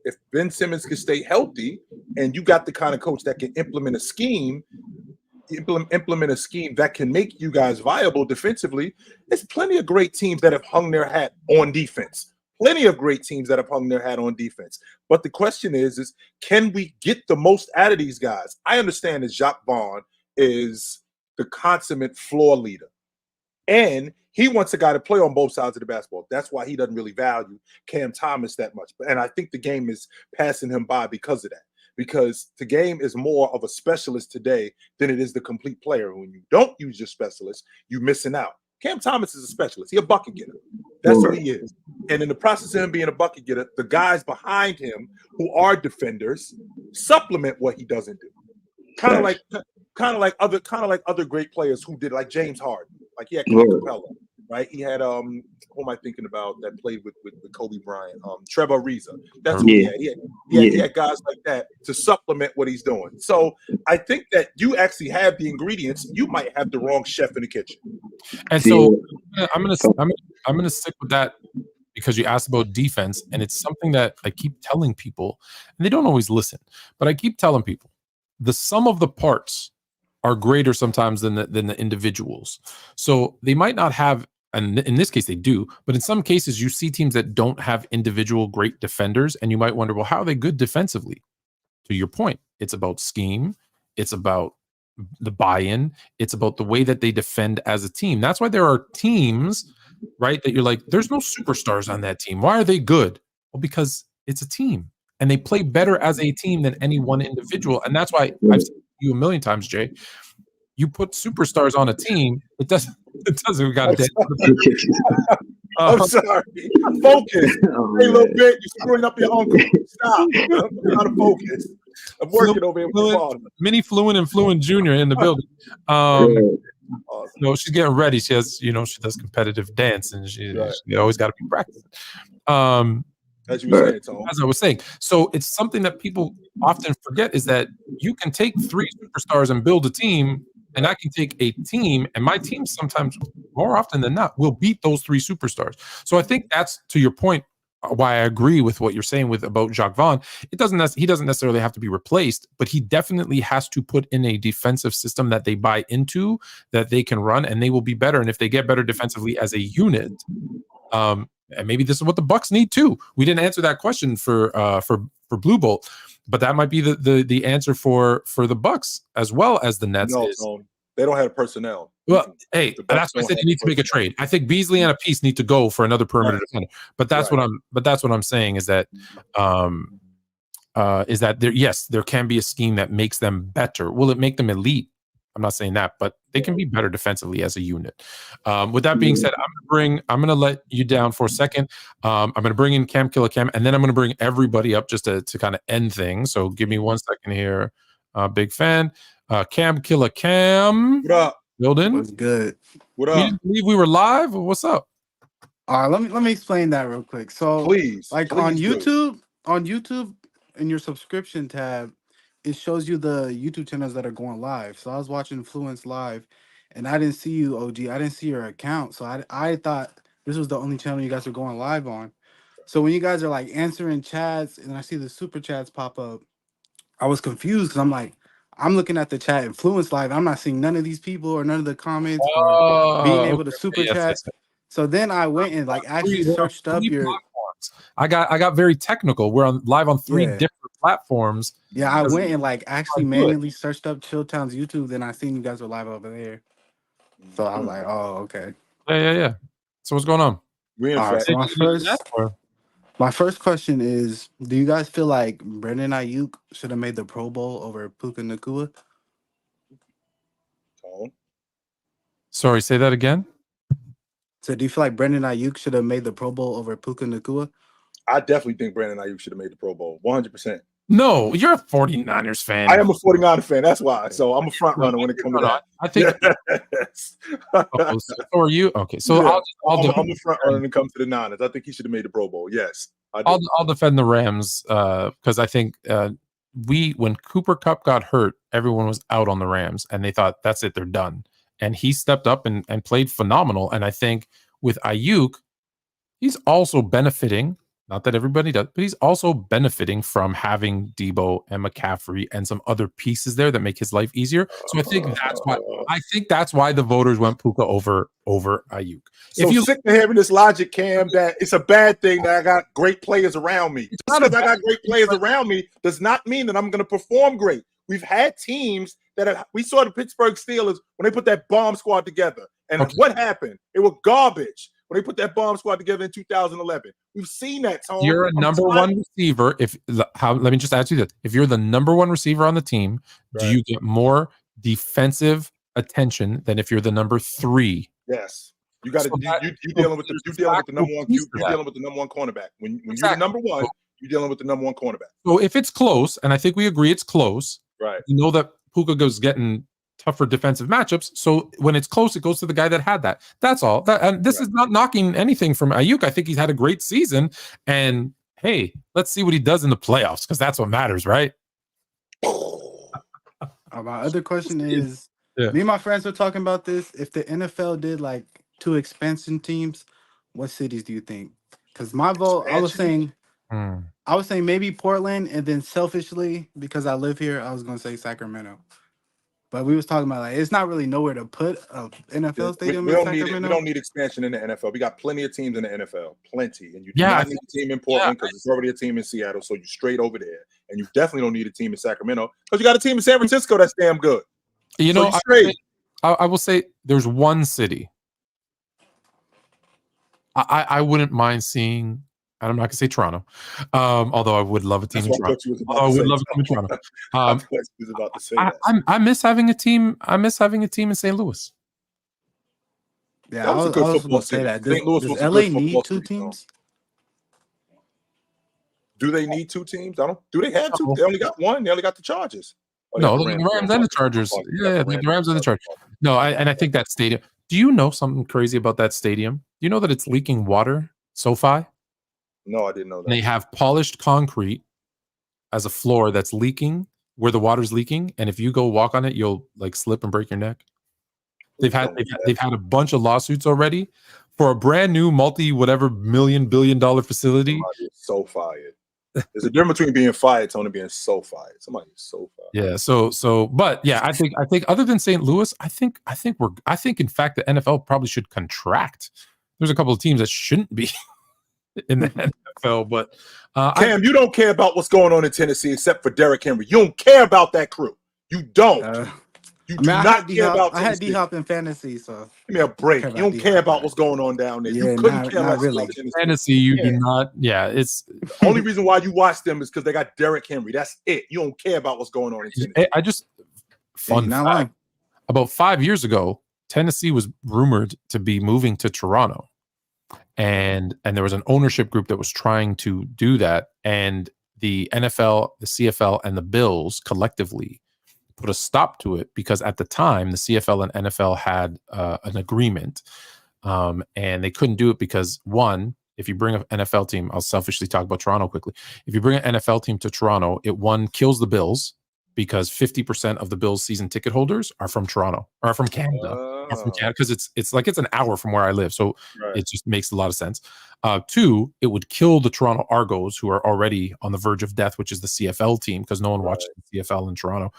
S2: if Ben Simmons can stay healthy and you got the kind of coach that can implement a scheme that can make you guys viable defensively, there's plenty of great teams that have hung their hat on defense. Plenty of great teams that have hung their hat on defense. But the question is can we get the most out of these guys? I understand that Jacques Vaughn is the consummate floor leader. And he wants a guy to play on both sides of the basketball. That's why he doesn't really value Cam Thomas that much. And I think the game is passing him by because of that. Because the game is more of a specialist today than it is the complete player. When you don't use your specialist, you're missing out. Cam Thomas is a specialist. He's a bucket getter. That's what he is. And in the process of him being a bucket getter, the guys behind him who are defenders supplement what he doesn't do. Kind of like other great players who did, like James Harden. Like he had Clint Capella, right? He had who am I thinking about that played with Kobe Bryant? Trevor Ariza. That's what he had. He had guys like that to supplement what he's doing. So I think that you actually have the ingredients. You might have the wrong chef in the kitchen.
S1: And so I'm gonna stick with that because you asked about defense, and it's something that I keep telling people, and they don't always listen. But I keep telling people the sum of the parts are greater sometimes than the individuals. So they might not have, and in this case they do, but in some cases you see teams that don't have individual great defenders, and you might wonder, well, how are they good defensively? To your point, it's about scheme, it's about the buy-in, it's about the way that they defend as a team. That's why there are teams, right, that you're like, there's no superstars on that team. Why are they good? Well, because it's a team, and they play better as a team than any one individual. And that's why I've said to you a million times, Jay, you put superstars on a team, it doesn't we got to
S2: I'm sorry. Focus. Hey, little bit, you're screwing up your uncle. Stop. I'm out of focus. I'm working over here with the
S1: Mini Fluent and Fluent Jr. in the building. No, she's getting ready. She has, she does competitive dance, and she always got to be practicing.
S2: As you were saying, Tom.
S1: As I was saying. So it's something that people often forget is that you can take 3 superstars and build a team, and I can take a team, and my team sometimes, more often than not, will beat those 3 superstars. So I think that's, to your point, why I agree with what you're saying about Jacques Vaughn. He doesn't necessarily have to be replaced, but he definitely has to put in a defensive system that they buy into, that they can run, and they will be better. And if they get better defensively as a unit, and maybe this is what the Bucks need too. We didn't answer that question for Blue Bolt, but that might be the answer for the Bucks as well as the Nets.
S2: No, they don't have personnel.
S1: Well, hey, that's why I said you need to make a trade. I think Beasley and a piece need to go for another perimeter defender. But that's what I'm saying is that there can be a scheme that makes them better. Will it make them elite? I'm not saying that, but they can be better defensively as a unit. With that being said, I'm going to let you down for a second. I'm going to bring in Cam Killer Cam, and then I'm going to bring everybody up just to kind of end things. So give me 1 second here. Big fan. Cam Killer Cam.
S2: What up?
S11: Building. What's good?
S2: What up?
S1: You didn't believe we were live? What's up?
S11: All right, let me explain that real quick. So
S2: please,
S11: on YouTube, in your subscription tab, it shows you the YouTube channels that are going live. So I was watching Fluence live, and I didn't see you, OG. I didn't see your account. So I thought this was the only channel you guys were going live on. So when you guys are like answering chats, and I see the super chats pop up, I was confused because I'm like, I'm looking at the chat in Fluence live. I'm not seeing none of these people or none of the comments or being able to super chat. So then I went and like actually searched up your
S1: platforms. I got very technical. We're live on 3 different platforms.
S11: Yeah, I went and like actually manually searched up Chilltown's YouTube. Then I seen you guys were live over there. So I was like, oh, okay.
S1: Yeah. So what's going on?
S11: So my first question is, do you guys feel like Brandon Ayuk should have made the Pro Bowl over Puka Nacua?
S1: Sorry, say that again.
S11: So do you feel like Brandon Ayuk should have made the Pro Bowl over Puka Nacua?
S2: I definitely think Brandon Ayuk should have made the Pro Bowl, 100%.
S1: No, you're a 49ers fan.
S2: I am a 49er fan. That's why. So I'm a front runner when it comes to that.
S1: I think.
S2: Yes.
S1: So are you? Okay, so
S2: Yeah.
S1: I'm
S2: a front runner when it comes to the Niners. I think he should have made the Pro Bowl. Yes,
S1: I'll defend the Rams because I think when Cooper Kupp got hurt, everyone was out on the Rams, and they thought that's it, they're done. And he stepped up and played phenomenal. And I think with Ayuk, he's also benefiting. Not that everybody does, but he's also benefiting from having Debo and McCaffrey and some other pieces there that make his life easier. So I think that's why the voters went Puka over Ayuk.
S2: So sick of hearing this logic, Cam, that it's a bad thing that I got great players around me. Just because I got great players around me does not mean that I'm going to perform great. We've had teams we saw the Pittsburgh Steelers when they put that bomb squad together. And what happened? It was garbage when they put that bomb squad together in 2011. We've seen that, Tone.
S1: You're a number one receiver. Let me just ask you this. If you're the number one receiver on the team, do you get more defensive attention than if you're the number 3?
S2: Yes. You got to you dealing with the number one you're dealing with the number one cornerback. When you're the number one, you're dealing with the number one cornerback.
S1: So if it's close, and I think we agree it's close,
S2: right?
S1: You know that Puka goes getting tougher defensive matchups. So when it's close, it goes to the guy that had that. That's all. And this is not knocking anything from Ayuk. I think he's had a great season. And hey, let's see what he does in the playoffs because that's what matters, right?
S11: My other question is, me and my friends were talking about this. If the NFL did like 2 expansion teams, what cities do you think? Because my vote, I was saying maybe Portland, and then selfishly, because I live here, I was going to say Sacramento. But we was talking about like it's not really nowhere to put an NFL stadium in Sacramento.
S2: We don't need expansion in the NFL. We got plenty of teams in the NFL, plenty, and you do not need a team in Portland because there's already a team in Seattle, so you're straight over there. And you definitely don't need a team in Sacramento because you got a team in San Francisco that's damn good.
S1: You know, I will say there's one city I wouldn't mind seeing. I'm not gonna say Toronto, although I would love a team in Toronto. I would love a team in Toronto. I miss having a team. I miss having a team in St. Louis.
S11: Yeah, I was going to say that. Does LA need 2 teams?
S2: Do they need 2 teams? I don't. Do they have 2? They only got 1. They only got the Chargers.
S1: No, the Rams and the Chargers. Yeah, the Rams and the Chargers. No, I think that stadium. Do you know something crazy about that stadium? Do you know that it's leaking water? SoFi.
S2: No, I didn't know that.
S1: And they have polished concrete as a floor that's leaking where the water's leaking, and if you go walk on it, you'll like slip and break your neck. They've had a bunch of lawsuits already for a brand new multi-billion-dollar facility.
S2: Somebody is so fired. There's a difference between being fired, Tony, being so fired. Somebody is so fired.
S1: Yeah. But yeah, I think other than St. Louis, I think in fact the NFL probably should contract. There's a couple of teams that shouldn't be in the NFL, but
S2: Cam, you don't care about what's going on in Tennessee except for Derrick Henry. You don't care about that crew. You don't. You do not care about Tennessee.
S11: I had D-Hop in fantasy, so
S2: give me a break. You don't care about what's going on down there.
S11: Yeah,
S2: you couldn't care
S11: not really.
S2: about Tennessee.
S1: Fantasy, you do not. Yeah, it's
S2: the only reason why you watch them is because they got Derrick Henry. That's it. You don't care about what's going on in Tennessee.
S1: I just fun fact. About 5 years ago, Tennessee was rumored to be moving to Toronto. And there was an ownership group that was trying to do that, and the NFL, the CFL, and the Bills collectively put a stop to it because at the time the CFL and NFL had an agreement, and they couldn't do it because one, if you bring an NFL team, I'll selfishly talk about Toronto quickly. If you bring an NFL team to Toronto, it kills the Bills because 50% of the Bills season ticket holders are from Toronto or from Canada. Because it's an hour from where I live, so it just makes a lot of sense. 2, it would kill the Toronto Argos, who are already on the verge of death, which is the CFL team, because no one watches the CFL in Toronto.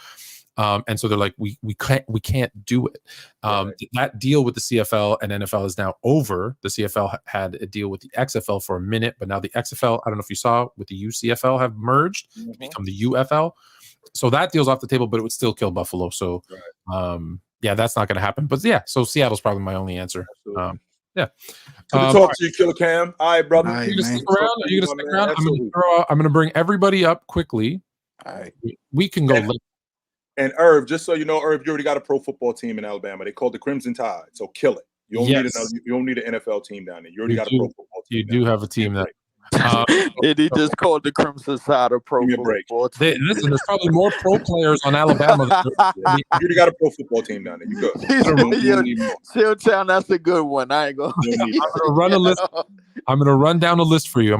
S1: And so they're like, we can't do it. That deal with the CFL and NFL is now over. The CFL had a deal with the XFL for a minute, but now the XFL, I don't know if you saw, with the UCFL have merged to become the UFL. So that deal's off the table, but it would still kill Buffalo. So, yeah, that's not going to happen. But yeah, so Seattle's probably my only answer. Yeah.
S2: Good to talk to you, Killer Cam. All right, brother.
S1: Are you going to stick around? Are you going to stick around? I'm going to bring everybody up quickly.
S2: All right.
S1: We can go late.
S2: And Irv, just so you know, Irv, you already got a pro football team in Alabama. They call it the Crimson Tide. So kill it. You don't need an NFL team down there. You already got a pro football team.
S1: You do have a team that.
S7: And he just called the Crimson Side of pro
S2: Give me a break.
S7: football.
S1: Listen, there's probably more pro players on Alabama.
S2: You already got a pro football team down there. You good?
S7: Chilltown, that's a good one. I ain't gonna.
S1: I'm gonna run a list. I'm gonna run down a list for you.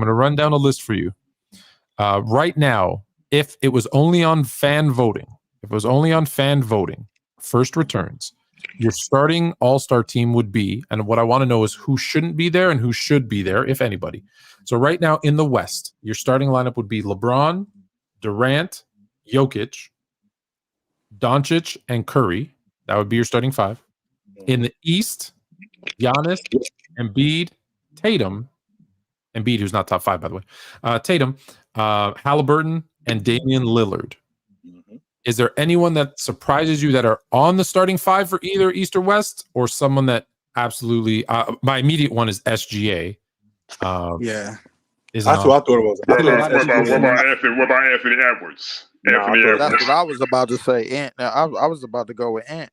S1: Right now, if it was only on fan voting, first returns, your starting all-star team would be, and what I want to know is who shouldn't be there and who should be there, if anybody. So right now in the West, your starting lineup would be LeBron, Durant, Jokic, Doncic, and Curry. That would be your starting five. In the East, Giannis, Embiid, Tatum, Embiid, who's not top five, by the way, Tatum, Halliburton, and Damian Lillard. Is there anyone that surprises you that are on the starting five for either East or West, or someone that absolutely? My immediate one is SGA.
S11: Yeah,
S2: that's what I thought it was.
S9: What about Anthony Edwards?
S7: That's what I was about to say. Ant. I was about to go with Ant.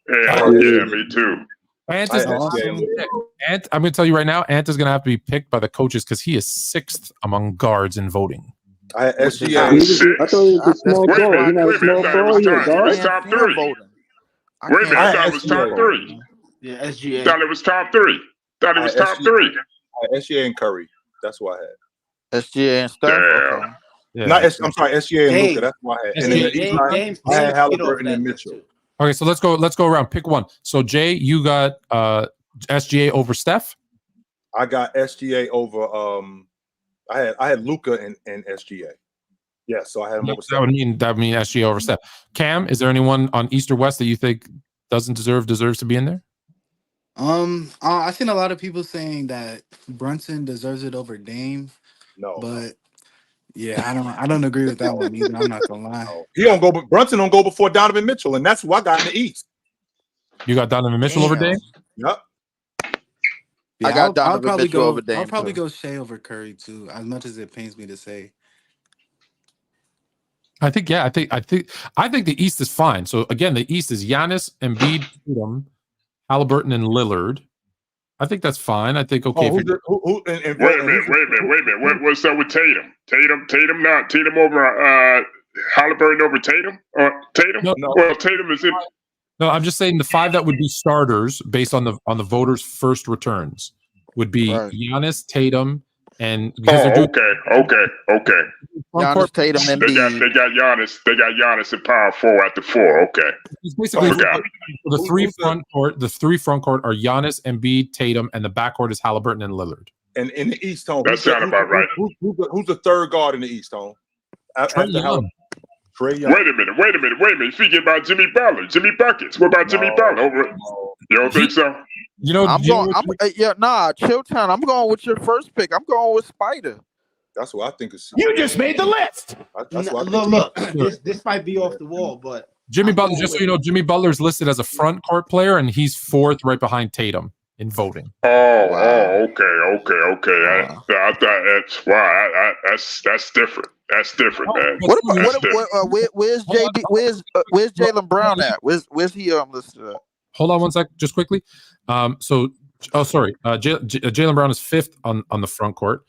S9: Yeah, me too.
S1: Ant is Ant. I'm going to tell you right now, Ant is going to have to be picked by the coaches because he is 6th among guards in voting.
S2: I thought
S9: it was a small ball. He was top 3. Wait a minute, I thought it was top 3.
S6: Yeah, SGA.
S9: Thought it was top 3.
S2: SGA and Curry. That's what I had.
S7: SGA and stuff. Okay.
S2: Yeah. I'm sorry, SGA and Luka. That's what I had. And then I had Halliburton and Mitchell.
S1: Okay, so let's go around. Pick one. So Jay, you got SGA over Steph?
S2: I got SGA over I had Luka and SGA. Yeah, so I had him over Steph.
S1: That would mean SGA over Steph. Cam, is there anyone on East or West that you think deserves to be in there?
S11: I've seen a lot of people saying that Brunson deserves it over Dame.
S2: No,
S11: but yeah, I don't agree with that one either. I'm not gonna lie.
S2: No. He don't go, but Brunson don't go before Donovan Mitchell, and that's who I got in the East.
S1: You got Donovan Mitchell over Dame?
S2: Yep.
S11: Yeah,
S7: I got Donovan Mitchell over Dame.
S11: I'll probably go Shea over Curry too, as much as it pains me to say.
S1: I think the East is fine. So again, the East is Giannis, Embiid, Tatum, Halliburton, and Lillard. I think that's fine. I think okay.
S9: Wait a minute. What's up with Tatum? Tatum over Halliburton over Tatum? Tatum?
S1: No.
S9: Well, Tatum is in.
S1: No, I'm just saying the five that would be starters based on the voters' first returns would be Giannis, Tatum, and
S9: okay.
S7: Giannis, Tatum, and
S9: they got Giannis at power 4 at the 4. Okay.
S1: It's basically the three front court. The three front court are Giannis, Embiid, Tatum, and the backcourt is Halliburton and Lillard.
S2: And in the East, Tone,
S9: that sounds about right.
S2: Who's the third guard in the East, Tone?
S1: Trae Young.
S2: Wait a
S9: minute. Speaking about Jimmy Butler, Jimmy Buckets. What about Jimmy Butler? You don't think so?
S7: Chilltown. I'm going with your first pick. I'm going with Spider.
S2: That's what I think is.
S5: You just made the list.
S6: Look. This might be off the wall, but
S1: Jimmy Butler. Just so you know, Jimmy Butler's listed as a front court player, and he's 4th, right behind Tatum in voting.
S9: Okay. I thought that's different. That's different, man.
S7: Where's Jaylen Brown at? Where's he listed at?
S1: Hold on one sec, just quickly. Jaylen Brown is 5th on the front court.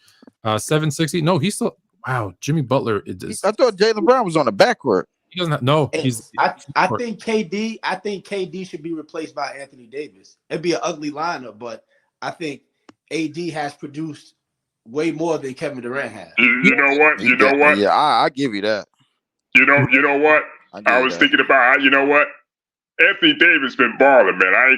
S1: 760. No, he's still. Wow, Jimmy Butler.
S7: I thought Jaylen Brown was on the backcourt.
S1: He doesn't have. No, he's.
S6: I think KD should be replaced by Anthony Davis. It'd be an ugly lineup, but I think AD has produced way more than Kevin Durant has.
S9: You know what?
S7: Yeah, I give you that.
S9: You know what? I was thinking about. You know what? Anthony Davis been balling, man. I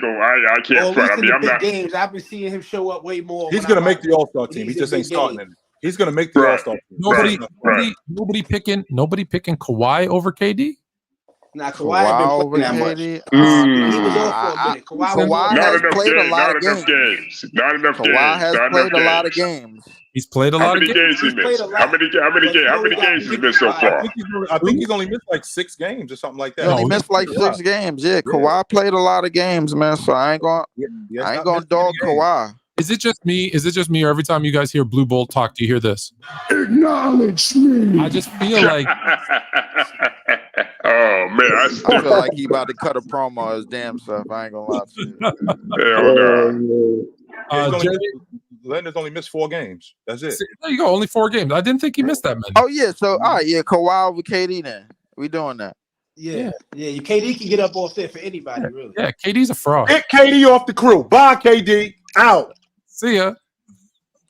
S9: can't front. I mean, I'm not.
S6: Games, I've been seeing him show up way more.
S2: He's gonna make the All-Star team. He just ain't starting it. He's gonna make the All-Star team.
S1: Nobody picking Kawhi over KD.
S6: Now Kawhi been playing that much. He was off for a minute.
S7: Kawhi has played a lot of games.
S9: Not enough games.
S7: Kawhi has played a lot of games.
S1: He's played a lot of games.
S9: How many games he missed so far?
S2: I think he's only missed like 6 games or something like that.
S7: He only missed like 6 games. Yeah, Kawhi played a lot of games, man. So I ain't gonna dog Kawhi.
S1: Is it just me, or every time you guys hear Blue Bolt talk, do you hear this?
S5: Acknowledge me.
S1: I just feel like.
S9: Oh man,
S7: I feel like he about to cut a promo on his damn self. I ain't gonna lie to you.
S2: He's Leonard's only missed 4 games. That's it.
S1: See, there you go. Only 4 games. I didn't think he missed that many.
S7: Oh yeah, so all right, yeah, Kawhi with KD then. We doing that.
S6: Yeah. KD can get up off there for anybody, really.
S1: Yeah, KD's a fraud.
S5: Get KD off the crew. Bye, KD. Out.
S1: See ya.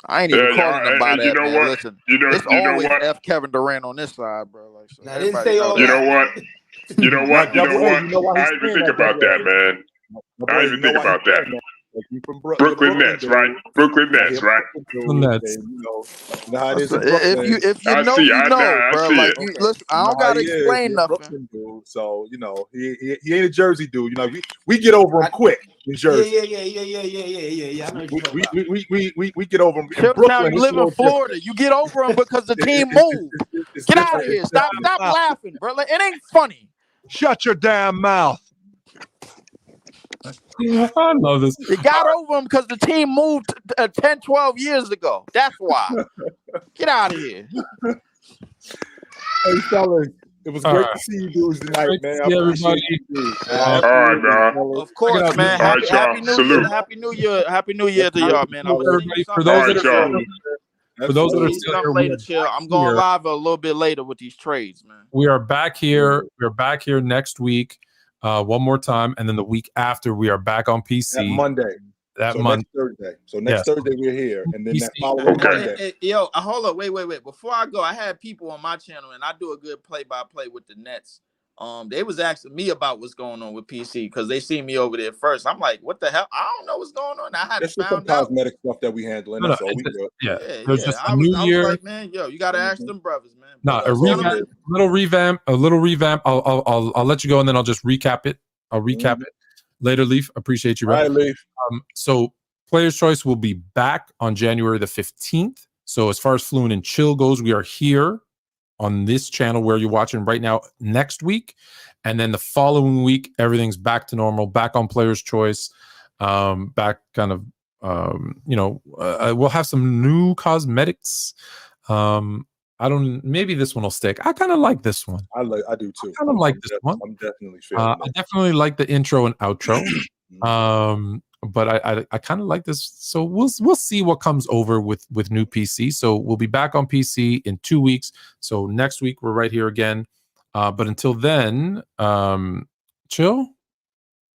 S7: I ain't even calling him by
S9: and
S7: that,
S9: you know
S7: man.
S9: what?
S7: Listen,
S9: You know
S7: it's always
S9: what?
S7: F Kevin Durant on this side, bro. Like, so
S6: I didn't say all
S9: You
S6: that.
S9: know what? You know what? You know what?
S2: You know why
S9: I
S2: he's
S9: didn't even
S2: saying
S9: think
S2: that,
S9: about that, man.
S2: My boy,
S9: I
S2: you
S9: didn't
S2: know
S9: think
S2: why
S9: about
S2: he's
S9: that.
S2: saying that. Like, you from
S9: Brooklyn Nets,
S2: dude.
S9: right? Brooklyn Nets, right?
S1: Brooklyn Nets.
S2: And, you know how it is in
S7: if
S2: Brooklyn.
S7: you
S9: I
S7: know,
S9: see.
S7: you know,
S9: I
S7: bro.
S9: see
S7: Like,
S9: it.
S7: you
S2: Okay.
S7: listen, I
S2: You know
S7: don't
S2: how
S7: gotta
S2: he is.
S7: explain
S2: He a
S7: nothing.
S2: Brooklyn dude. So, you know, he ain't a Jersey dude. You know, we get over him quick in Jersey.
S6: Yeah. I know what you're talking about.
S2: We get over him in
S7: Chilltown,
S2: Brooklyn.
S7: you
S2: It's a
S7: live in
S2: little
S7: Florida.
S2: different.
S7: You get over them because the team
S2: It's
S7: moved.
S2: it's
S7: Get out
S2: different.
S7: of here.
S2: It's
S7: Stop
S2: different.
S7: laughing, bro. Like, it ain't funny.
S5: Shut your damn mouth.
S1: I love this.
S7: You got over them because the team moved 10, 12 years ago. That's why. Get out of here.
S2: Hey, fellas, it was
S1: All
S2: great
S1: right.
S2: to see you dudes tonight,
S1: Great to
S2: man.
S1: see
S2: I appreciate
S1: everybody.
S2: you dudes.
S9: All right, man.
S2: fellas.
S7: Of course,
S1: out
S7: man.
S1: this-
S9: All right,
S7: Happy
S9: y'all.
S7: New
S9: Salute.
S7: Year. Happy New Year. Happy New Year to y'all, man. I will send you
S1: Everybody, for
S7: something.
S1: those
S9: All
S1: that
S9: right,
S1: are
S9: y'all.
S1: still here, for those that are
S7: Send you
S1: still
S7: something
S1: here, we
S7: later,
S1: are
S7: chill.
S1: back
S7: I'm going
S1: here.
S7: live a little bit later with these trades, man.
S1: We are back here. We're back here next week, one more time, and then the week after we are back on
S2: That
S1: PC.
S2: Monday.
S1: That
S2: So
S1: Monday.
S2: next Thursday. So next
S1: Yes.
S2: Thursday we're here, and then that
S1: PC.
S2: following
S9: Okay.
S2: Monday.
S7: Yo, hold up. Wait. Before I go, I had people on my channel, and I do a good play-by-play with the Nets. They was asking me about what's going on with PC because they see me over there first. I'm like, what the hell? I don't know what's going on. I hadn't
S2: That's just some
S7: found out.
S2: cosmetic stuff that we handling.
S1: No,
S2: That's all we
S1: it's-
S2: do.
S1: yeah.
S7: Yeah.
S1: There's just
S7: I
S1: a
S7: was
S1: new year.
S7: like, man, yo, you gotta ask them brothers, man.
S1: No,
S7: But,
S1: a
S7: gentlemen,
S1: revamp, a little revamp. I'll let you go, and then I'll just recap it. I'll recap it later. Leaf, appreciate you,
S2: All
S1: bro.
S2: right, Leaf.
S1: So Player's Choice will be back on January the 15th. So as far as Fluent and Chill goes, we are here on this channel where you're watching right now next week. And then the following week, everything's back to normal, back on Player's Choice, back kind of, we'll have some new cosmetics. Maybe this one will stick. I kind of like this one.
S2: I do too.
S1: I kind of like this one.
S2: I'm definitely feeling
S1: I definitely like the intro and outro. But I kind of like this. So we'll see what comes over with new PC. So we'll be back on PC in 2 weeks. So next week we're right here again. But until then, chill.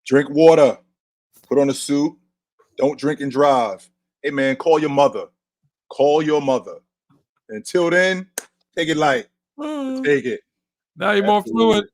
S2: Drink water. Put on a suit. Don't drink and drive. Hey man, call your mother. Call your mother. Until then, take it light. Take it.
S1: Now you're more fluent.